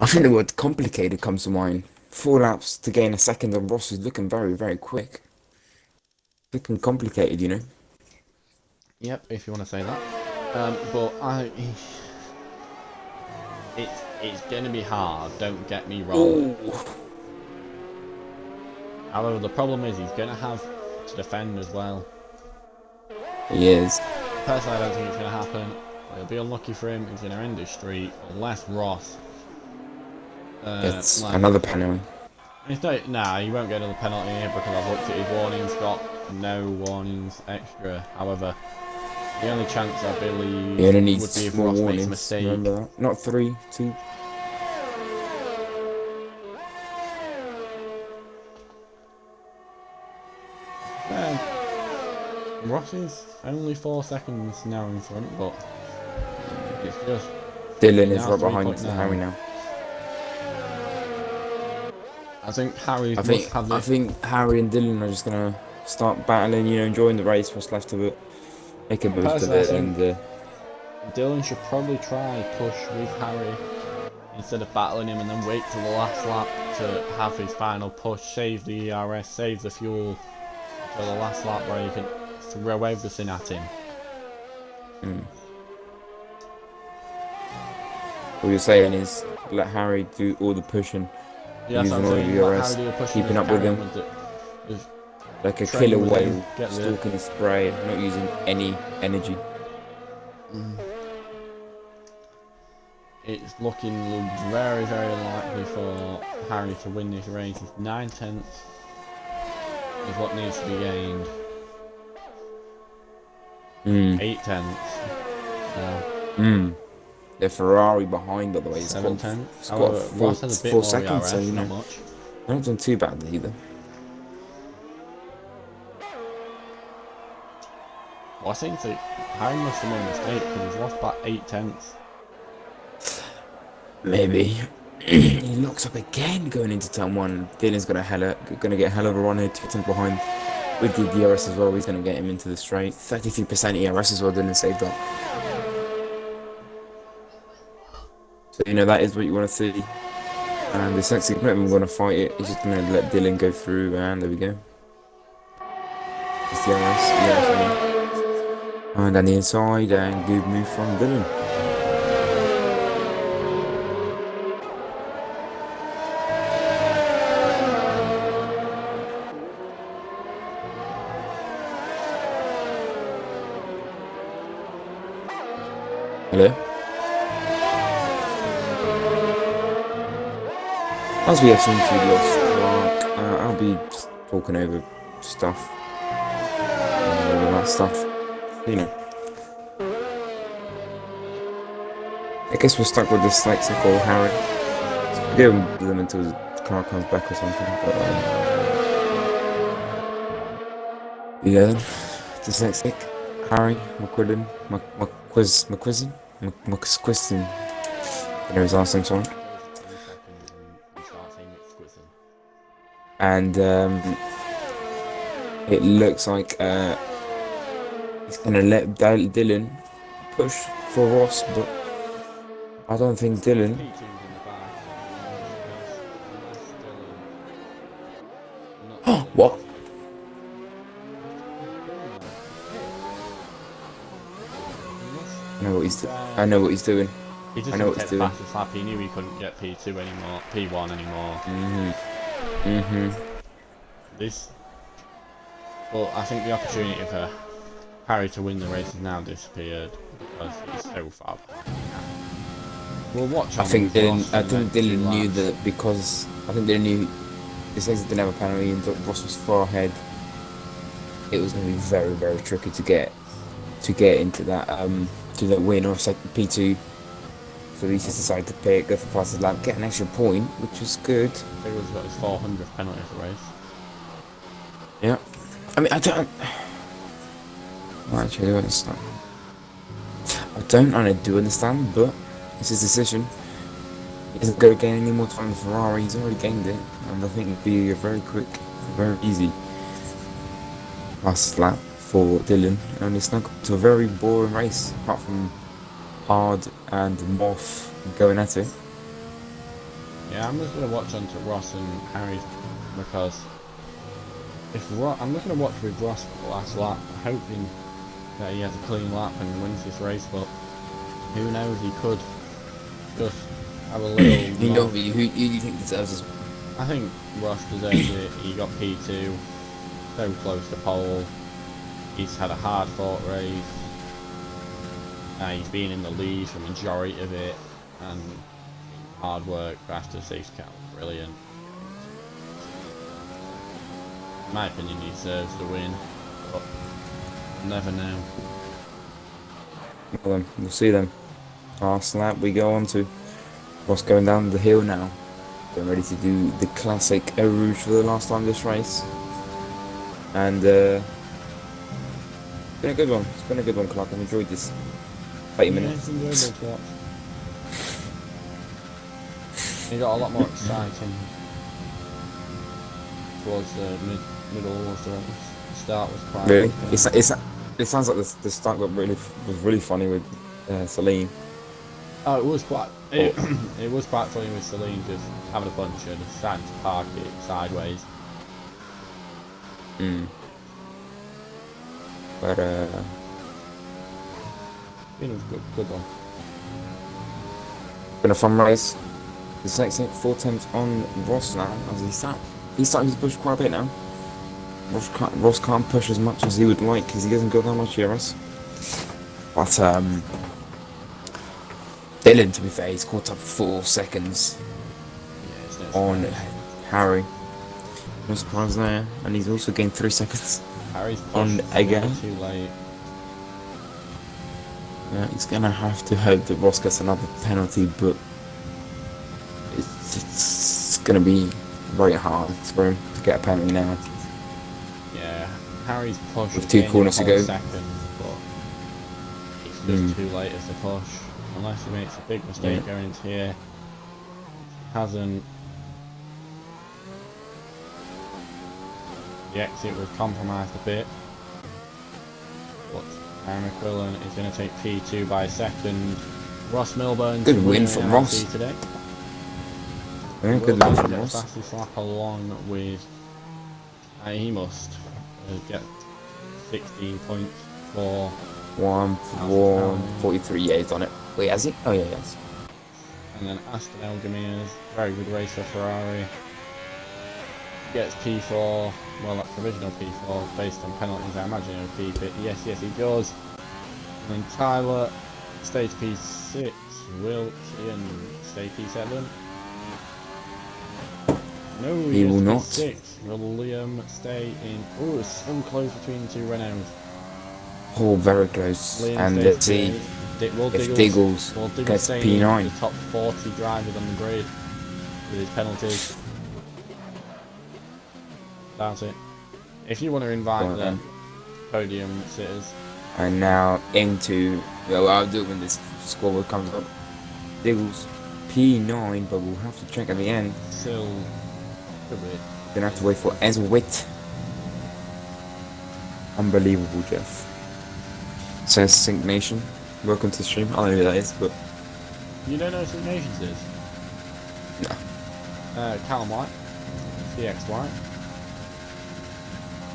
I think the word complicated comes to mind. 4 laps to gain a second, and Ross is looking very, very quick. Looking complicated, you know. Yep, if you want to say that. But it's gonna be hard. Don't get me wrong. Ooh. However, the problem is he's gonna have to defend as well. He is. Personally, I don't think it's gonna happen. It'll be unlucky for him. He's gonna end his streak unless Ross. It's another penalty. It's not, nah, he won't get another penalty here because I've looked at his warnings. Got no warnings extra. However, the only chance I believe He only needs would be if more Ross warnings. makes a mistake. Remember that? Not 3, 2. Ross is only 4 seconds now in front, but it's just Dylan is now right behind 3.9. Harry now. I think Harry I must have this. think Harry and Dylan are just gonna start battling, you know, enjoying the race, what's left of it, make a most of it, and Dylan should probably try push with Harry instead of battling him and then wait till the last lap to have his final push, save the ERS, save the fuel until the last lap where you can throw everything at him. What you're saying is let Harry do all the pushing, Yes, I'm using all the saying let ERS, Harry do the pushing, keeping just up with carry him. on just like a train killer with him, whale, get there. stalking his prey, not using any energy. It's looking very, very likely for Harry to win this race. It's 9/10 is what needs to be gained. 8/10. The Ferrari behind, by the way, it's 7/10. got Ross has a bit 4 more seconds, ERS, so you not know, much. not done too badly either. Well, I think that Harry must have made a mistake because he's lost by 8/10. Maybe. He locks up again going into turn 1. Dylan's gonna get a hell of a run here, 2 tenths behind. With the DRS as well, he's gonna get him into the straight. 33% ERS as well, Dylan saved up. So you know that is what you want to see. And the sexy commitment, we're gonna fight it. He's just gonna let Dylan go through, and there we go. Just DRS, and down the inside, and good move from Dylan. Hello? As we have seen to lost Clark, I'll be just talking over stuff. Over that stuff. You know. I guess we're stuck with this dyslexic Harry. So we'll deal with them until Clark comes back or something. But, yeah, dyslexic, Harry, McQuillan, McQuiston. I know his last name, sorry. And it looks like he's gonna let Dylan push for Ross, but I don't think Dylan. What? I know what he's doing. I know what he's doing. He just didn't take the fastest lap. He knew he couldn't get P2 anymore, P1 anymore. But I think the opportunity for Harry to win the race has now disappeared because he's so far behind. We'll watch. I think Dylan knew that because Dylan knew the says didn't have a penalty and Ross was far ahead. It was going to be very, very tricky to get into that to that win or second P2. So he just decided to go for fastest lap, get an extra point, which was good. Taylor's got his 400th penalty for the race. Yeah. I mean, I don't understand, but it's his decision. He doesn't go gain any more time with Ferrari, he's already gained it, and I think it'd be a very quick very easy last lap for Dylan, and it's now got to a very boring race, apart from Hard and Moff going at it. Yeah, I'm just gonna watch onto Ross and Harry because I'm just gonna watch with Ross for the last lap, hoping that he has a clean lap and wins this race. But who knows? He could just have a little. You know, who do you think deserves this? I think Ross deserves it. He got P2, so close to pole. He's had a hard fought race. He's been in the lead for the majority of it, and hard work after safety car, brilliant. In my opinion, he deserves the win, but we'll never know. Well, then, we'll see then. Last lap we go on to Ross going down the hill now. Getting ready to do the classic Eau Rouge for the last time this race. And it's been a good one. It's been a good one, Clark. I've enjoyed this 30 minutes. Yeah, it's enjoyable to watch. It got a lot more exciting towards the middle of the race. The start was quite. Really? It sounds like the start was really funny with Celine. Oh, it was quite. It was quite funny with Celine just having a puncher and deciding to park it sideways. But It was a good one. been a fun race. The next 4 attempts on Ross now as he's starting to push quite a bit now. Ross can't push as much as he would like because he doesn't got that much ERS. But Dylan, to be fair, he's caught up 4 seconds on Harry. No surprise there, and he's also gained 3 seconds Harry's on again. too late. Yeah, he's gonna have to hope that Ross gets another penalty, but it's gonna be very hard for him to get a penalty now. Yeah, Harry's push With 2 corners to go. Second, but it's just too late as a push. Unless he makes a big mistake going into here. Hasn't. The exit was compromised a bit. But Aaron McQuillan is going to take P2 by a second. Ross Milburn. Good win from Ross today. Yeah, good win from Get Ross. the fastest lap along with. He must get 16 points for 1:43. Yeah, he's on it. Wait, has he? Oh yeah, yes. And then Aston Elgamirs, very good race for Ferrari. Gets P4, well that's provisional P4 based on penalties, I imagine he'll keep it. Yes, he does. And then Tyler stays P6, Will Ian stay P7. No, He will not. P6. Will Liam stay in? Oh, it's so close between the 2 Renaults. Oh, very close. Liam And stays let's see P8. If Diggles gets staying P9. in the top 40 drivers on the grid with his penalties. That's it. If you want to invite the podium sitters. And now into, well, I'll do it when this scoreboard comes up. Diggles P9, but we'll have to check at the end. Still a bit. Gonna have to wait for Ezwitt. Unbelievable, Jeff. Says Sync Nation. Welcome to the stream. I don't know who that is, but You don't know who Nations is? no. Callum White. CX White.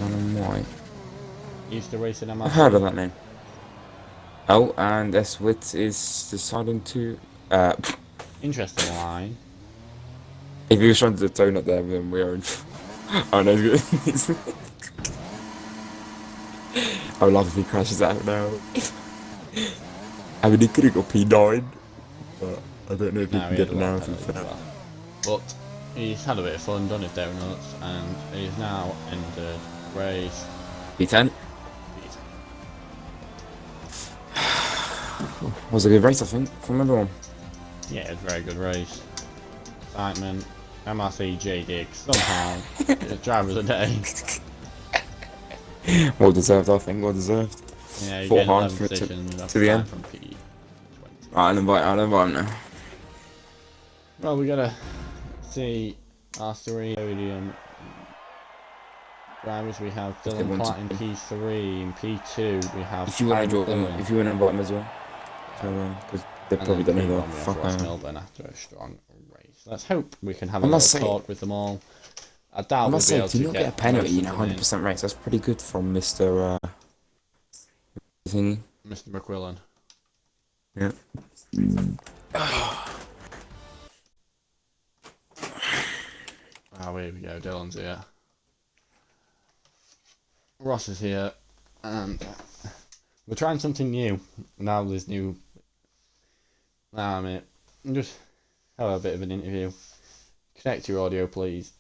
Why? He used to race in MRC. I've heard of that name. Oh, and Ezwitt is deciding to. Interesting line. If he was trying to tone up there, then we are in. Oh no, it's good. I would love if he crashes out now. I mean, he could have got P9, but I don't know if he can get it now. But he's had a bit of fun, done his donuts, and he's now entered race. P10. Was a good race, I think, from everyone. Yeah, it's a very good race. Excitement. MRC J Diggs somehow the driver of the day. Well deserved, I think. Well deserved. Yeah, Fought hard for it to the end. From P20. I'll invite him now. Well, we gotta see our 3 podium Drivers, we have If they Dylan want Platt in to. P3. In P2, we have If you want Harry to join them, McMillan. if you want to invite them as well. So, because they And probably then don't know who the P1, we have fuck I Ross am. Milburn after a strong race. Let's hope we can have I a must little say, talk with them all. I I doubt we'll must be say, able to to not get a get penalty most in a of them in. 100% race, that's pretty good from Mr. Thingy. Mr. McQuillan. Yeah. Oh, here we go. Dylan's here. Ross is here. And we're trying something new. Now there's new... Now, mate. Just have a bit of an interview. Connect your audio, please.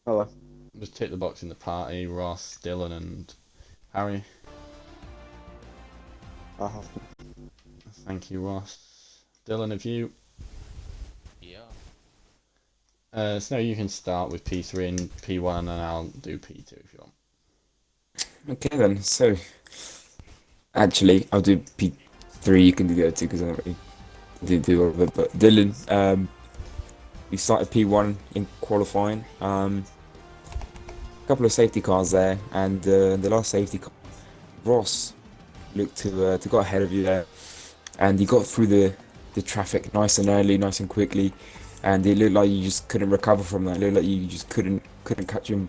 Hello. Just tick the box in the party. Ross, Dylan and Harry. Thank you, Ross. Dylan, have you... Yeah. So you can start with P3 and P1 and I'll do P2 if you want. Okay then, so actually I'll do P3, you can do the other two because I don't really do all of it. But Dylan, we started P1 in qualifying. A couple of safety cars there, and the last safety car, Ross looked to got ahead of you there, and he got through the traffic nice and early, nice and quickly, and it looked like you just couldn't recover from that. It looked like you just couldn't catch him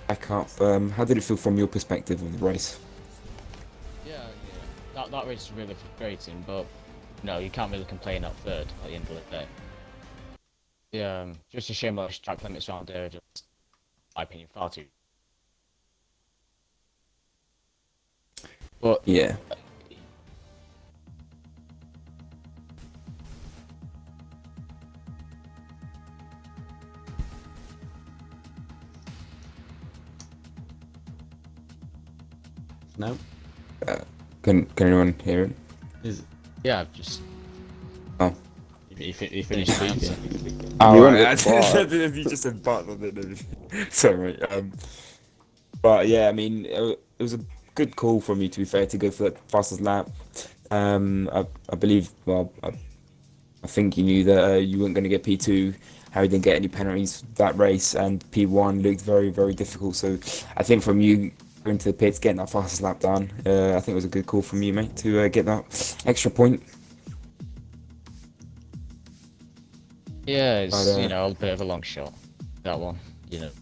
back up. How did it feel from your perspective of the race? Yeah. That race was really frustrating, but no, you can't really complain at third at the end of the day. Yeah, just a shame that track limits around there are just, in my opinion, far too. But Yeah. No? Can anyone hear it? yeah, just He finished finished my speaking. answer. Oh, You right. went with You just said but, didn't you? Sorry, mate. But yeah, I mean, it was a good call from you, to be fair, to go for that fastest lap. I believe, well, I think you knew that you weren't going to get P2. Harry didn't get any penalties that race, and P1 looked very, very difficult. So I think from you going to the pits, getting that fastest lap done, I think it was a good call from you, mate, to get that extra point. Yeah, it's But, a bit of a long shot. That one, It Didn't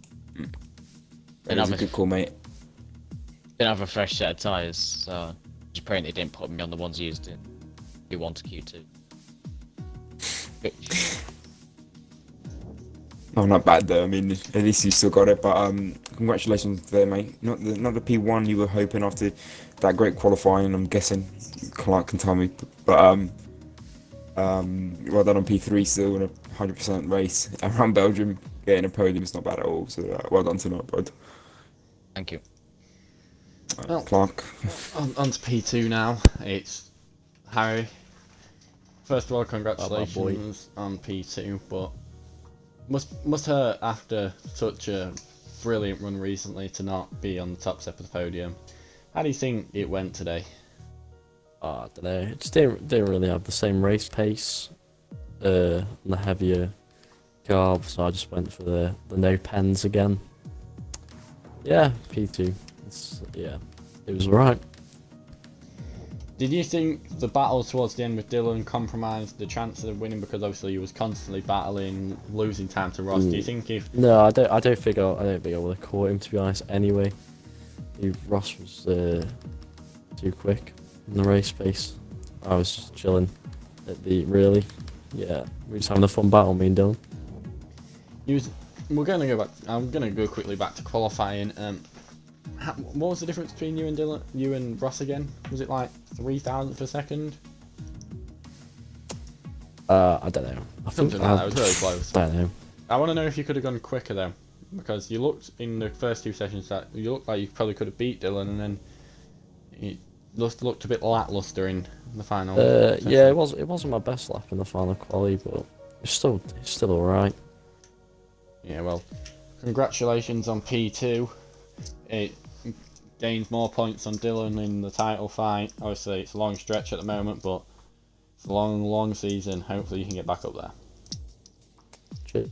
was a have good call, mate. didn't have a fresh set of tyres, so just praying they didn't put me on the ones used in Q1 to Q2. Which, Oh, not bad though. I mean, at least you still got it. But congratulations there, mate. Not the P1 you were hoping after that great qualifying. I'm guessing Clark can tell me. But well done on P3 still in a 100% race around Belgium. Getting a podium is not bad at all. So well done tonight, bud. thank you. Well, Clark. on to P2 now. It's Harry. First of all, congratulations on P2, but must hurt after such a brilliant run recently to not be on the top step of the podium. How do you think it went today? I don't know. It just didn't really have the same race pace, and the heavier carb, so I just went for the no pens again. Yeah, P2. It was alright. Did you think the battle towards the end with Dylan compromised the chances of winning because obviously he was constantly battling, losing time to Ross? Do you think if No, I don't think I would have caught him, to be honest. Anyway, Ross was too quick in the race pace. I was just chilling at the we were just having a fun battle, me and Dylan. we're going to go back? I'm going to go quickly back to qualifying. What was the difference between you and Dylan, you and Ross again? Was it like 3,000th per second? I don't know. Something like that. It was really close. I don't know. I want to know if you could have gone quicker though, because you looked in the first two sessions that you looked like you probably could have beat Dylan, and then it looked a bit lackluster in the final. Yeah, it wasn't my best lap in the final quali, but it's still alright. Yeah, well, congratulations on P2. It gains more points on Dylan in the title fight. Obviously, it's a long stretch at the moment, but it's a long, long season. Hopefully, you can get back up there. Cheers.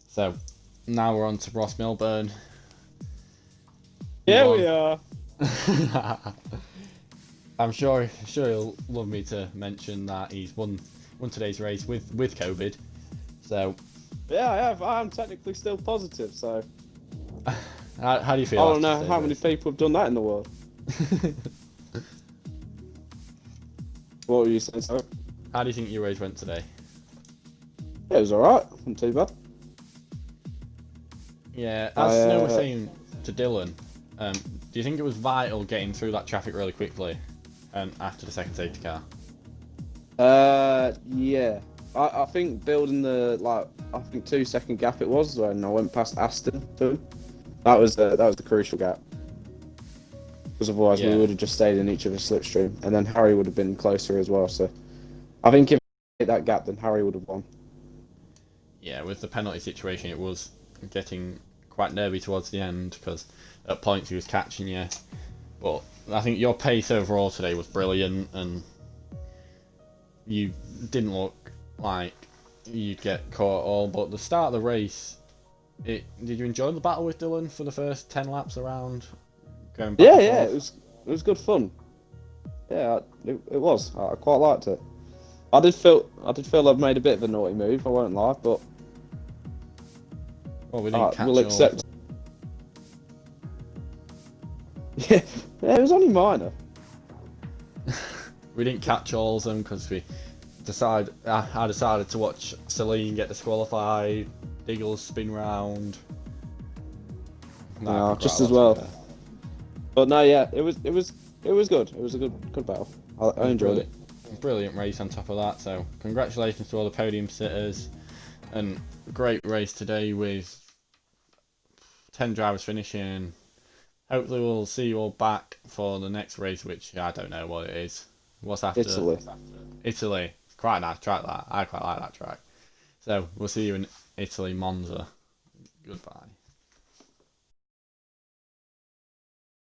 So, now we're on to Ross Milburn. Yeah, Won. we are. I'm sure he'll love me to mention that he's won today's race with COVID. So Yeah, I have. I'm technically still positive, so how do you feel? I don't after know today's how many race? people have done that in the world. What were you saying? Sorry? How do you think your race went today? Yeah, it was alright. Wasn't too bad. Yeah, I, as Snow was saying to Dylan, do you think it was vital getting through that traffic really quickly after the second safety car? Yeah. I think building the I think 2 second gap it was when I went past Aston to him. That was the crucial gap. Because otherwise Yeah. we would have just stayed in each other's slipstream, and then Harry would have been closer as well. So I think if we hit that gap, then Harry would have won. Yeah, with the penalty situation, it was getting quite nervy towards the end because at points he was catching you. But I think your pace overall today was brilliant, and you didn't look like you'd get caught at all. But the start of the race, did you enjoy the battle with Dylan for the first 10 laps around? Going back Yeah, and yeah, forth? it was good fun. Yeah, it was. I quite liked it. I did feel I'd made a bit of a naughty move. I won't lie, but Well, we didn't catch we'll all. accept. Yeah, it was only minor. We didn't catch all of them because I decided to watch Celine get disqualified, Diggle's spin round. No, I could just rattle as off, well. to be fair. But no, yeah, it was good. It was a good battle. I enjoyed it. Brilliant race on top of that. So congratulations to all the podium sitters, and great race today with 10 drivers finishing. Hopefully we'll see you all back for the next race, which I don't know what it is. What's after? Italy. Italy. Quite a nice track that. I quite like that track. So we'll see you in Italy, Monza. Goodbye.